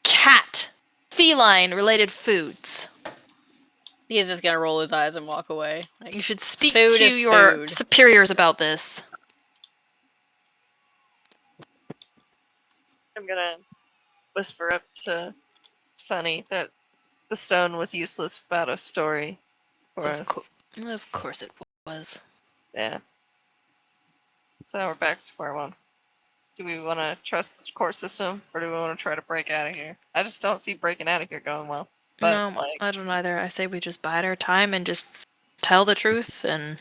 cat, feline-related foods. He's just gonna roll his eyes and walk away. Like, You should speak food to is your food. superiors about this. I'm gonna whisper up to Sunny that the stone was useless without a story for us. Of course it was. Yeah. So now we're back to square one. Do we want to trust the court system, or do we want to try to break out of here? I just don't see breaking out of here going well. But No, like, I don't either. I say we just bide our time and just tell the truth, and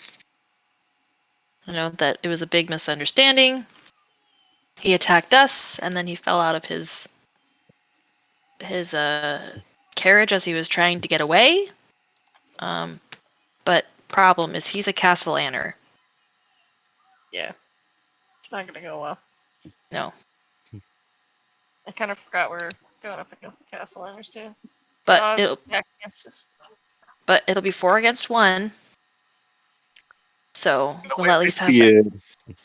that it was a big misunderstanding. He attacked us, and then he fell out of his carriage as he was trying to get away. But problem is he's a Castellaner. yeah, it's not gonna go well. No, I kind of forgot we're going up against the Castellaners too. but Odds it'll stacked against us. be 4 against 1. So The we'll way at I least see it,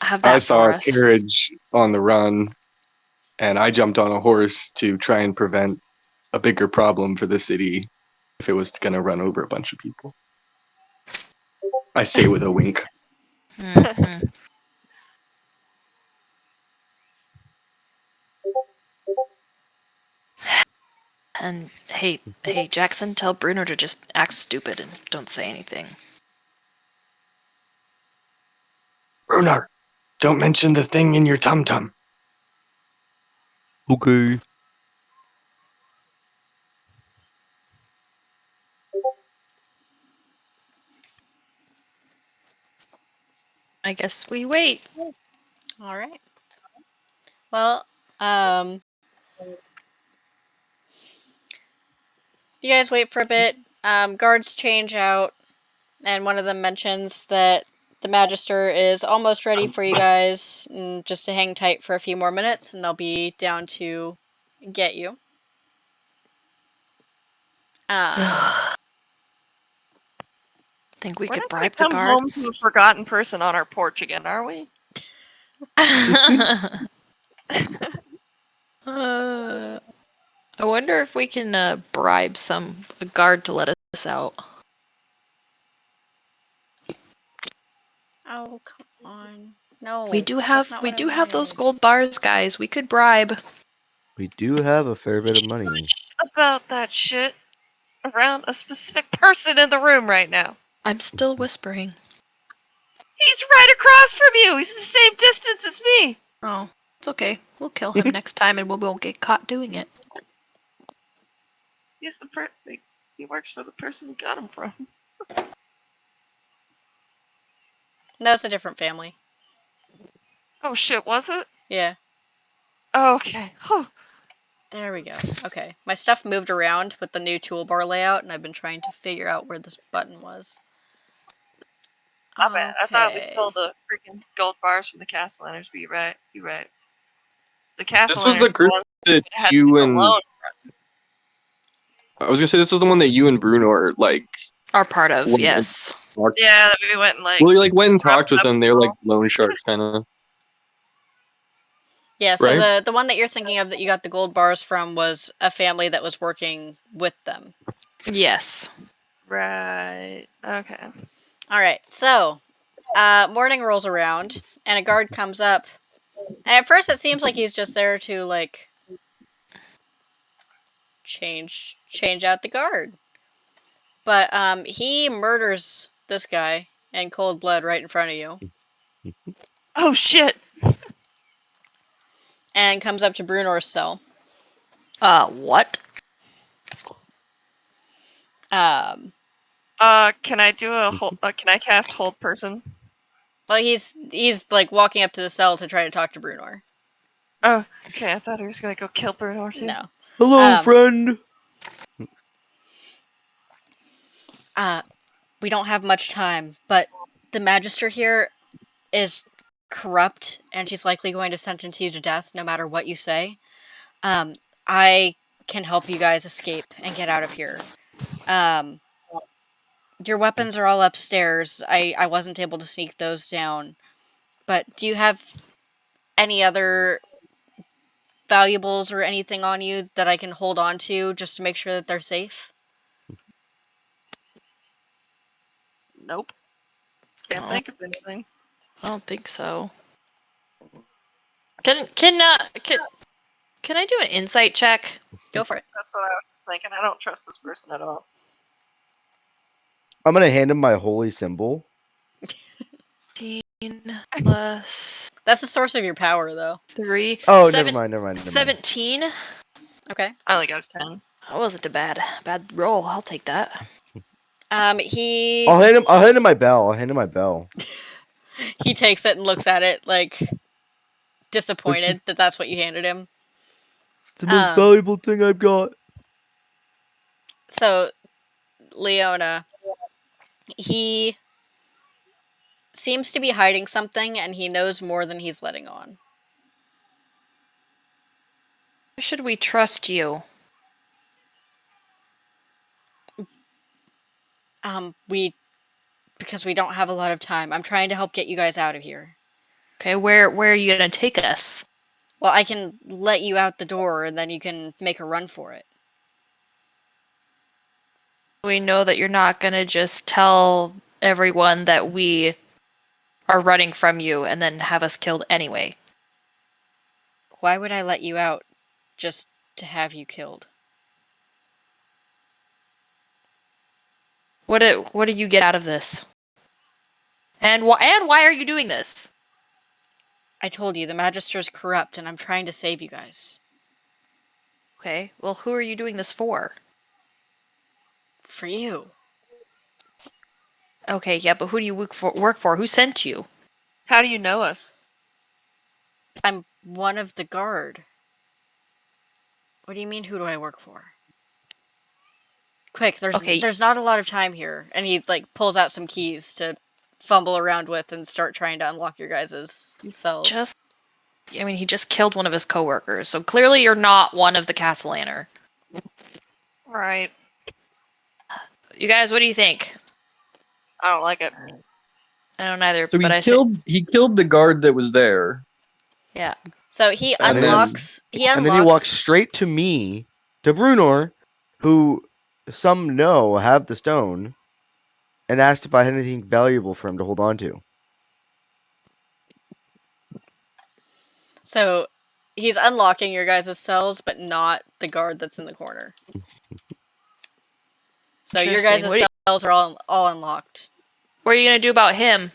have I that saw for a us. carriage on the run, and I jumped on a horse to try and prevent a bigger problem for the city if it was going to run over a bunch of people. I say with a wink. Mhm. And hey, Jackson, tell Bruno to just act stupid and don't say anything. Brunar, don't mention the thing in your tum-tum. Okay. I guess we wait. All right. Well, you guys wait for a bit. Guards change out, and one of them mentions that the Magister is almost ready for you guys, and just to hang tight for a few more minutes, and they'll be down to get you. Think we We're could not gonna bribe the come home to guards? a forgotten person on our porch again, are we? I wonder if we can bribe a guard to let us out. Oh, come on. No. We do that's have not we what I do have those wanted. gold bars, guys. We could bribe. We do have a fair bit of money. About that shit around a specific person in the room right now. I'm still whispering. He's right across from you. He's the same distance as me. Oh, it's okay. We'll kill him next time, and we won't get caught doing it. He's he works for the person we got him from. No, it's a different family. Oh shit, was it? Yeah. Oh, okay. Huh. There we go. Okay. My stuff moved around with the new toolbar layout, and I've been trying to figure out where this button was. My bad. I thought we Okay. stole the freaking gold bars from the Castellaners, but you're right. You're right. The This was the Castellaners group one that had you the and loan. I was gonna say this is the one that you and Bruno are like. Are part of, Well, yes. Yeah, that we went and Well, you like went and talked with up them. the They're like wall. loan sharks, kind of. Yeah, so Right? the one that you're thinking of that you got the gold bars from was a family that was working with them. Yes. Right. Okay. All right. So, morning rolls around and a guard comes up. And at first it seems like he's just there to like change out the guard. But he murders this guy in cold blood right in front of you Oh shit. and comes up to Brunor's cell. What? Um Can I do a hold? Can I cast hold person? Well, he's like walking up to the cell to try to talk to Brunor. Oh, okay. I thought he was gonna go kill Bruno too. No. Hello, friend. We don't have much time, but the Magister here is corrupt, and she's likely going to sentence you to death no matter what you say. I can help you guys escape and get out of here. Your weapons are all upstairs. I wasn't able to sneak those down. But do you have any other valuables or anything on you that I can hold on to just to make sure that they're safe? Nope. Can't No. think of anything. I don't think so. Can I do an insight check? Go for it. That's what I was thinking. I don't trust this person at all. I'm gonna hand him my holy symbol. 15 plus That's the source of your power, though. 3. Oh, never mind. 17. Okay. I only got a 10. That wasn't a bad roll. I'll take that. He I'll hand him my bell. he takes it and looks at it like disappointed that that's what you handed him. It's the most Um, valuable thing I've got. So, Leona, he seems to be hiding something, and he knows more than he's letting on. Why should we trust you? Because we don't have a lot of time. I'm trying to help get you guys out of here. Okay, where are you gonna take us? Well, I can let you out the door, and then you can make a run for it. We know that you're not gonna just tell everyone that we are running from you and then have us killed anyway. Why would I let you out just to have you killed? What do you get out of this? And why are you doing this? I told you, the Magister's corrupt, and I'm trying to save you guys. Okay, well, who are you doing this for? For you. Okay, yeah, but who do you work for? Who sent you? How do you know us? I'm one of the guard. What do you mean, who do I work for? Quick, Okay, there's not a lot of time here. And he, like, pulls out some keys to fumble around with and start trying to unlock your guys' cells. he just killed one of his coworkers, so clearly you're not one of the Castellaner. Right. You guys, what do you think? I don't like it. I don't either, So but he killed the guard that was there. Yeah. So he And then- unlocks... And then he walks straight to me, to Brunor, who some know have the stone, and asked if I had anything valuable for him to hold on to. So he's unlocking your guys' cells, but not the guard that's in the corner. So your guys' Interesting. cells are all unlocked. What are you gonna do about him?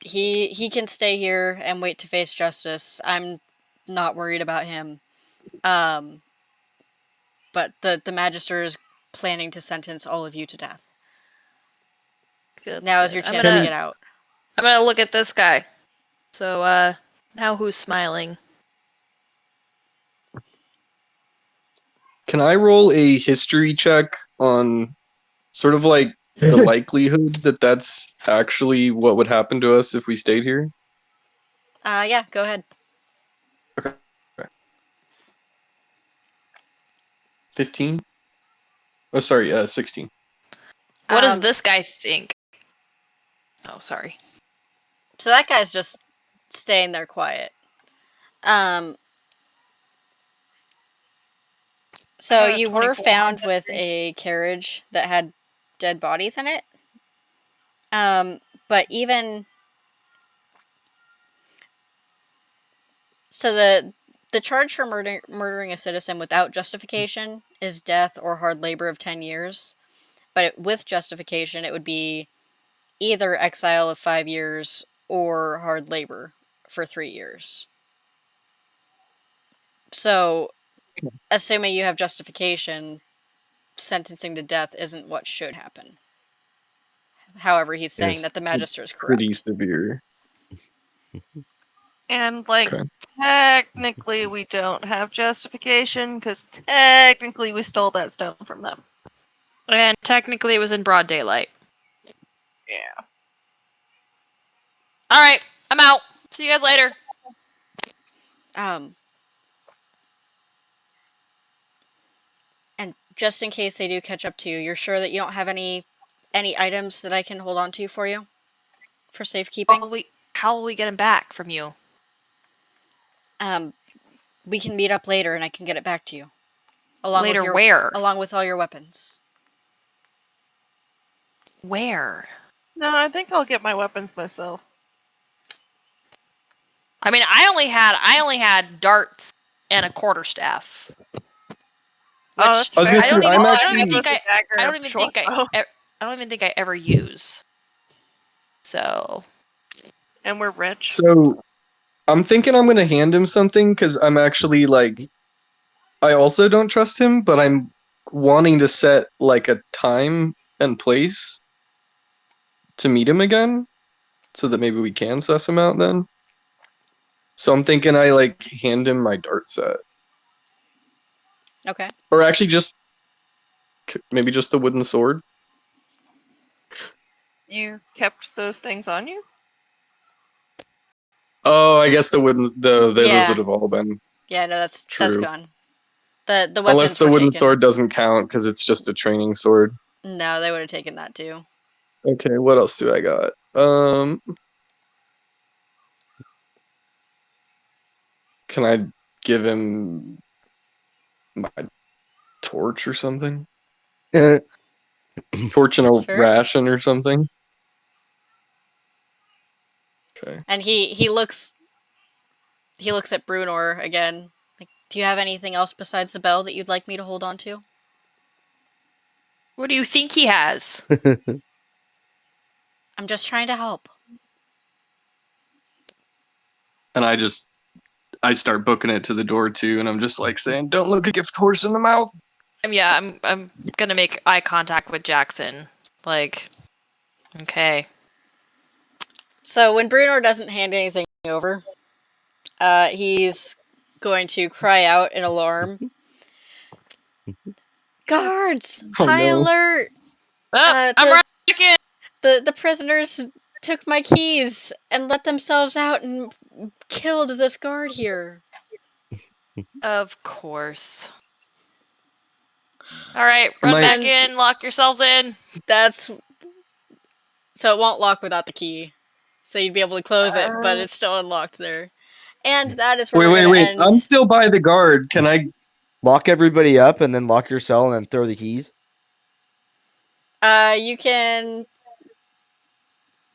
He can stay here and wait to face justice. I'm not worried about him. But the Magister is planning to sentence all of you to death. Now is your chance to get out. I'm gonna look at this guy. So, now who's smiling? Can I roll a history check on sort of like the likelihood that that's actually what would happen to us if we stayed here? Yeah, go ahead. Okay. 15? Oh, sorry, 16. What does this guy think? Oh, sorry. So that guy's just staying there quiet. So you were found with a carriage that had dead bodies in it. But even so, the charge for murdering a citizen without justification is death or hard labor of 10 years. But with justification, it would be either exile of 5 years or hard labor for 3 years. So, assuming you have justification, sentencing to death isn't what should happen. However, he's saying Yes. that the Magister is correct. Pretty severe. And, like, Okay. technically we don't have justification, because technically we stole that stone from them. And technically, it was in broad daylight. Yeah. All right, I'm out. See you guys later. And just in case they do catch up to you, you're sure that you don't have any items that I can hold on to for you for safekeeping? How will we get him back from you? We can meet up later, and I can get it back to you. Along Later with your, where? Along with all your weapons. Where? No, I think I'll get my weapons myself. I mean, I only had darts and a quarterstaff. Which Oh, that's I was gonna fair. say, I'm I actually- don't even think I ever use. So. And we're rich. So I'm thinking I'm gonna hand him something because I'm actually like, I also don't trust him, but I'm wanting to set like a time and place to meet him again, so that maybe we can suss him out then. So I'm thinking I like hand him my dart set, Okay. or actually just maybe just the wooden sword. You kept those things on you? Oh, I guess those Yeah. would have all been Yeah, no, that's true. gone. The weapons Unless the were wooden taken. sword doesn't count because it's just a training sword. No, they would have taken that too. Okay, what else do I got? Can I give him my torch or something? Torch and a Sure. ration or something? Okay. And he looks at Brunor again. Like, do you have anything else besides the bell that you'd like me to hold on to? What do you think he has? I'm just trying to help. And I start booking it to the door too, and I'm just like saying, "Don't look a gift horse in the mouth." I'm gonna make eye contact with Jackson. Like, okay. So when Brunor doesn't hand anything over, he's going to cry out in alarm. Guards! Oh High no. alert! I'm The right back in. the prisoners took my keys and let themselves out and killed this guard here. Of course. All right, Am run I- back in. Lock yourselves in. That's so it won't lock without the key. So you'd be able to close it, but it's still unlocked there. And that is where we're gonna Wait. end. I'm still by the guard. Can I? Lock everybody up and then lock your cell and then throw the keys. You can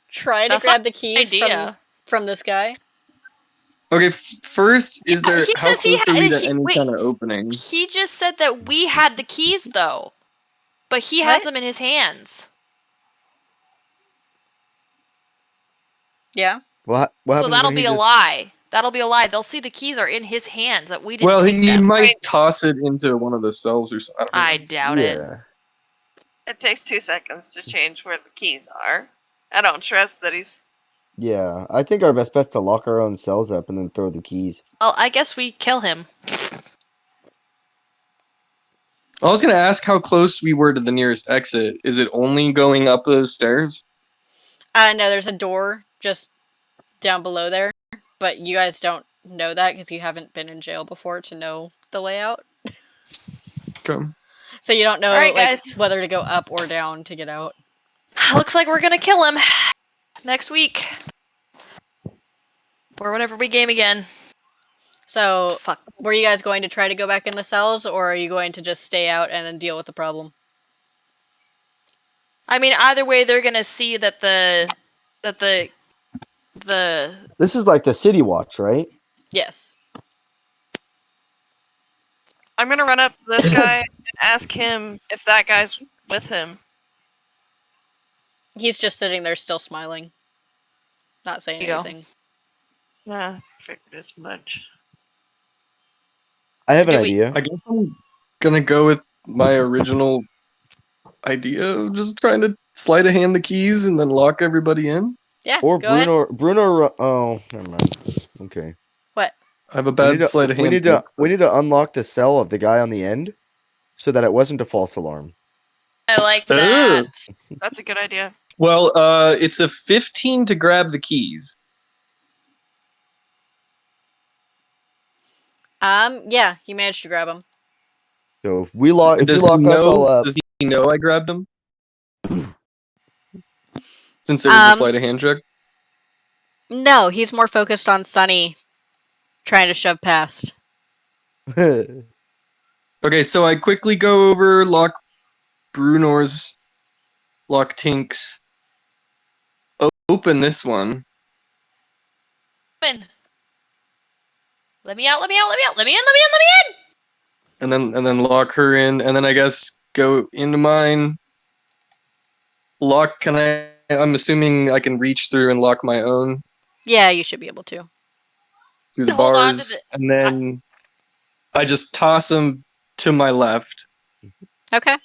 try to That's grab the keys idea. from this guy. Okay. First, is Yeah, there? he How says he close are we to he- any wait. kind of opening? He just said that we had the keys though, but he has What? them in his hands. Yeah. What So happens that'll when he be a just... lie. That'll be a lie. They'll see the keys are in his hands that we didn't Well, take he them. might toss it into one of the cells or something. I doubt it. Yeah. It takes 2 seconds to change where the keys are. I don't trust that he's... Yeah. I think our best bet's to lock our own cells up and then throw the keys. Well, I guess we kill him. I was gonna ask how close we were to the nearest exit. Is it only going up those stairs? No, there's a door just down below there, but you guys don't know that because you haven't been in jail before to know the layout. Okay. So you don't know All right, guys. whether to go up or down to get out. Looks like we're gonna kill him next week. Or whenever we game again. So, Fuck. were you guys going to try to go back in the cells, or are you going to just stay out and then deal with the problem? I mean, either way, they're gonna see that the This is like the city watch, right? Yes. I'm gonna run up to this guy and ask him if that guy's with him. He's just sitting there still smiling. Not saying There you go. anything. Nah, figured as much. I have an Do we- idea. I guess I'm gonna go with my original idea of just trying to sleight of hand the keys and then lock everybody in? Yeah, Or go ahead. Bruno. Oh, never mind. Okay. What? I have a bad sleight of hand. We need to unlock the cell of the guy on the end, so that it wasn't a false alarm. I like Oh. that. That's a good idea. Well, it's a 15 to grab the keys. Yeah, you managed to grab him. So if we lock, And if you lock us all up, does he know I grabbed him? Since it was a sleight of hand check? No, he's more focused on Sunny trying to shove past. Okay, so I quickly go over, lock Brunor's, lock Tink's, open this one. Come in. Let me out, let me out, let me out, let me in, let me in, let me in! And then lock her in, and then I guess go into mine. Lock, I'm assuming I can reach through and lock my own Yeah, you should be able to. through the Hold on to bars, and then I just toss him to my left, Okay.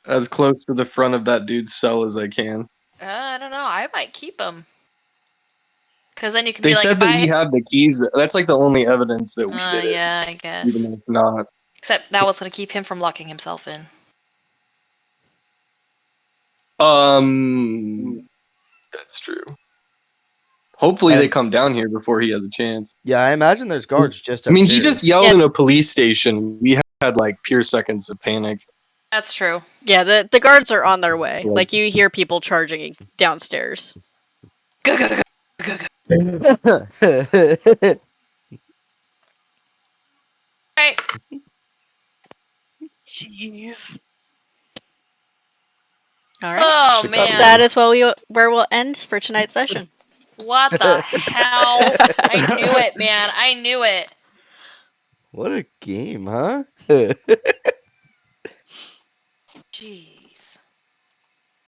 as close to the front of that dude's cell as I can. I don't know. I might keep him. Because then you can They be like, said if that I... we have the keys. That's like the only evidence that we did it, yeah, I even guess. though it's not. Except that was going to keep him from locking himself in. That's true. Hopefully they come down here before he has a chance. yeah, I imagine there's guards just I mean, upstairs. he just yelled Yeah. in a police station. We had like pure seconds of panic. That's true. Yeah, the guards are on their way. Like- Like, you hear people charging downstairs. Go, go, go, go, go, go. Right. Jeez. All right. Oh, Chicago. man. That is where we'll end for tonight's session. What the hell? I knew it, man. I knew it. What a game, huh? Gee.